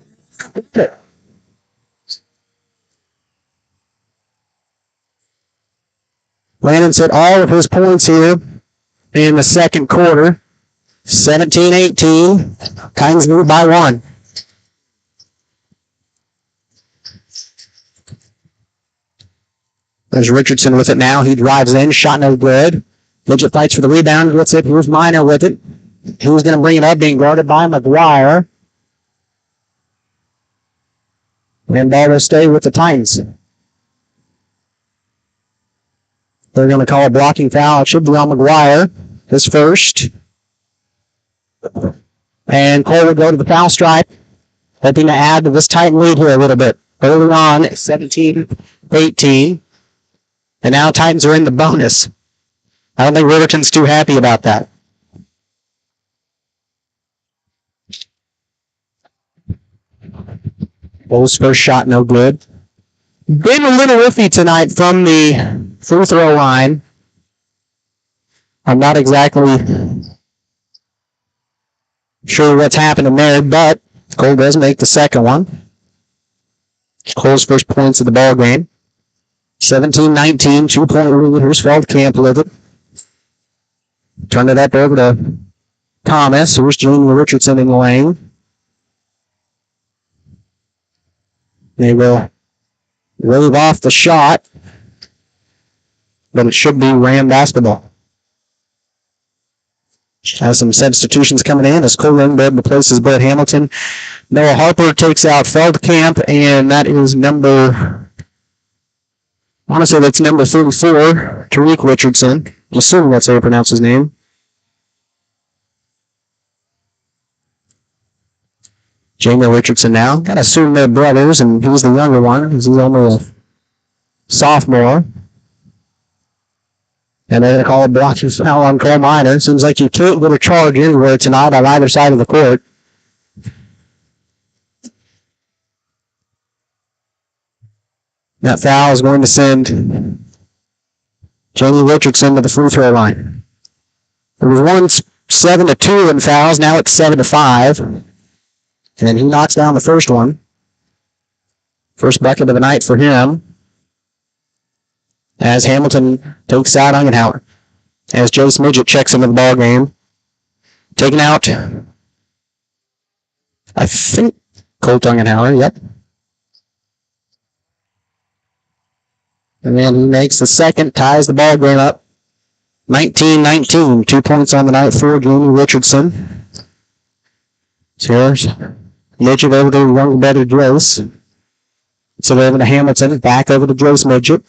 Landon's hit all of his points here in the second quarter. 17-18. Titans move by one. There's Richardson with it now. He drives in. Shot no good. Midget fights for the rebound. Gets it. Here's Minor with it. Who's going to bring it up? Being guarded by McGuire. And ball will stay with the Titans. They're going to call a blocking foul. It should be on McGuire. His first. And Cole will go to the foul stripe. Hoping to add to this Titan lead here a little bit. Early on, 17-18. And now Titans are in the bonus. I don't think Riverton's too happy about that. Bull's first shot, no good. Been a little iffy tonight from the free throw line. I'm not exactly sure what's happening there, but Cole does make the second one. Cole's first points of the ball game. 17-19, 2-point lead. Here's Feldkamp with it. Turn it up over to Thomas. Here's Junior Richardson in the lane. They will wave off the shot, but it should be Ram basketball. Has some substitutions coming in as Cole Lindbergh replaces Bud Hamilton. Noah Harper takes out Feldkamp, and that is number, I want to say that's number 34, Tariq Richardson. I'm assuming that's how you pronounce his name. Jamie Richardson now. Gotta assume they're brothers, and he's the younger one, because he's only a sophomore. And they're going to call a blocking foul on Cole Minor. Seems like you can't get a charge anywhere tonight on either side of the court. That foul is going to send Jamie Richardson to the free throw line. There was once 7-2 in fouls. Now it's 7-5. And he knocks down the first one. First bucket of the night for him. As Hamilton takes out Ungenhauer. As Jace Midget checks into the ball game. Taken out, I think, Colt Ungenhauer, yep. And then he makes the second, ties the ball game up. 19-19, 2 points on the night for Jamie Richardson. Here's Midget over to young better Drace. So over to Hamilton, back over to Drace Midget.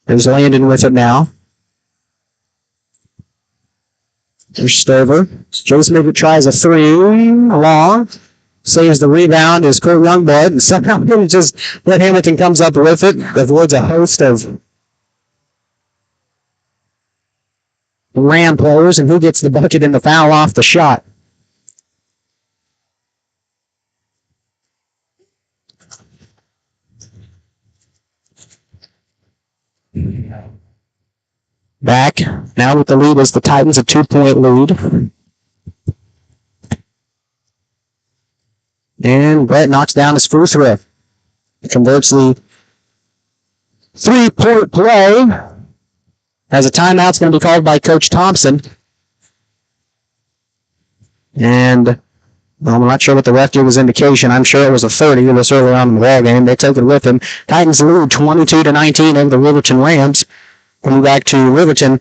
There's Landon with it now. There's Stover. Drace Midget tries a three. Long. Saves the rebound is Kurt Youngblood. And somehow just let Hamilton comes up with it. Avoids a host of Ram players. And who gets the bucket and the foul off the shot? Back now with the lead is the Titans, a 2-point lead. And Brett knocks down his first throw. Converts the 3-point play. As a timeout's going to be called by Coach Thompson. And well, I'm not sure what the ref gave his indication. I'm sure it was a 30 this early on in the ball game. They took it with him. Titans lead 22-19 over the Riverton Rams. Coming back to Riverton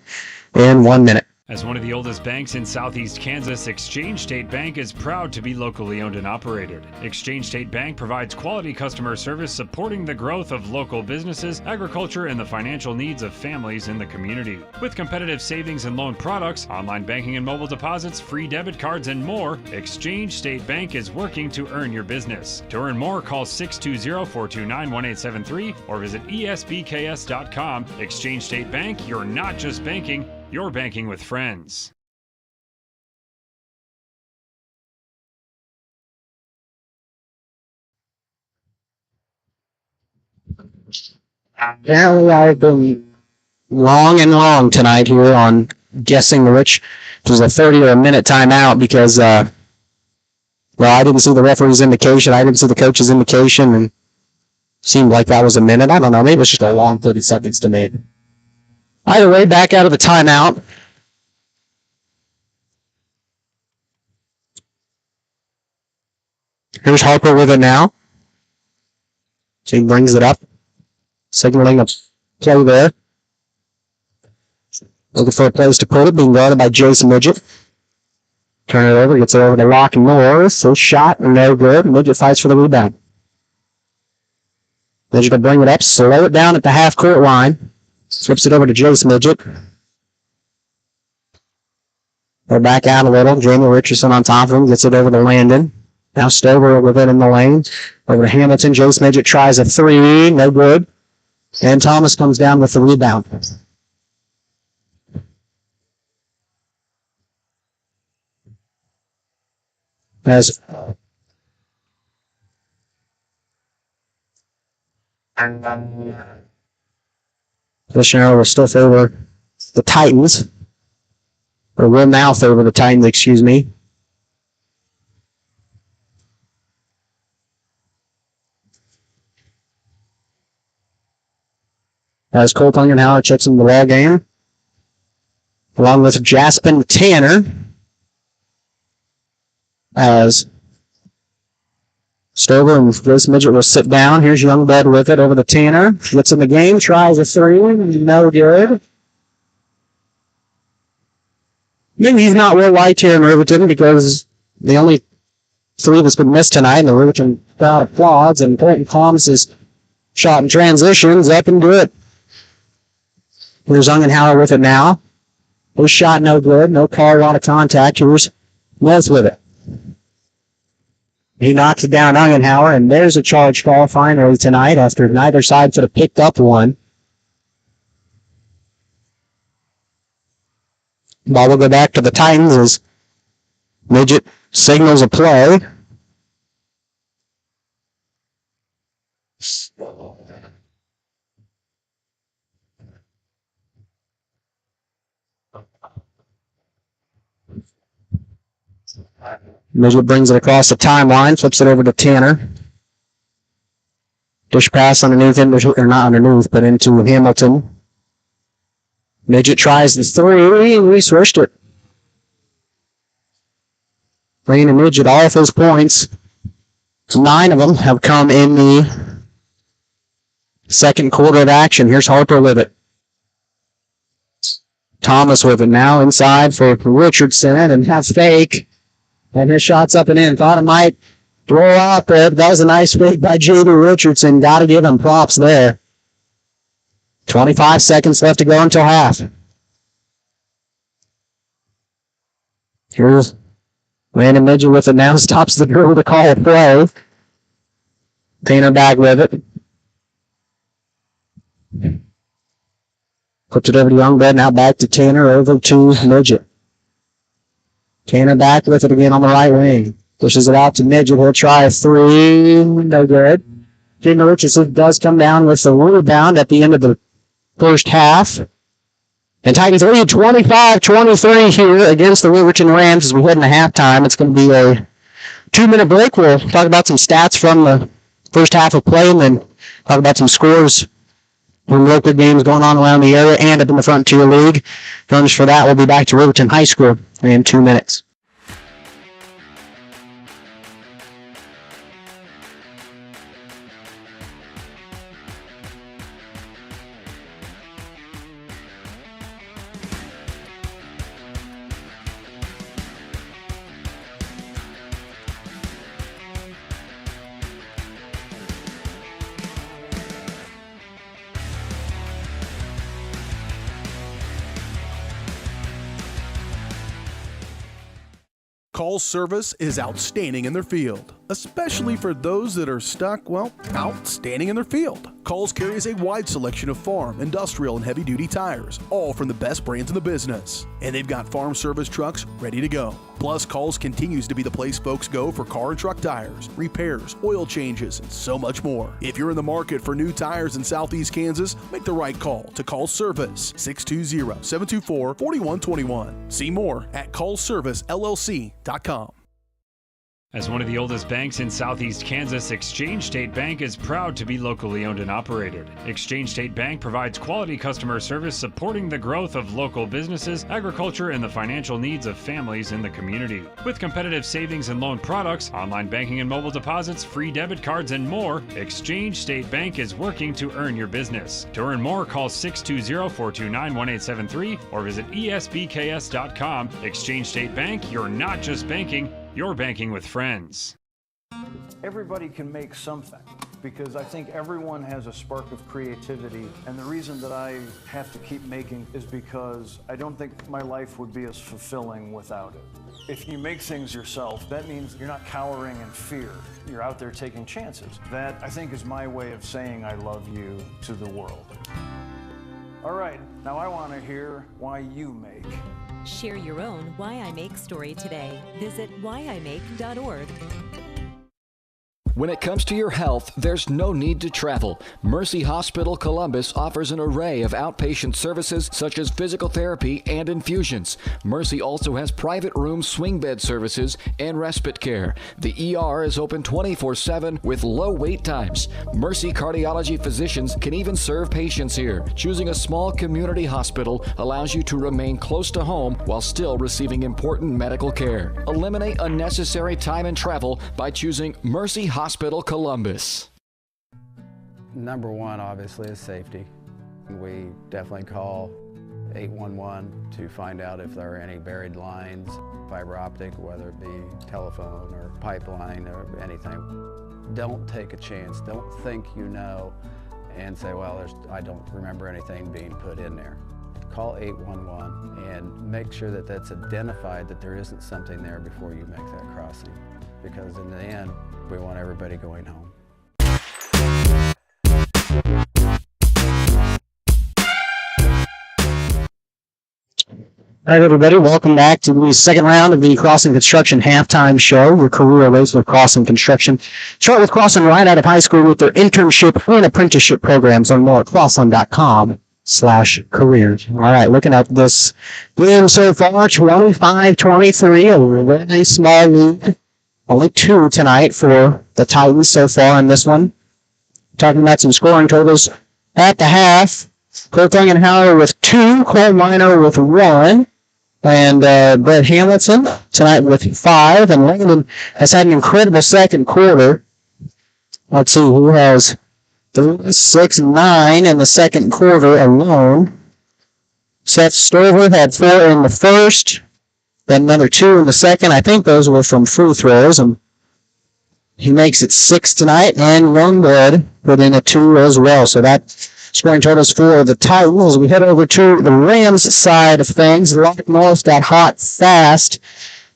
in 1 minute. As one of the oldest banks in southeast Kansas, Exchange State Bank is proud to be locally owned and operated. Exchange State Bank provides quality customer service supporting the growth of local businesses, agriculture, and the financial needs of families in the community. With competitive savings and loan products, online banking and mobile deposits, free debit cards, and more, Exchange State Bank is working to earn your business. To earn more, call 620-429-1873 or visit esbks.com. Exchange State Bank, you're not just banking, you're banking with friends. Apparently, I've been long tonight here on guessing which was a 30 or a minute timeout because, well, I didn't see the referee's indication. I didn't see the coach's indication, and seemed like that was a minute. I don't know. Maybe it was just a long 30 seconds to me. Either way, back out of the timeout. Here's Harper with it now. So he brings it up, signaling a play there. Looking for a place to put it, being guarded by Jason Midget. Turn it over, gets it over to Rock and Norris. So shot, no good. Midget fights for the rebound. Midget will bring it up, slow it down at the half-court line. Flips it over to Jace Midget. They're back out a little. Jamie Richardson on top of him. Gets it over to Landon. Now Stover with it in the lane. Over to Hamilton. Jace Midget tries a three. No good. And Thomas comes down with the rebound. As Missionary will still favor the Titans. Or will now favor the Titans, excuse me. As Cole Tungenhauer checks in the ball game. Along with Jaspin Tanner. As Stover and Grace Midget will sit down. Here's Youngblood with it over to Tanner. Gets in the game, tries a three. No good. Maybe he's not well liked here in Riverton because the only three that's been missed tonight, and the Riverton crowd applauds, and Colton Palms is shot in transitions up and good. Here's Ungenhauer with it now. His shot no good. No call, a lot of contact. Here's Mills with it. He knocks it down Ungenhauer, and there's a charge call finally tonight after neither side sort of picked up one. Ball will go back to the Titans as Midget signals a play. Midget brings it across the timeline, flips it over to Tanner. Dish pass underneath him, or not underneath, but into Hamilton. Midget tries the three, and we switched it. Brandon Midget, all of his points, 9 of them have come in the second quarter of action. Here's Harper with it. Thomas with it now inside for Richardson, and that's fake. And his shot's up and in. Thought it might throw out there, but that was a nice fake by J.D. Richardson. Got to give him props there. 25 seconds left to go until half. Here's Landon Midget with it now. Stops the drill to call a play. Tanner back with it. Puts it over to Youngblood. Now back to Tanner. Over to Midget. Tanner back with it again on the right wing. Pushes it out to Midget. He'll try a three. No good. Jamie Richardson does come down with the rebound at the end of the first half. And Titans lead 25-23 here against the Riverton Rams as we head into halftime. It's going to be a 2-minute break. We'll talk about some stats from the first half of play and then talk about some scores from local games going on around the area and up in the Frontier League. Join us for that. We'll be back to Riverton High School in 2 minutes. Call's service is outstanding in their field, especially for those that are stuck, outstanding in their field. Call's carries a wide selection of farm, industrial, and heavy-duty tires, all from the best brands in the business. And they've got farm service trucks ready to go. Plus, Call's continues to be the place folks go for car and truck tires, repairs, oil changes, and so much more. If you're in the market for new tires in Southeast Kansas, make the right call to Call's Service, 620-724-4121. See more at callservicellc.com. As one of the oldest banks in Southeast Kansas, Exchange State Bank is proud to be locally owned and operated. Exchange State Bank provides quality customer service supporting the growth of local businesses, agriculture, and the financial needs of families in the community. With competitive savings and loan products, online banking and mobile deposits, free debit cards, and more, Exchange State Bank is working to earn your business. To earn more, call 620-429-1873 or visit esbks.com. Exchange State Bank, you're not just banking, you're banking with friends. Everybody can make something because I think everyone has a spark of creativity, and the reason that I have to keep making is because I don't think my life would be as fulfilling without it. If you make things yourself, that means you're not cowering in fear. You're out there taking chances. That, I think, is my way of saying I love you to the world. All right, now I want to hear why you make. Share your own Why I Make story today. Visit whyimake.org. When it comes to your health, there's no need to travel. Mercy Hospital Columbus offers an array of outpatient services such as physical therapy and infusions. Mercy also has private room swing bed services and respite care. The ER is open 24/7 with low wait times. Mercy cardiology physicians can even serve patients here. Choosing a small community hospital allows you to remain close to home while still receiving important medical care. Eliminate unnecessary time and travel by choosing Mercy Hospital Columbus. Number one, obviously, is safety. We definitely call 811 to find out if there are any buried lines, fiber optic, whether it be telephone or pipeline or anything. Don't take a chance. Don't think you know and say, well, I don't remember anything being put in there. Call 811 and make sure that that's identified, that there isn't something there before you make that crossing. Because in the end, we want everybody going home. All right, everybody, welcome back to the second round of the Crossing Construction halftime show. Your career race with Crossing Construction. Start with Crossing right out of high school with their internship and apprenticeship programs. Learn more at crossland.com/careers. All right, looking at this game so far, 25-23, a really small lead. Only 2 tonight for the Titans so far in this one. Talking about some scoring totals at the half. Kurt Langenhauer with 2, Cole Minor with 1, and Brett Hamilton tonight with 5. And Langdon has had an incredible second quarter. Let's see, who has 3, 6, 9 in the second quarter alone. Seth Stover had 4 in the first. Then another 2 in the second. I think those were from free throws. And he makes it 6 tonight. And Youngblood put in a 2 as well. So that scoring totals for the Titans. We head over to the Rams side of things. Lock Norris got hot fast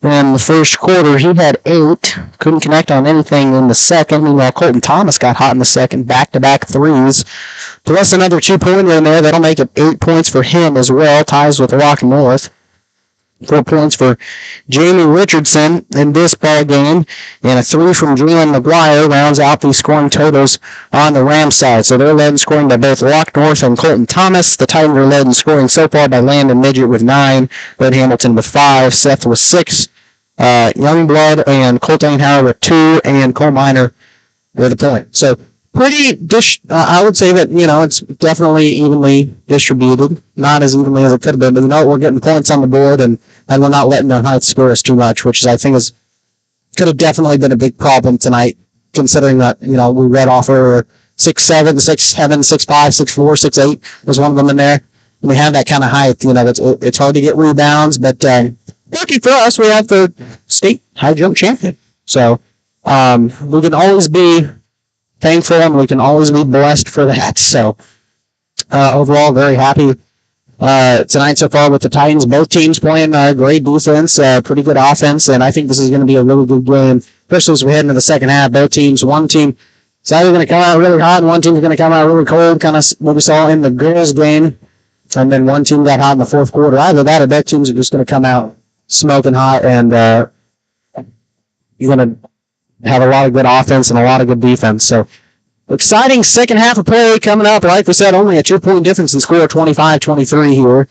in the first quarter. He had 8. Couldn't connect on anything in the second. Meanwhile, Colton Thomas got hot in the second. Back-to-back threes. Plus another 2-pointer in there. That'll make it 8 points for him as well. Ties with Lock North. 4 points for Jamie Richardson in this ball game, and a 3 from Jalen McGuire rounds out the scoring totals on the Rams side. So they're led in scoring by both Locke North and Colton Thomas. The Titans are led in scoring so far by Landon Midget with 9, Bud Hamilton with 5, Seth with 6, Youngblood and Colt Ainhauer with 2, and Cole Minor with a point. So pretty I would say that, it's definitely evenly distributed. Not as evenly as it could have been, but we're getting points on the board, and we're not letting the height scare us too much, which I think could have definitely been a big problem tonight, considering that, we read off for 6'7", 6'7", 6'5", 6'4", 6'8", was one of them in there. And we have that kind of height, it's hard to get rebounds, but lucky for us, we have the state high jump champion. So we can always be thankful, and we can always be blessed for that. So overall, very happy tonight so far with the Titans. Both teams playing great defense, pretty good offense, and I think this is going to be a really good game, especially as we head into the second half. Both teams, one team is either going to come out really hot, and one team is going to come out really cold, kind of what we saw in the girls' game, and then one team got hot in the fourth quarter. Either that or both teams are just going to come out smoking hot, and you're going to have a lot of good offense and a lot of good defense. So exciting second half of play coming up. Like we said, only a 2-point difference in score, 25-23 here.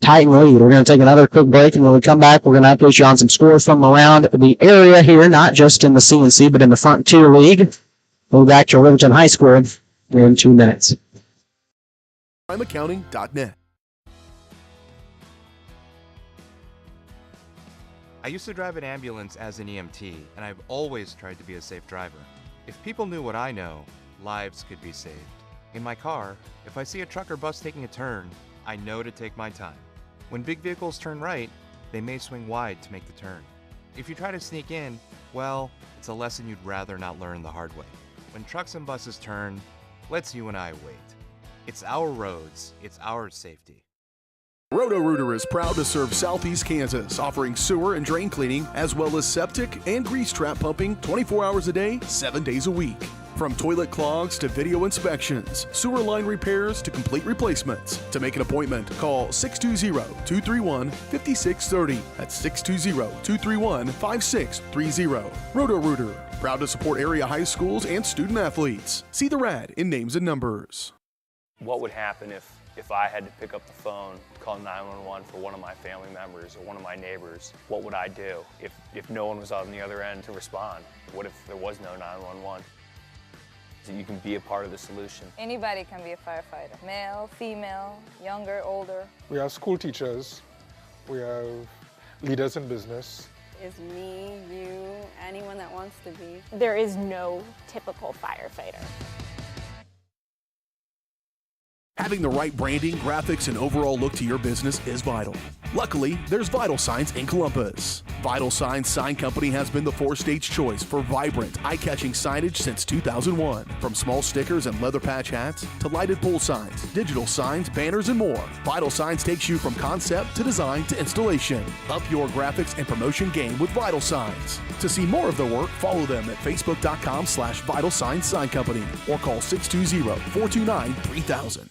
Titan lead. We're going to take another quick break, and when we come back, we're going to update you on some scores from around the area here, not just in the CNC, but in the Frontier League. We'll be back to Riverton High School in 2 minutes. PrimeAccounting.net. I used to drive an ambulance as an EMT, and I've always tried to be a safe driver. If people knew what I know, lives could be saved. In my car, if I see a truck or bus taking a turn, I know to take my time. When big vehicles turn right, they may swing wide to make the turn. If you try to sneak in, well, it's a lesson you'd rather not learn the hard way. When trucks and buses turn, let's you and I wait. It's our roads, it's our safety. Roto-Rooter is proud to serve Southeast Kansas, offering sewer and drain cleaning, as well as septic and grease trap pumping 24 hours a day, 7 days a week. From toilet clogs to video inspections, sewer line repairs to complete replacements. To make an appointment, call 620-231-5630. That's 620-231-5630. Roto-Rooter, proud to support area high schools and student athletes. See the rad in names and numbers. What would happen if I had to pick up the phone, call 911 for one of my family members or one of my neighbors? What would I do if no one was on the other end to respond? What if there was no 911? So you can be a part of the solution. Anybody can be a firefighter. Male, female, younger, older. We have school teachers. We have leaders in business. Is me, you, anyone that wants to be. There is no typical firefighter. Having the right branding, graphics, and overall look to your business is vital. Luckily, there's Vital Signs in Columbus. Vital Signs Sign Company has been the four-stage choice for vibrant, eye-catching signage since 2001. From small stickers and leather patch hats to lighted pole signs, digital signs, banners, and more, Vital Signs takes you from concept to design to installation. Up your graphics and promotion game with Vital Signs. To see more of their work, follow them at facebook.com/Vital Signs Sign Company or call 620-429-3000.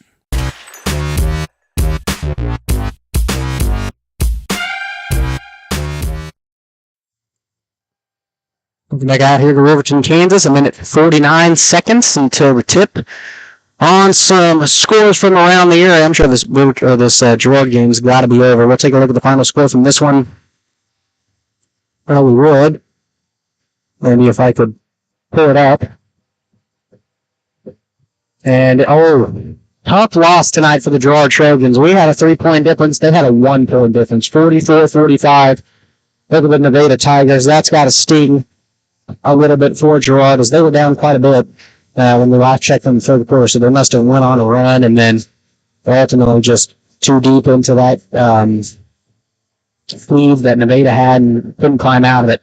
Back out here to Riverton, Kansas, a minute 49 seconds until the tip on some scores from around the area. I'm sure this Girard game's got to be over. We'll take a look at the final score from this one. Well, we would. Maybe if I could pull it up. And, tough loss tonight for the Girard Trojans. We had a 3-point difference. They had a 1-point difference, 44-45 over the Nevada Tigers. That's got to sting a little bit for Girard, as they were down quite a bit when we last checked in the third quarter, so they must have went on a run, and then ultimately just too deep into that sleeve that Nevada had and couldn't climb out of it.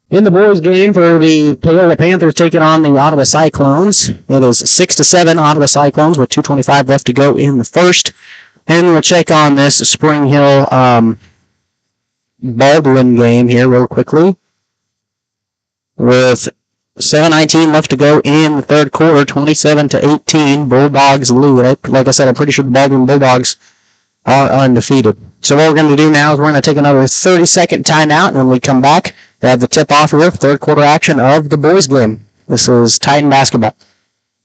In the boys' game for the Paola Panthers taking on the Ottawa Cyclones, it is 6-7 Ottawa Cyclones with 2:25 left to go in the first, and we'll check on this Spring Hill Baldwin game here real quickly. With 7:19 left to go in the third quarter, 27-18, Bulldogs lead. Like I said, I'm pretty sure the Baldwin Bulldogs are undefeated. So what we're going to do now is we're going to take another 30-second timeout, and when we come back, we have the tip-off here, third quarter action of the boys game. This is Titan basketball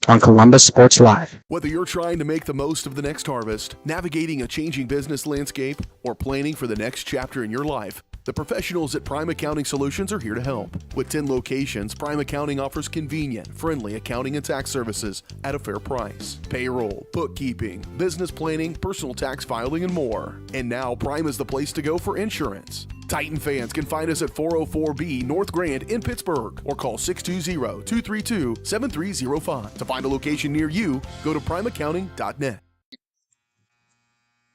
on Columbus Sports Live. Whether you're trying to make the most of the next harvest, navigating a changing business landscape, or planning for the next chapter in your life, the professionals at Prime Accounting Solutions are here to help. With 10 locations, Prime Accounting offers convenient, friendly accounting and tax services at a fair price. Payroll, bookkeeping, business planning, personal tax filing, and more. And now Prime is the place to go for insurance. Titan fans can find us at 404B North Grand in Pittsburgh or call 620-232-7305. To find a location near you, go to primeaccounting.net.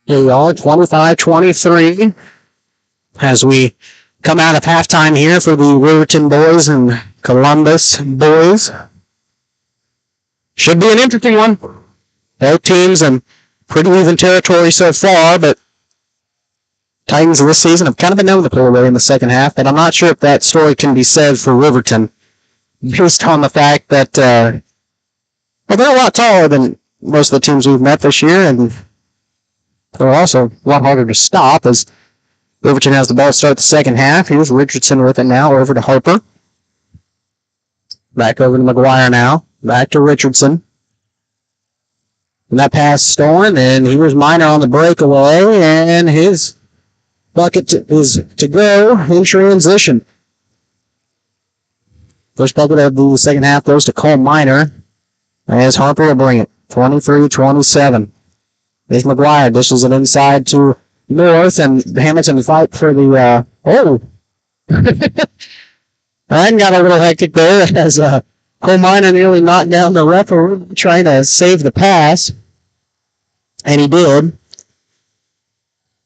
Here we are, 25-23. As we come out of halftime here for the Riverton boys and Columbus boys. Should be an interesting one. Both teams in pretty even territory so far, but Titans this season have kind of been known to pull away in the second half, but I'm not sure if that story can be said for Riverton based on the fact that they're a lot taller than most of the teams we've met this year, and they're also a lot harder to stop as Riverton has the ball to start the second half. Here's Richardson with it now, over to Harper. Back over to McGuire now. Back to Richardson. And that pass stolen, and here's Minor on the breakaway, and his bucket is to go in transition. First bucket of the second half goes to Cole Minor, as Harper will bring it. 23-27. There's McGuire. Dishes it inside to North, and Hamilton fight for the, that got a little hectic there as Cole Minor nearly knocked down the referee trying to save the pass, and he did.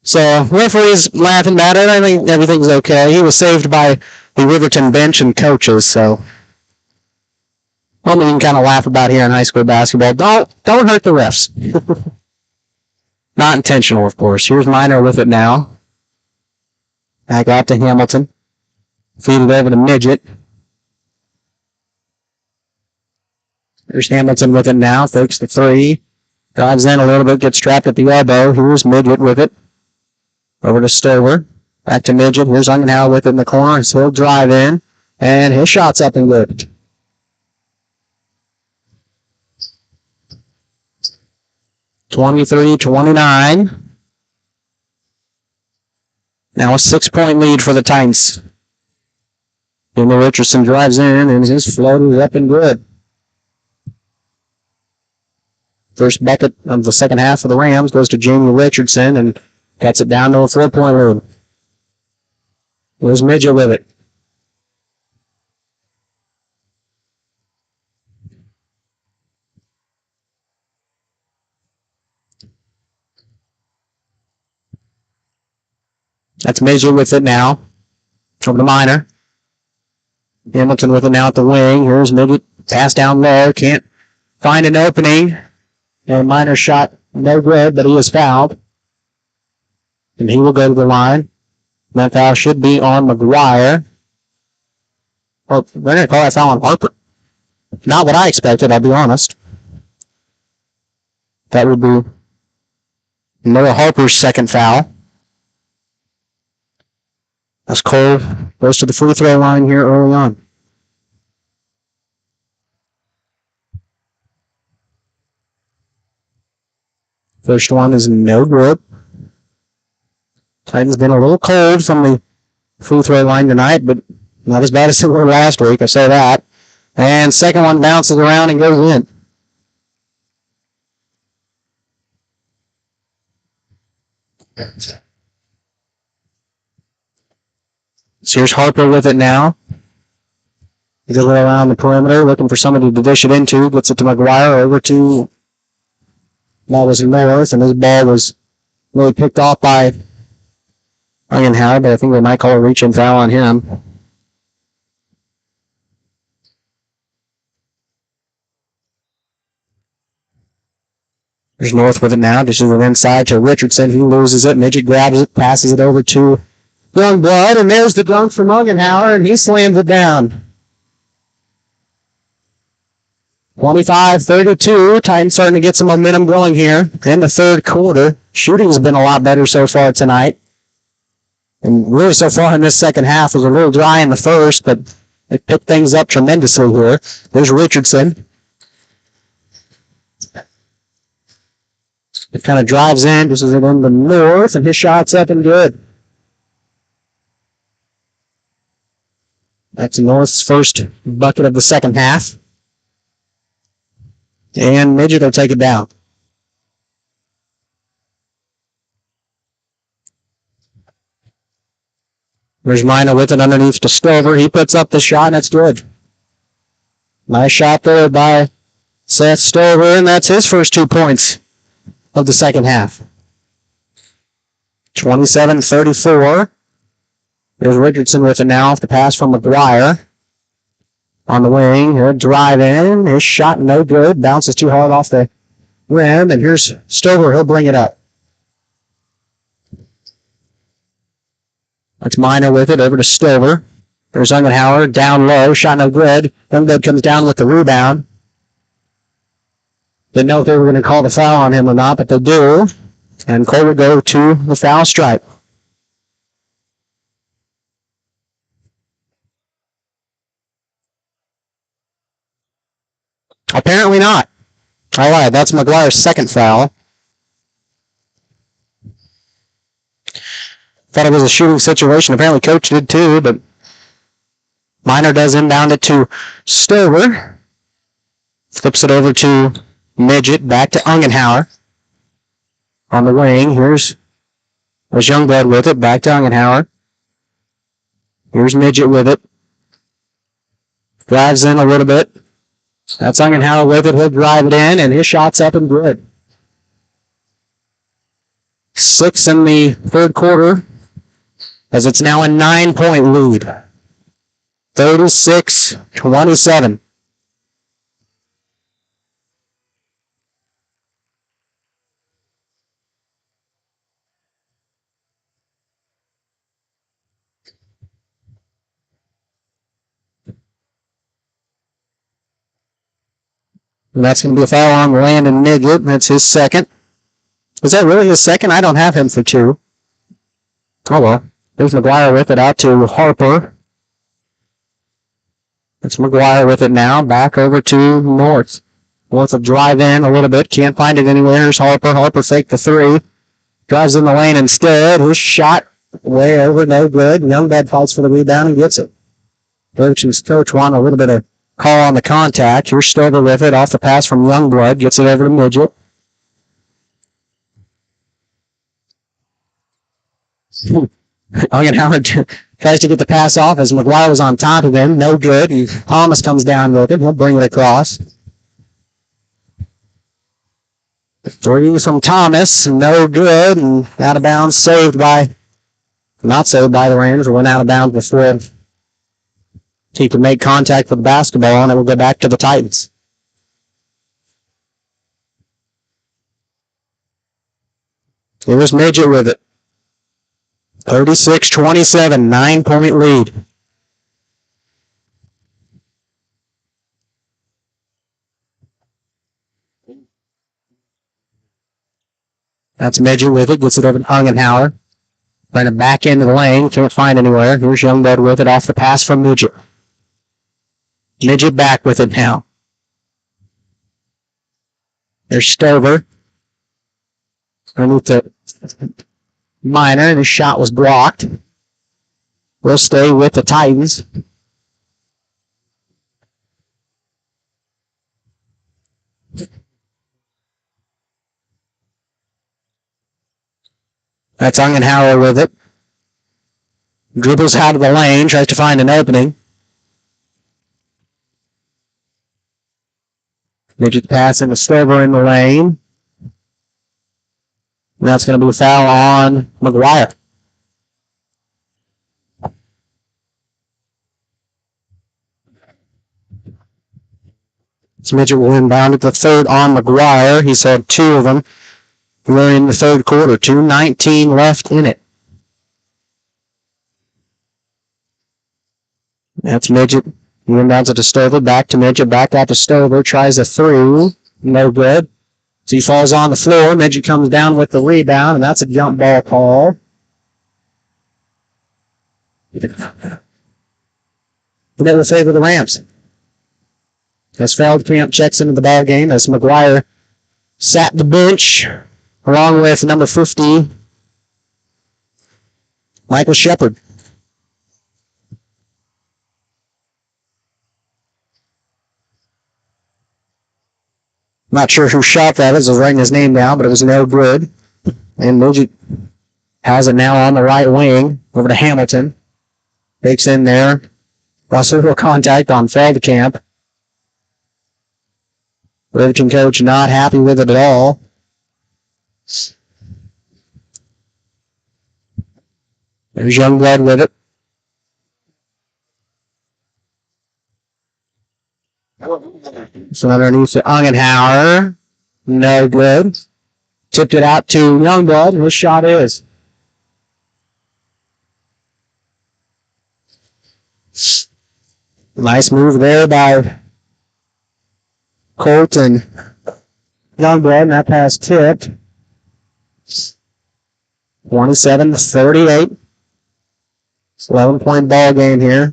So, referee's laughing about it. I think everything's okay. He was saved by the Riverton bench and coaches, so only you can kind of laugh about here in high school basketball. Don't hurt the refs. Not intentional, of course. Here's Minor with it now. Back out to Hamilton. Feed it over to Midget. Here's Hamilton with it now. Fakes the three. Dives in a little bit. Gets trapped at the elbow. Here's Midget with it. Over to Stover. Back to Midget. Here's Ungenhow with it in the corner. So he'll drive in. And his shot's up and good. 23-29. Now a 6-point lead for the Titans. Jimmy Richardson drives in, and his float is up and good. First bucket of the second half for the Rams goes to Jamie Richardson, and cuts it down to a 4-point lead. There's Midget with it. That's Midget with it now. Over to Minor. Hamilton with it now at the wing. Here's Midget. Pass down low. Can't find an opening. And Minor shot no good, but he was fouled. And he will go to the line. That foul should be on McGuire. Well, they're going to call that foul on Harper. Not what I expected, I'll be honest. That would be Noah Harper's second foul. As Cole goes to the free throw line here early on. First one is no good. Titans been a little cold from the free throw line tonight, but not as bad as they were last week, I say that. And second one bounces around and goes in. So here's Harper with it now. He's a little around the perimeter, looking for somebody to dish it into. Gets it to McGuire, over to ball was North, and his ball was really picked off by Ungenhow, but I think they might call a reach-in foul on him. There's North with it now, dishes it inside to Richardson. He loses it. Midget grabs it, passes it over to Youngblood, and there's the dunk from Ungenhow, and he slams it down. 25-32. Titans starting to get some momentum going here in the third quarter. Shooting's been a lot better so far tonight. And really so far in this second half was a little dry in the first, but they picked things up tremendously here. There's Richardson. It kind of drives in. This is in the north, and his shot's up and good. That's North's first bucket of the second half. And Midget will take it down. There's Mina with it underneath to Stover. He puts up the shot, and that's good. Nice shot there by Seth Stover, and that's his first 2 points of the second half. 27-34. There's Richardson with it now off the pass from McGuire. On the wing, he'll drive in. His shot no good. Bounces too hard off the rim, and here's Stover. He'll bring it up. That's Minor with it over to Stover. There's Ungenhauer down low. Shot no good. Youngblood comes down with the rebound. Didn't know if they were going to call the foul on him or not, but they do. And Cole will go to the foul stripe. Apparently not. I lied. That's McGuire's second foul. Thought it was a shooting situation. Apparently Coach did too, but Minor does inbound it to Stover. Flips it over to Midget. Back to Ungenhauer. On the wing, here's Youngblood with it. Back to Ungenhauer. Here's Midget with it. Drives in a little bit. That's Ungenhauer with it. He'll drive it in, and his shot's up and good. 6 in the third quarter, as it's now a 9-point lead. 36-27. And that's going to be a foul on Landon Midget. That's his second. Was that really his second? I don't have him for 2. Oh well. There's McGuire with it out to Harper. It's McGuire with it now. Back over to North. Wants to drive in a little bit. Can't find it anywhere. Here's Harper. Harper faked the 3. Drives in the lane instead. His shot way over. No good. Youngblood fights for the rebound and gets it. Richardson's coach wanted a little bit of call on the contact. Here's Stover with it. Off the pass from Youngblood. Gets it over to Midget. Ungenhauer tries to get the pass off as McGuire was on top of him. No good. And Thomas comes down with it. He'll bring it across. 3 from Thomas. No good. And out of bounds. Not saved by the Rangers. Went out of bounds before he could make contact with the basketball, and it will go back to the Titans. Here's Midget with it. 36-27, 9-point lead. That's Midget with it. Gets it over to Ungenhauer. Trying to back into the lane. Can't find anywhere. Here's Youngblood with it off the pass from Midget. Midget back with it now. There's Stover. Underneath the Minor, and his shot was blocked. We'll stay with the Titans. That's Ungenhauer with it. Dribbles out of the lane, tries to find an opening. Midget pass into Stover in the lane. And that's going to be a foul on McGuire. So Midget will inbound at the third on McGuire. He's had 2 of them. We're in the third quarter. 2:19 left in it. That's Midget Inbounds it to Stover, back to Midget, back out to Stover, tries a three, no good. So he falls on the floor. Midget comes down with the rebound, and that's a jump ball call. That will favor the Rams. As Feldkamp checks into the ball game, as McGuire sat the bench along with number 50, Michael Shepard. Not sure who shot that as I was writing his name down, but it was no good. And Midget has it now on the right wing over to Hamilton. Takes in there. Russell contact on Feldkamp. Riverton coach not happy with it at all. There's Youngblood with it. So underneath to Ungenhauer. No good. Tipped it out to Youngblood, and his shot is. Nice move there by Colton Youngblood, and that pass tipped. 27-38. It's an 11-point ball game here.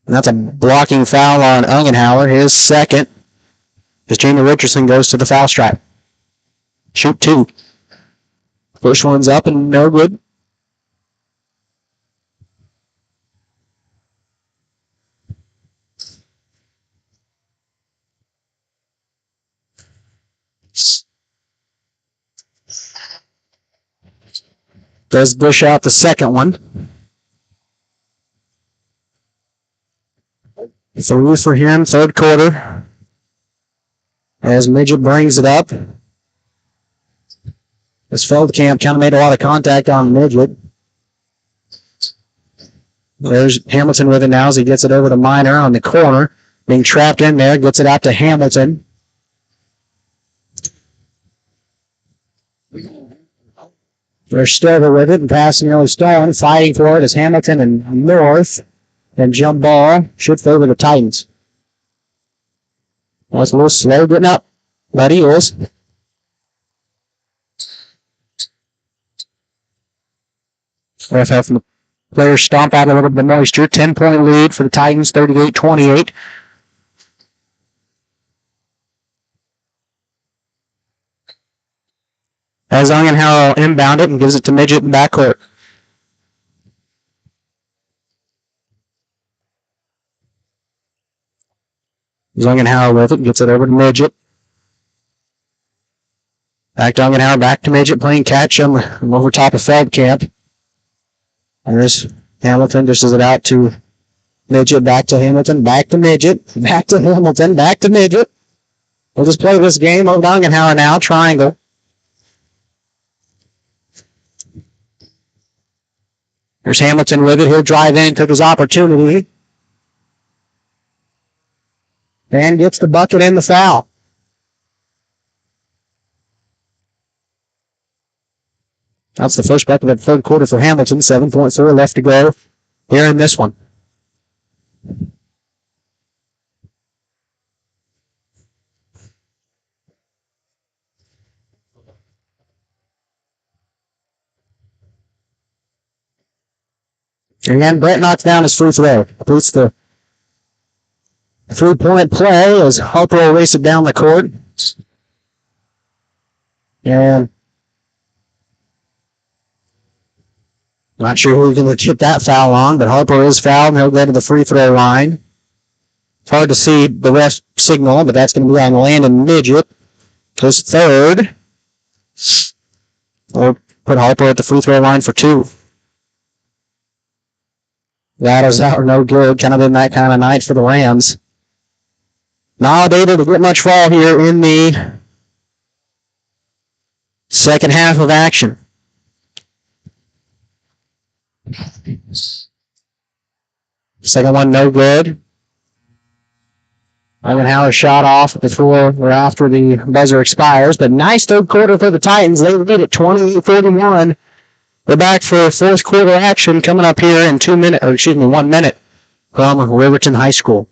And that's a blocking foul on Ungenhauer, his second. As Jamie Richardson goes to the foul stripe. Shoot two. First one's up and no good. Does Bush out the second one. 3 for him, third quarter. As Midget brings it up. As Feldkamp kind of made a lot of contact on Midget. There's Hamilton with it now as he gets it over to Minor on the corner. Being trapped in there, gets it out to Hamilton. They're still with it and passing early Stone, fighting for it as Hamilton and North. And jump ball should favor the Titans. Well, it's a little slow getting up by the Eagles. FF and the players stomp out a little bit of moisture. 10-point lead for the Titans, 38-28. As Ungenhauer will inbound it and gives it to Midget in backcourt. Ungenhauer with it, gets it over to Midget. Back to Ungenhauer, back to Midget, playing catch over top of Feldkamp. There's Hamilton, dishes it out to Midget, back to Hamilton, back to Midget, back to Hamilton, back to Midget. We'll just play this game over to Ungenhauer now, triangle. There's Hamilton with it, he'll drive in, took his opportunity. And gets the bucket and the foul. That's the first bucket of the third quarter for Hamilton. 7.4 left to go here in this one. Again, Brett knocks down his free throw. Boots the 3-point play as Harper will race it down the court. And not sure who's going to get that foul on, but Harper is fouled and he'll go to the free throw line. It's hard to see the ref signal, but that's going to be on Landon Midget. His third. We'll put Harper at the free throw line for 2. That is out, no good. Kind of been that kind of night for the Rams. Not able to get much fall here in the second half of action. Second one, no good. Ungenhauer shot off before or after the buzzer expires, but nice third quarter for the Titans. They lead at 28-31 We're back for fourth quarter action coming up here in 1 minute from Riverton High School.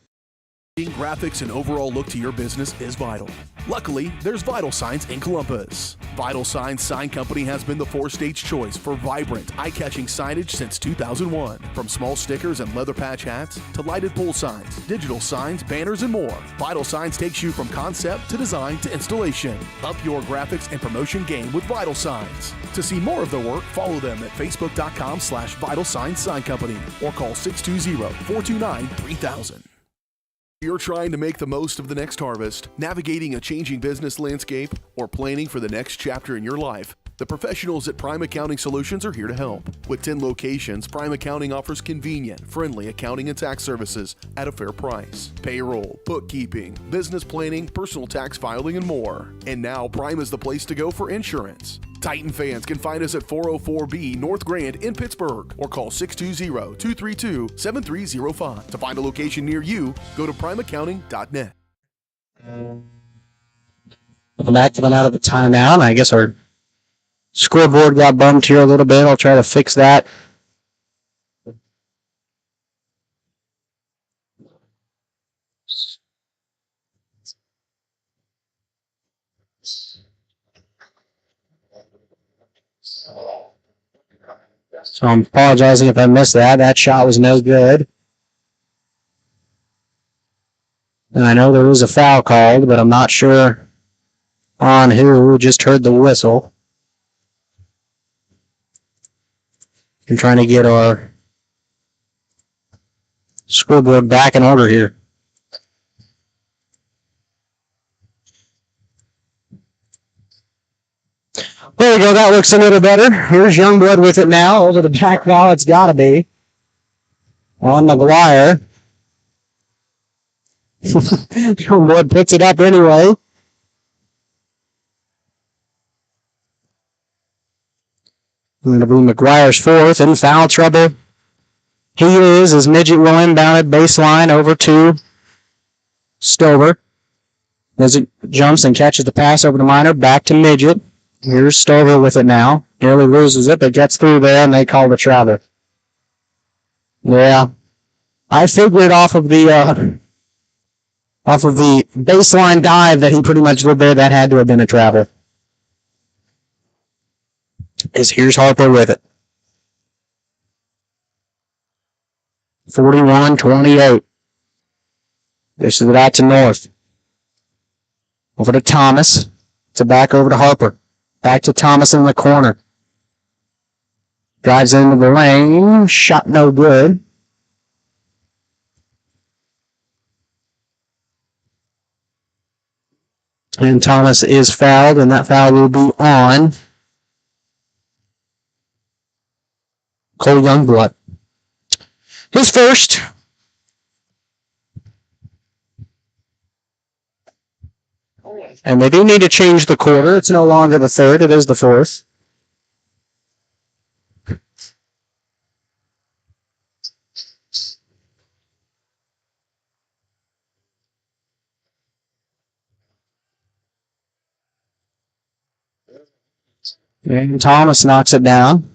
Graphics and overall look to your business is vital. Luckily, there's Vital Signs in Columbus. Vital Signs Sign Company has been the four-stage choice for vibrant, eye-catching signage since 2001. From small stickers and leather patch hats to lighted pole signs, digital signs, banners, and more, Vital Signs takes you from concept to design to installation. Up your graphics and promotion game with Vital Signs. To see more of their work, follow them at facebook.com/Vital Signs Sign Company or call 620-429-3000. You're trying to make the most of the next harvest, navigating a changing business landscape, or planning for the next chapter in your life. The professionals at Prime Accounting Solutions are here to help. With 10 locations, Prime Accounting offers convenient, friendly accounting and tax services at a fair price. Payroll, bookkeeping, business planning, personal tax filing, and more. And now Prime is the place to go for insurance. Titan fans can find us at 404B North Grand in Pittsburgh or call 620-232-7305. To find a location near you, go to primeaccounting.net. Welcome back, coming out of the timeout. I guess our scoreboard got bumped here a little bit. I'll try to fix that. So I'm apologizing if I missed that. That shot was no good. And I know there was a foul called, but I'm not sure on who. Just heard the whistle. I'm trying to get our scoreboard back in order here. There we go. That looks a little better. Here's Youngblood with it now. Over the back wall, it's got to be. On McGuire. Youngblood puts it up anyway. Going to be McGuire's fourth in foul trouble. He is, as Midget will inbound at baseline over to Stover. As it jumps and catches the pass over to Minor, back to Midget. Here's Stover with it now. Nearly loses it, but gets through there, and they call the travel. Yeah. I figured off of the baseline dive that he pretty much did there, that had to have been a travel. Here's Harper with it. 41-28. This is it out to North. Over to Thomas. It's back over to Harper. Back to Thomas in the corner. Drives into the lane. Shot no good. And Thomas is fouled, and that foul will be on Cole Youngblood. His first. And they do need to change the quarter. It's no longer the third. It is the fourth. And Thomas knocks it down.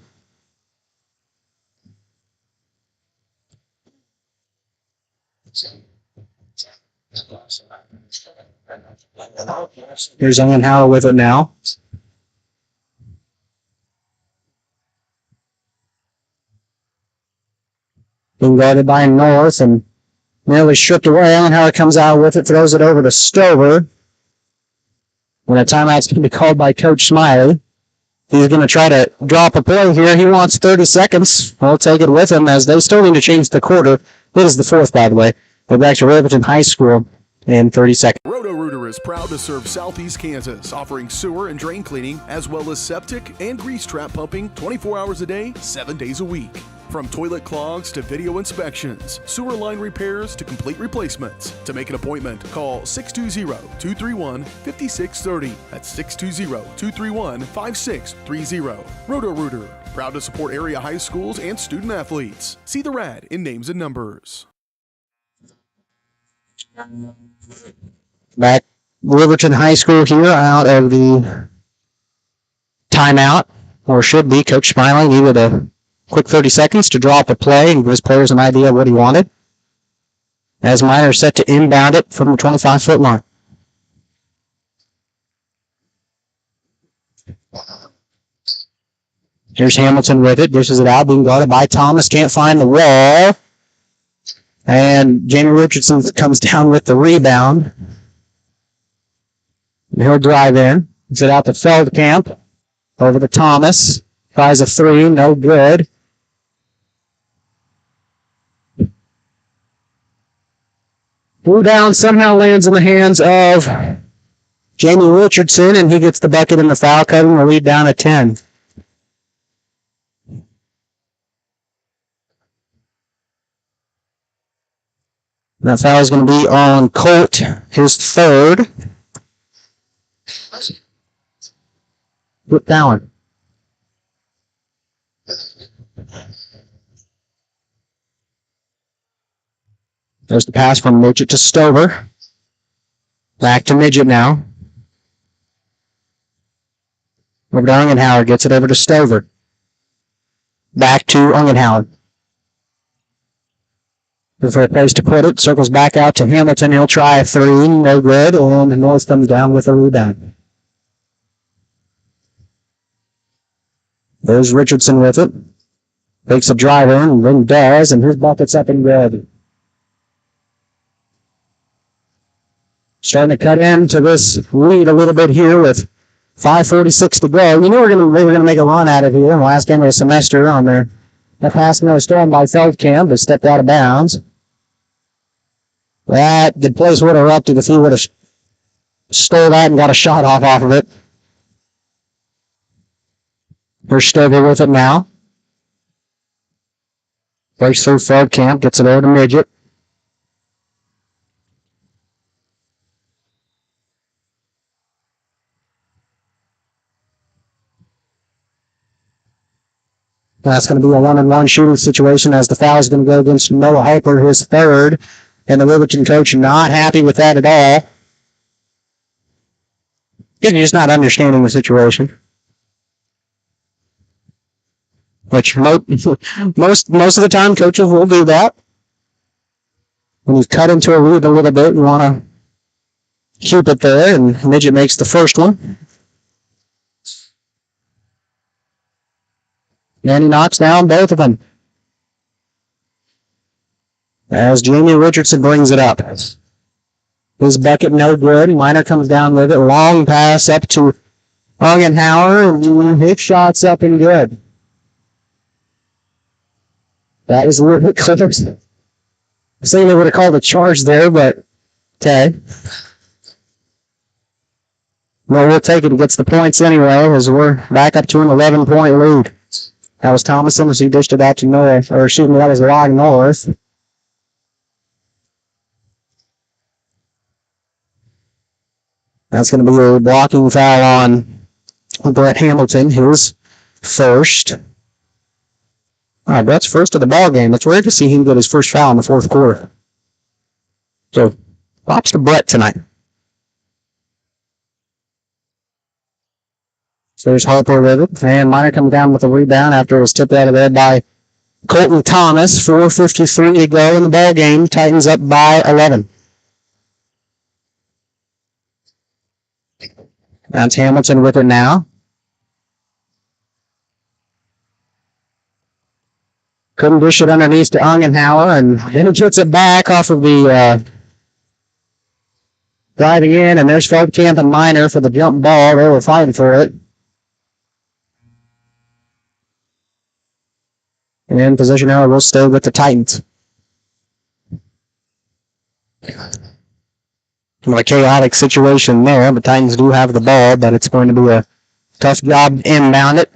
Here's Owen Howell with it now. Being guarded by North and nearly stripped away. Owen Howell comes out with it, throws it over to Stover. When a timeout's going to be called by Coach Smiley. He's going to try to drop a play here. He wants 30 seconds. We'll take it with him as they still need to change the quarter. It is the fourth, by the way. We're back to Riverton High School in 30 seconds. Roto-Rooter is proud to serve Southeast Kansas, offering sewer and drain cleaning, as well as septic and grease trap pumping 24 hours a day, 7 days a week. From toilet clogs to video inspections, sewer line repairs to complete replacements. To make an appointment, call 620-231-5630. That's 620-231-5630. Roto-Rooter, proud to support area high schools and student athletes. See the rad in names and numbers. Back Riverton High School here out of the timeout. or should be. Coach Smiling needed a quick 30 seconds to draw up a play and give his players an idea of what he wanted. As Miner set to inbound it from the 25-foot line. Here's Hamilton with it. Dishes it out. Being guarded by Thomas. Can't find the wall. And Jamie Richardson comes down with the rebound. And he'll drive in. Gives it out to Feldkamp. Over to Thomas. Tries a three. No good. Rebound somehow lands in the hands of Jamie Richardson, and he gets the bucket in the foul, cutting the lead down to 10. That foul is going to be on Colt, his third. Flip down. There's the pass from Midget to Stover. Back to Midget now. Over to Ungenhauer. Gets it over to Stover. Back to Ungenhauer. For a place to put it. Circles back out to Hamilton. He'll try a three. No good. And North comes down with a rebound. There's Richardson with it. Takes a drive in and then does. And his bucket's up and good. Starting to cut into this lead a little bit here with 5:46 to go. You knew they were going to make a run at it here in the last game of the semester on their pass was stolen by Feldkamp, but stepped out of bounds. The place would have erupted if he would have stole that and got a shot off of it. Here's Stover with it now. Breaks through Feldkamp, gets it over to Midget. That's going to be a 1-on-1 shooting situation as the foul is going to go against Noah Harper, his third. And the Riverton coach not happy with that at all. He's just not understanding the situation. Which most of the time coaches will do that. When you cut into a lead a little bit, you want to keep it there, and Midget makes the first one. And he knocks down both of them. As Jamie Richardson brings it up. His bucket no good. Miner comes down with it. Long pass up to Ungenhauer. And his shot's up and good. That was a little bit close. I was thinking they would have called a charge there, but okay. Well, we'll take it. He gets the points anyway as we're back up to an 11-point lead. That was Thomason as he dished it out to North, or excuse me, that was Log North. That's going to be a blocking foul on Brett Hamilton, his first. All right, Brett's first of the ball game. It's rare to see him get his first foul in the fourth quarter. So, props to Brett tonight. So there's Harper with it. And Miner comes down with a rebound after it was tipped out of there by Colton Thomas. 4:53 to go in the ball game. Titans up by 11. That's Hamilton with it now. Couldn't dish it underneath to Ungenhauer, and then he gets it back off of the driving in, and there's Feldkamp and Miner for the jump ball. They were fighting for it. And possession error will stay with the Titans. A chaotic situation there. The Titans do have the ball, but it's going to be a tough job to inbound it.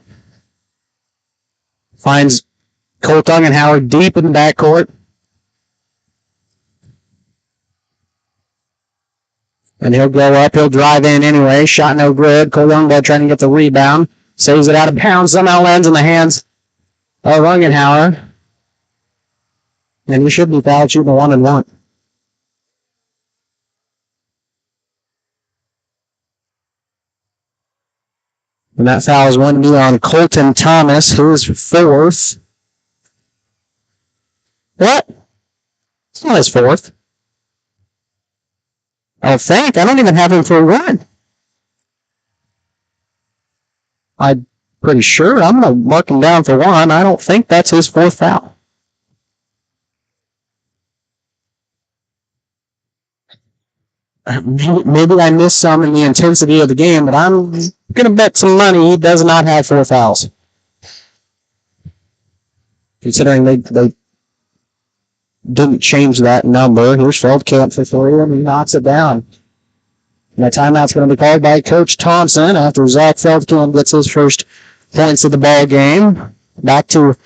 Finds Colt Ungenhauer deep in the backcourt. And he'll go up. He'll drive in anyway. Shot no good. Colt Youngblood trying to get the rebound. Saves it out of bounds. Somehow lands in the hands of Ungenhauer. And he should be fouled shooting a 1-and-1. And that foul is going to be on Colton Thomas, who is fourth. What? It's not his fourth. I think. I don't even have him for a run. I'm pretty sure. I'm going to mark him down for one. I don't think that's his fourth foul. Maybe I missed some in the intensity of the game, but I'm going to bet some money he does not have 4 fouls. Considering they didn't change that number. Here's Feldkamp for 3, and he knocks it down. And that timeout's going to be called by Coach Thompson after Zach Feldkamp gets his first points of the ball game. Back to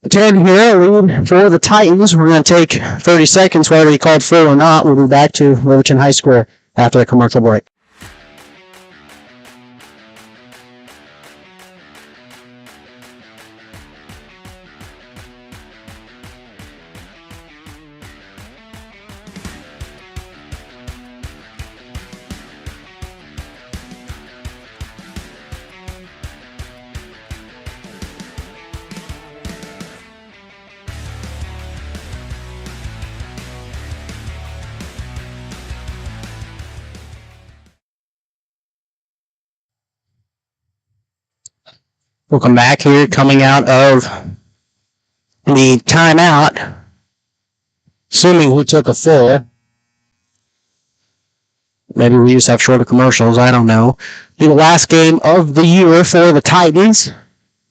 10 here, lead for the Titans. We're going to take 30 seconds, whether he called full or not. We'll be back to Riverton High School after the commercial break. We'll come back here coming out of the timeout, assuming we took a full. Maybe we just have shorter commercials, I don't know. Be the last game of the year for the Titans.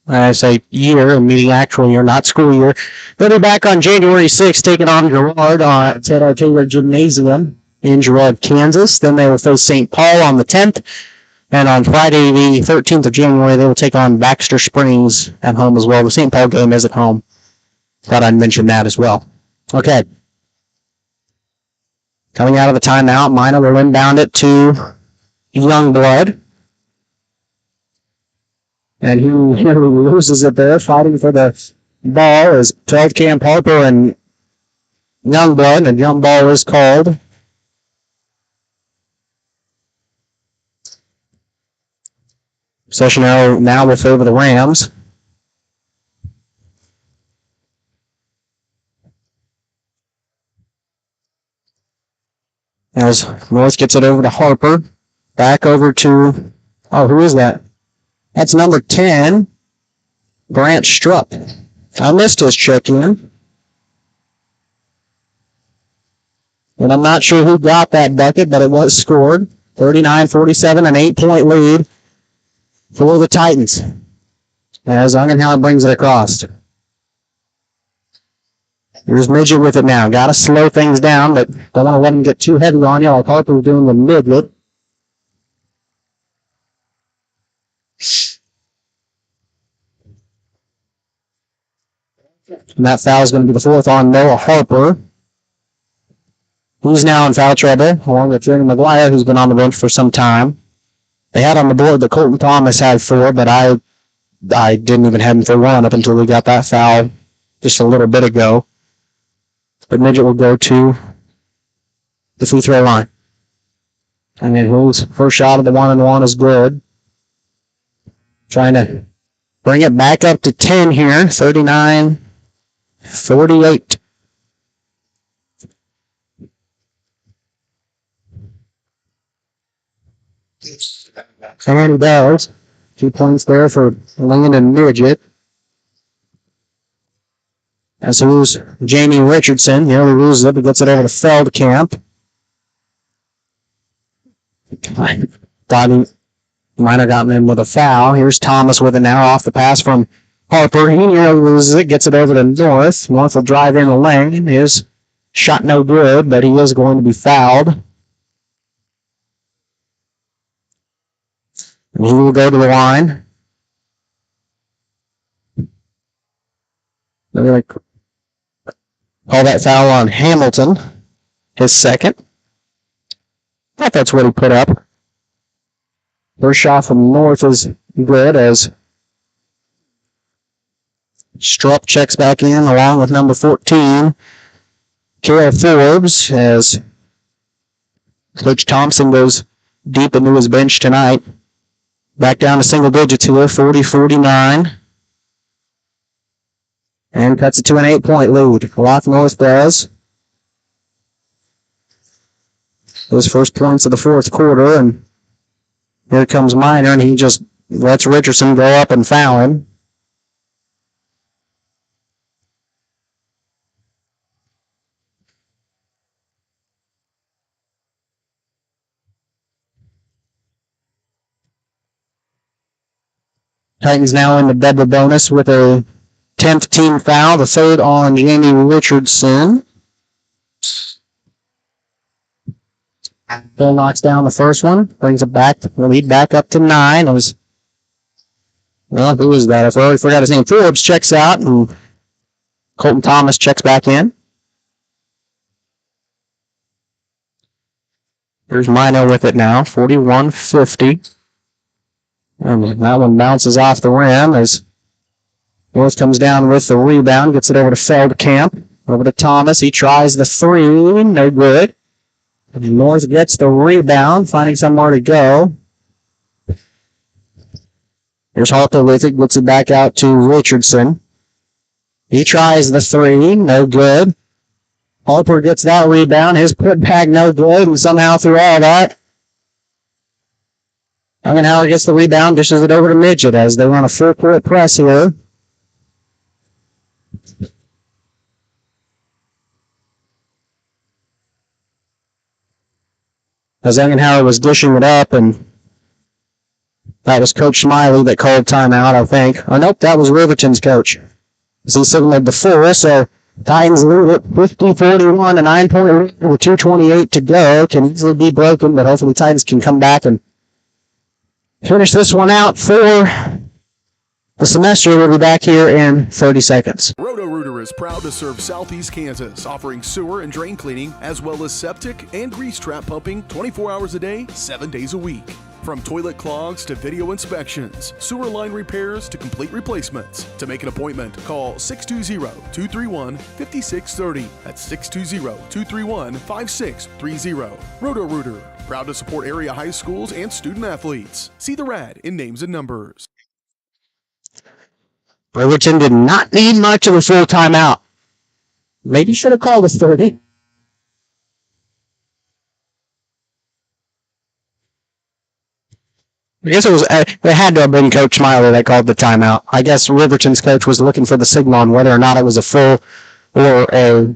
I say year, meaning actual year, not school year. They'll be back on January 6th, taking on Girard at our Taylor Gymnasium in Girard, Kansas. Then they will face St. Paul on the 10th. And on Friday, the 13th of January, they will take on Baxter Springs at home as well. The St. Paul game is at home. Thought I'd mention that as well. Okay. Coming out of the timeout, Minor will inbound it to Youngblood. And he loses it there, fighting for the ball is Feldkamp, Harper, and Youngblood. And jump ball is called. Possession arrow now will favor the Rams. As North gets it over to Harper. Back over to, who is that? That's number 10, Grant Strupp. I missed his check-in. And I'm not sure who got that bucket, but it was scored. 39-47, an 8-point lead for the Titans, as Ungenhauer brings it across. Here's Midget with it now. Got to slow things down, but don't want to let him get too heavy on you. Like Harper's doing the midlet. And that foul is going to be the fourth on Noah Harper, who's now in foul trouble, along with Jeremy McGuire, who's been on the bench for some time. They had on the board that Colton Thomas had 4, but I didn't even have him for 1 up until we got that foul just a little bit ago. But Midget will go to the free throw line. And then his first shot of the 1-and-1 is good. Trying to bring it back up to 10 here, 39-48. And he does. 2 points there for Landon Midget. As he loses Jamie Richardson. He loses it, but gets it over to Feldkamp. Thought he might have gotten in with a foul. Here's Thomas with it now off the pass from Harper. He nearly loses it, gets it over to North. North will drive in the lane. His shot no good, but he is going to be fouled. And he will go to the line. They're going to call that foul on Hamilton, his second. I thought that's what he put up. First shot from North is good as Strupp checks back in along with number 14, Kara Forbes, as Coach Thompson goes deep into his bench tonight. Back down to single digits here, 40-49. And cuts it to an 8-point lead. Lock North does. Those first points of the fourth quarter, and here comes Minor, and he just lets Richardson go up and foul him. Titans now in the double bonus with a 10th team foul, the third on Jamie Richardson. Bill knocks down the first one, brings it back, the lead back up to 9. It was, well, who was that? I already forgot his name. Forbes checks out, and Colton Thomas checks back in. Here's Mino with it now, 41-50. And that one bounces off the rim as North comes down with the rebound, gets it over to Feldkamp, over to Thomas. He tries the three, no good. And North gets the rebound, finding somewhere to go. Here's Harper with it, gets it back out to Richardson. He tries the three, no good. Harper gets that rebound, his putback no good, and somehow through all that, Howard gets the rebound, dishes it over to Midget as they run a full court press here. As Howard was dishing it up, and that was Coach Smiley that called timeout, I think. Oh, nope, that was Riverton's coach. So he signaled before, so Titans lead it 50-41, a 9-point lead with 2:28 to go. Can easily be broken, but hopefully Titans can come back and finish this one out for the semester. We'll be back here in 30 seconds. Roto-Rooter is proud to serve Southeast Kansas, offering sewer and drain cleaning, as well as septic and grease trap pumping 24 hours a day, 7 days a week. From toilet clogs to video inspections, sewer line repairs to complete replacements. To make an appointment, call 620-231-5630. That's 620-231-5630. Roto-Rooter, proud to support area high schools and student athletes. See the rad in names and numbers. Riverton did not need much of a full timeout. Maybe should have called a 30. I guess it had to have been Coach Smiley that called the timeout. I guess Riverton's coach was looking for the signal on whether or not it was a full or a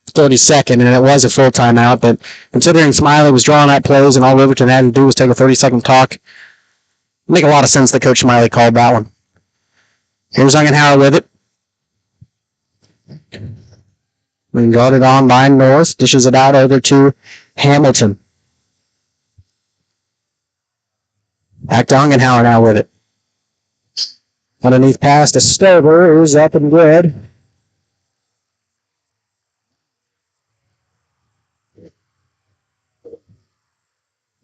30-second, and it was a full timeout. But considering Smiley was drawing out plays and all Riverton had to do was take a 30-second talk, it make a lot of sense that Coach Smiley called that one. Here's Howard with it. Being guarded on by North, dishes it out over to Hamilton. Back to Ungenhauer now with it. Underneath pass to Stover, who's up and good.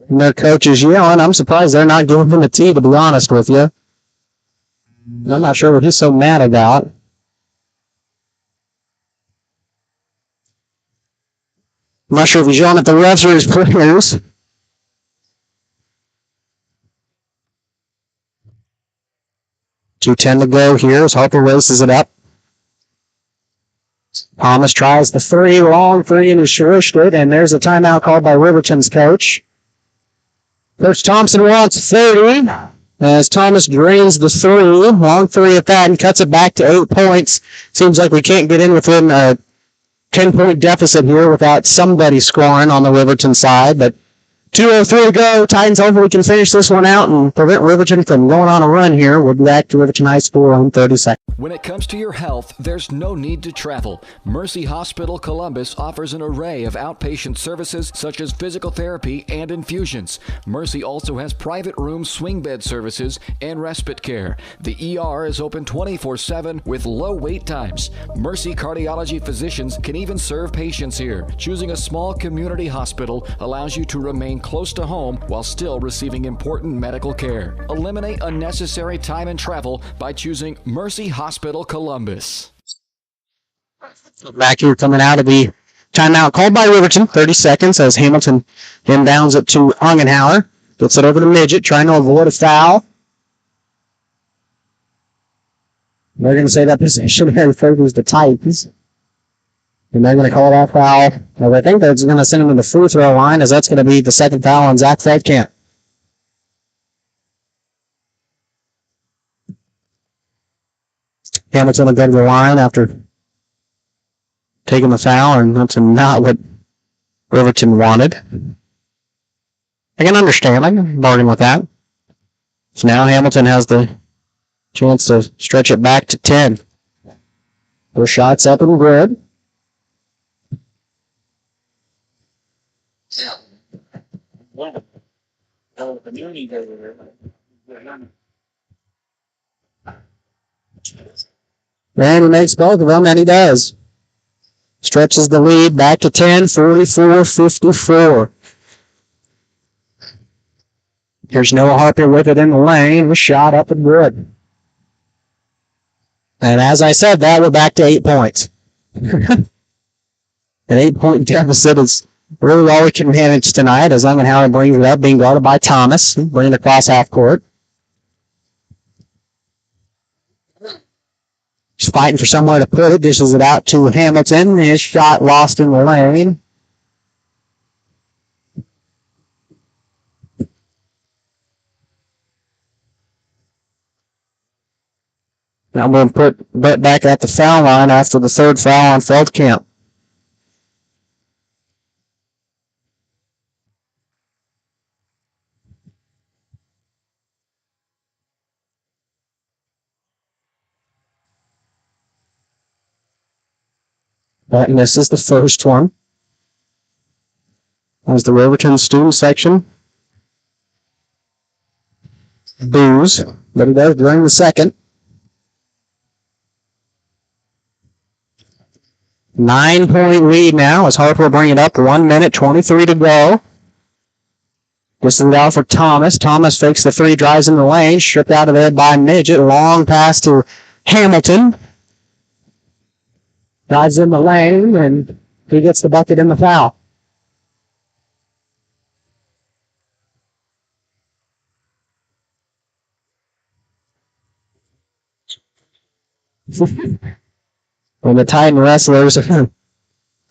And their coach is yelling. I'm surprised they're not giving him a tee, to be honest with you. I'm not sure what he's so mad about. I'm not sure if he's yelling at the refs or his players. .210 to go here as Harper races it up. Thomas tries the three, long three, and is shushed it, and there's a timeout called by Riverton's coach. Coach Thompson wants 30 as Thomas drains the three, long three at that, and cuts it back to 8 points. Seems like we can't get in within a 10-point deficit here without somebody scoring on the Riverton side, but 2:03 to go. Titans hopefully can finish this one out and prevent Riverton from going on a run here. We'll be back to Riverton High School in 30 seconds. When it comes to your health, there's no need to travel. Mercy Hospital Columbus offers an array of outpatient services such as physical therapy and infusions. Mercy also has private room swing bed services and respite care. The ER is open 24/7 with low wait times. Mercy cardiology physicians can even serve patients here. Choosing a small community hospital allows you to remain close to home while still receiving important medical care. Eliminate unnecessary time and travel by choosing Mercy Hospital Columbus. Back here coming out of the timeout called by Riverton, 30 seconds as Hamilton inbounds it to Ungenhauer. Gets it over to Midget, trying to avoid a foul. They're going to say that possession there favors the Titans. And they're going to call that foul. Well, I think that's going to send him to the free throw line, as that's going to be the second foul on Zach Feldkamp. Hamilton will go to the line after taking the foul, and that's not what Riverton wanted. I can understand. I can bargain with that. So now Hamilton has the chance to stretch it back to 10. 4 shots up and good. And he makes both of them, and he does. Stretches the lead back to 10, 44-54. Here's Noah Harper with it in the lane. A shot up and good. And as I said that, we're back to 8 points. An 8-point deficit is really all we can manage tonight, as Ungenhauer brings it up, being guarded by Thomas, bringing it across half court. He's fighting for somewhere to put it, dishes it out to Hamilton. His shot lost in the lane. Now we'll put Brett back at the foul line after the third foul on Feldkamp. That misses the first one. As the Riverton student section boos, but he does during the second. 9-point lead now as Harper will bring it up. 1 minute, 23 to go. This is out for Thomas. Thomas fakes the three, drives in the lane, stripped out of there by Midget. Long pass to Hamilton. Drives in the lane, and he gets the bucket in the foul. When the Titan wrestlers are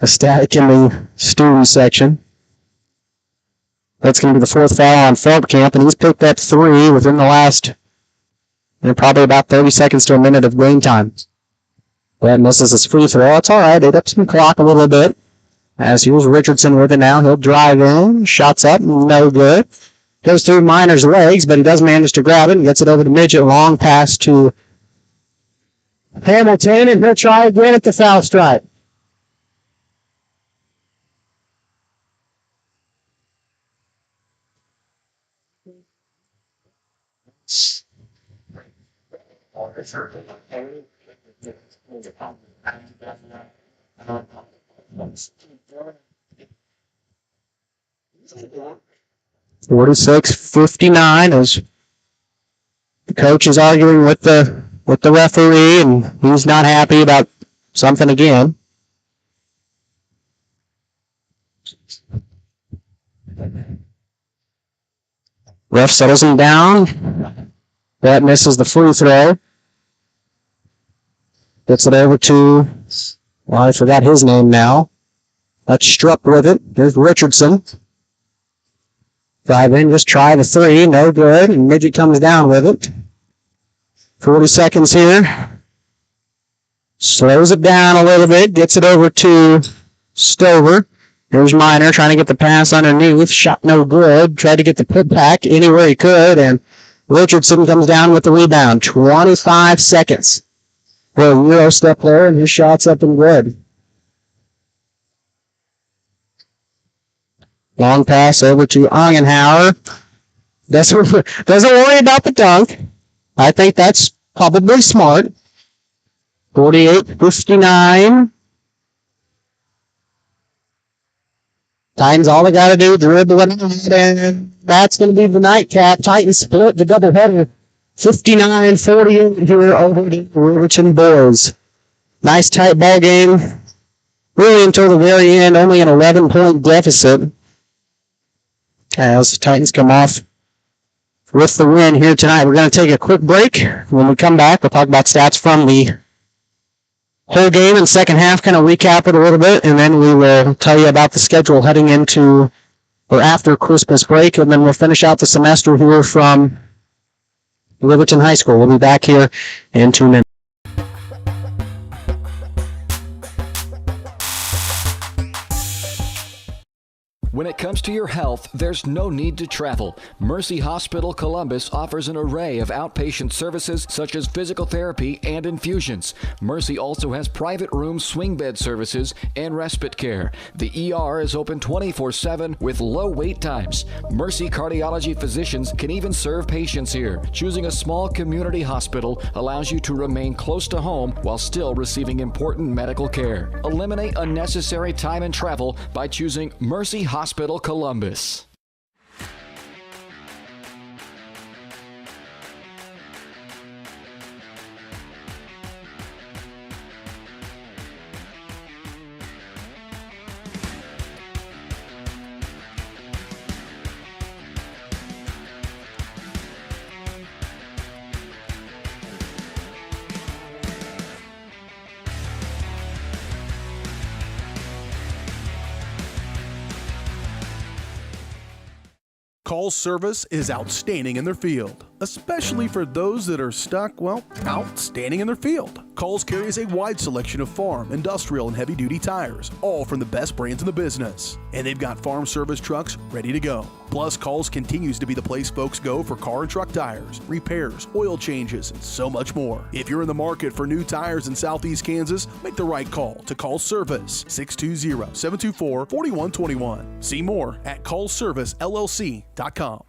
ecstatic in the student section. That's going to be the fourth foul on Feldkamp, and he's picked up 3 within the last probably about 30 seconds to a minute of game time. That misses his free throw. It's all right. Ate up some clock a little bit. As here's Richardson with it now. He'll drive in. Shots up. No good. Goes through Minor's legs, but he does manage to grab it and gets it over to Midget. Long pass to Hamilton, and he'll try again at the foul stripe. (46-59) as the coach is arguing with the referee, and he's not happy about something again. Ref settles him down. That misses the free throw. Gets it over to, well, I forgot his name now. That's Struck with it. Here's Richardson. Drive in, just try the 3. No good. And Midget comes down with it. 40 seconds here. Slows it down a little bit. Gets it over to Stover. Here's Minor trying to get the pass underneath. Shot no good. Tried to get the putback anywhere he could. And Richardson comes down with the rebound. 25 seconds. Well, Euro step there, and his shot's up and good. Long pass over to Ungenhauer. Doesn't worry about the dunk. I think that's probably smart. 48-59. Titans, all they got to do is dribble it, and that's going to be the nightcap. Titans split the doubleheader. 59-48 here over the Riverton boys. Nice tight ball game. Really until the very end, only an 11-point deficit. As the Titans come off with the win here tonight. We're going to take a quick break. When we come back, we'll talk about stats from the whole game in second half, kind of recap it a little bit, and then we will tell you about the schedule heading into or after Christmas break, and then we'll finish out the semester here from Riverton High School. We'll be back here in 2 minutes. When it comes to your health, there's no need to travel. Mercy Hospital Columbus offers an array of outpatient services such as physical therapy and infusions. Mercy also has private room swing bed services and respite care. The ER is open 24/7 with low wait times. Mercy cardiology physicians can even serve patients here. Choosing a small community hospital allows you to remain close to home while still receiving important medical care. Eliminate unnecessary time and travel by choosing Mercy Hospital Columbus. Call's service is outstanding in their field, especially for those that are stuck, outstanding in their field. Call's carries a wide selection of farm, industrial, and heavy-duty tires, all from the best brands in the business. And they've got farm service trucks ready to go. Plus, Call's continues to be the place folks go for car and truck tires, repairs, oil changes, and so much more. If you're in the market for new tires in Southeast Kansas, make the right call to Call's Service, 620-724-4121. See more at callservicellc.com.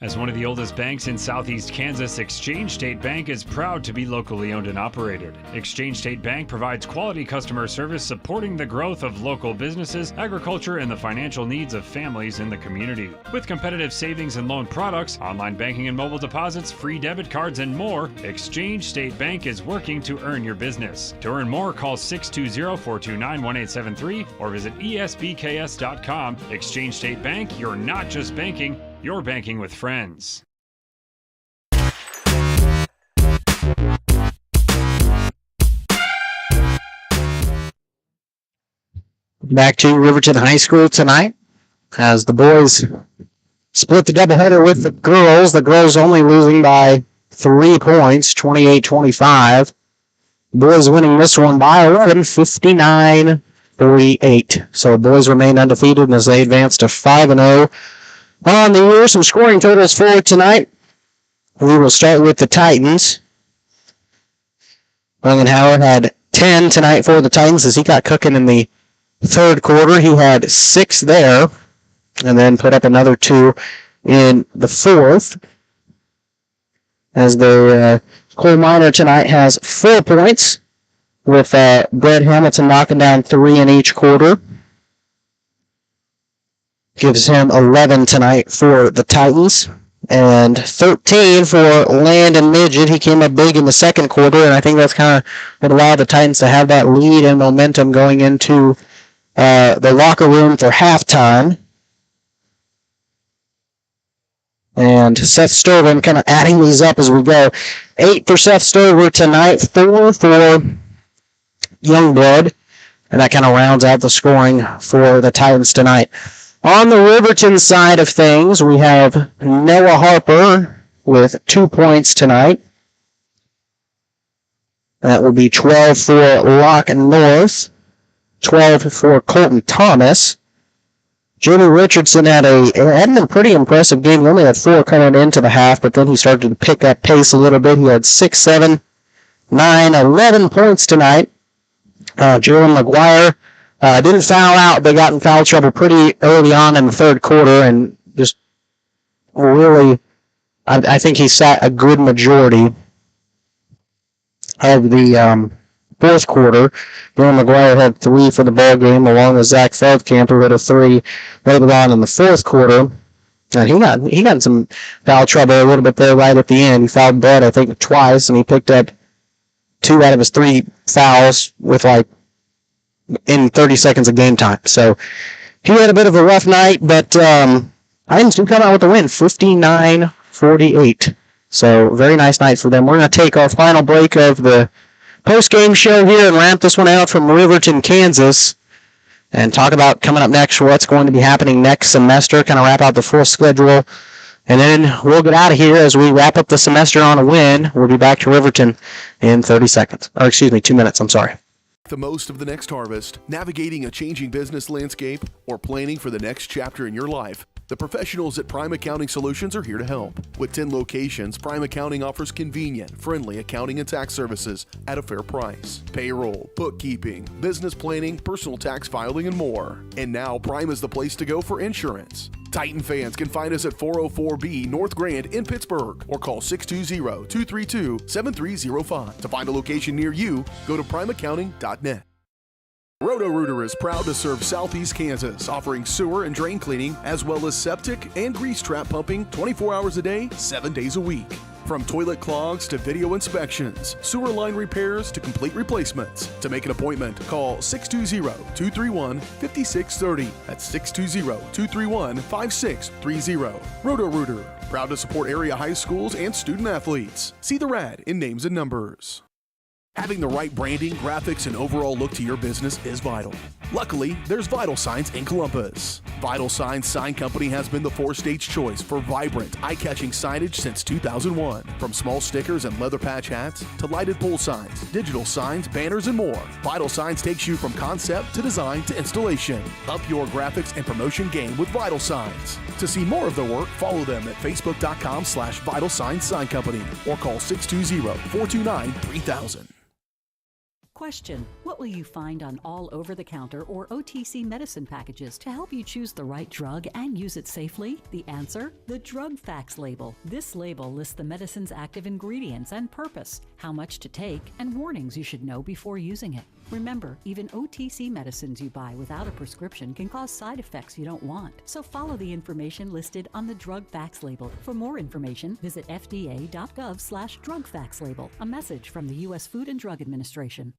As one of the oldest banks in Southeast Kansas, Exchange State Bank is proud to be locally owned and operated. Exchange State Bank provides quality customer service supporting the growth of local businesses, agriculture, and the financial needs of families in the community. With competitive savings and loan products, online banking and mobile deposits, free debit cards, and more, Exchange State Bank is working to earn your business. To earn more, call 620-429-1873 or visit esbks.com. Exchange State Bank, you're not just banking, you're banking with friends. Back to Riverton High School tonight as the boys split the doubleheader with the girls. The girls only losing by 3 points, 28-25. Boys winning this one by 11, 59-48. So the boys remain undefeated as they advance to 5-0. On the year, some scoring totals for tonight. We will start with the Titans. Langenhauer had 10 tonight for the Titans as he got cooking in the third quarter. He had 6 there and then put up another 2 in the fourth. As the Cole Minor tonight has 4 points with Brett Hamilton knocking down 3 in each quarter. Gives him 11 tonight for the Titans. And 13 for Landon Midget. He came up big in the second quarter, and I think that's kind of what allowed the Titans to have that lead and momentum going into the locker room for halftime. And Seth Sturman kind of adding these up as we go. 8 for Seth Sturman tonight, 4 for Youngblood. And that kind of rounds out the scoring for the Titans tonight. On the Riverton side of things, we have Noah Harper with 2 points tonight. That would be 12 for Locke North, 12 for Colton Thomas. Jamie Richardson had a pretty impressive game. He only had 4 coming into the half, but then he started to pick up pace a little bit. He had 6, 7, 9, 11 points tonight. Jalen McGuire didn't foul out, but got in foul trouble pretty early on in the third quarter, and just really, I think he sat a good majority of the fourth quarter. Jalen McGuire had 3 for the ball game, along with Zach Feldkamp, who had a 3 later on in the fourth quarter. And he got in some foul trouble a little bit there right at the end. He fouled Brett, I think, twice, and he picked up 2 out of his 3 fouls with in 30 seconds of game time. So he had a bit of a rough night, but Titans do come out with the win, 49-48. So very nice night for them. We're going to take our final break of the post-game show here and ramp this one out from Riverton, Kansas, and talk about coming up next what's going to be happening next semester, kind of wrap out the full schedule. And then we'll get out of here as we wrap up the semester on a win. We'll be back to Riverton in 2 minutes. I'm sorry. The most of the next harvest, navigating a changing business landscape, or planning for the next chapter in your life, the professionals at Prime Accounting Solutions are here to help. With 10 locations, Prime Accounting offers convenient, friendly accounting and tax services at a fair price. Payroll, bookkeeping, business planning, personal tax filing, and more. And now Prime is the place to go for insurance. Titan fans can find us at 404B North Grand in Pittsburgh or call 620-232-7305. To find a location near you, go to primeaccounting.net. Roto-Rooter is proud to serve Southeast Kansas, offering sewer and drain cleaning as well as septic and grease trap pumping 24 hours a day, 7 days a week. From toilet clogs to video inspections, sewer line repairs to complete replacements. To make an appointment, call 620-231-5630. That's 620-231-5630. Roto-Rooter, proud to support area high schools and student athletes. See the rad in names and numbers. Having the right branding, graphics, and overall look to your business is vital. Luckily, there's Vital Signs in Columbus. Vital Signs Sign Company has been the four-stage choice for vibrant, eye-catching signage since 2001. From small stickers and leather patch hats to lighted pole signs, digital signs, banners, and more, Vital Signs takes you from concept to design to installation. Up your graphics and promotion game with Vital Signs. To see more of their work, follow them at facebook.com/Vital Signs Sign Company or call 620-429-3000. Question: what will you find on all over-the-counter or OTC medicine packages to help you choose the right drug and use it safely? The answer: the drug facts label. This label lists the medicine's active ingredients and purpose, how much to take, and warnings you should know before using it. Remember, even OTC medicines you buy without a prescription can cause side effects you don't want. So follow the information listed on the drug facts label. For more information, visit fda.gov/drug facts label. A message from the U.S. Food and Drug Administration.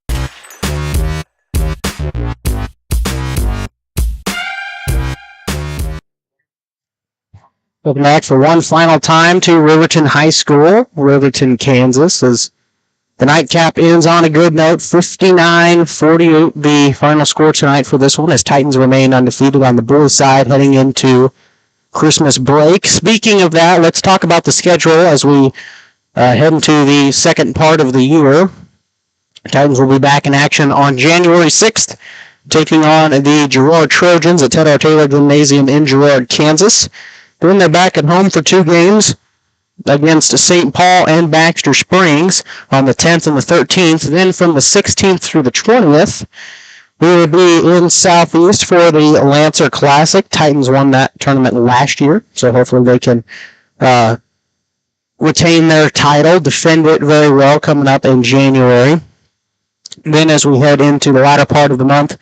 Welcome back for one final time to Riverton High School, Riverton, Kansas, as the nightcap ends on a good note, 59-48, the final score tonight for this one, as Titans remain undefeated on the Bulls side heading into Christmas break. Speaking of that, let's talk about the schedule as we head into the second part of the year. Titans will be back in action on January 6th, taking on the Girard Trojans at Ted R. Taylor Gymnasium in Girard, Kansas. Then they're back at home for 2 games against St. Paul and Baxter Springs on the 10th and the 13th. Then from the 16th through the 20th, we will be in Southeast for the Lancer Classic. Titans won that tournament last year, so hopefully they can retain their title, defend it very well coming up in January. Then as we head into the latter part of the month,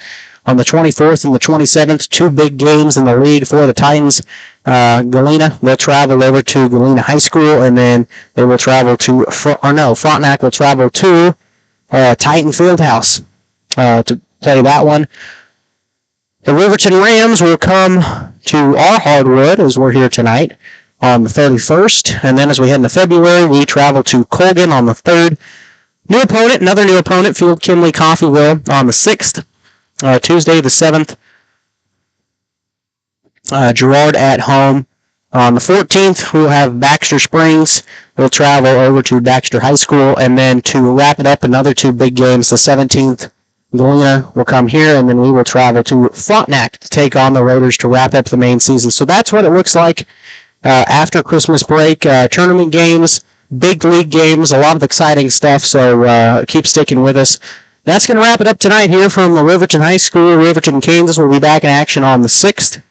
on the 24th and the 27th, 2 big games in the league for the Titans. Galena will travel over to Galena High School, and then they will travel to, Frontenac will travel to Titan Fieldhouse to play that one. The Riverton Rams will come to our hardwood as we're here tonight on the 31st, and then as we head into February, we travel to Colgan on the 3rd. Another new opponent, Field Kinley Coffeyville on the 6th. Tuesday the 7th, Girard at home. On the 14th, we'll have Baxter Springs. We'll travel over to Baxter High School, and then to wrap it up, another 2 big games. The 17th, Galena will come here, and then we will travel to Frontenac to take on the Raiders to wrap up the main season. So that's what it looks like after Christmas break. Tournament games, big league games, a lot of exciting stuff, so keep sticking with us. That's going to wrap it up tonight here from Riverton High School, Riverton, Kansas. We'll be back in action on the 6th.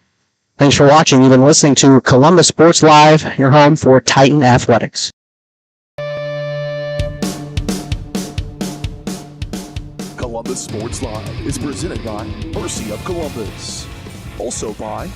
Thanks for watching. You've been listening to Columbus Sports Live, your home for Titan Athletics. Columbus Sports Live is presented by Mercy of Columbus. Also by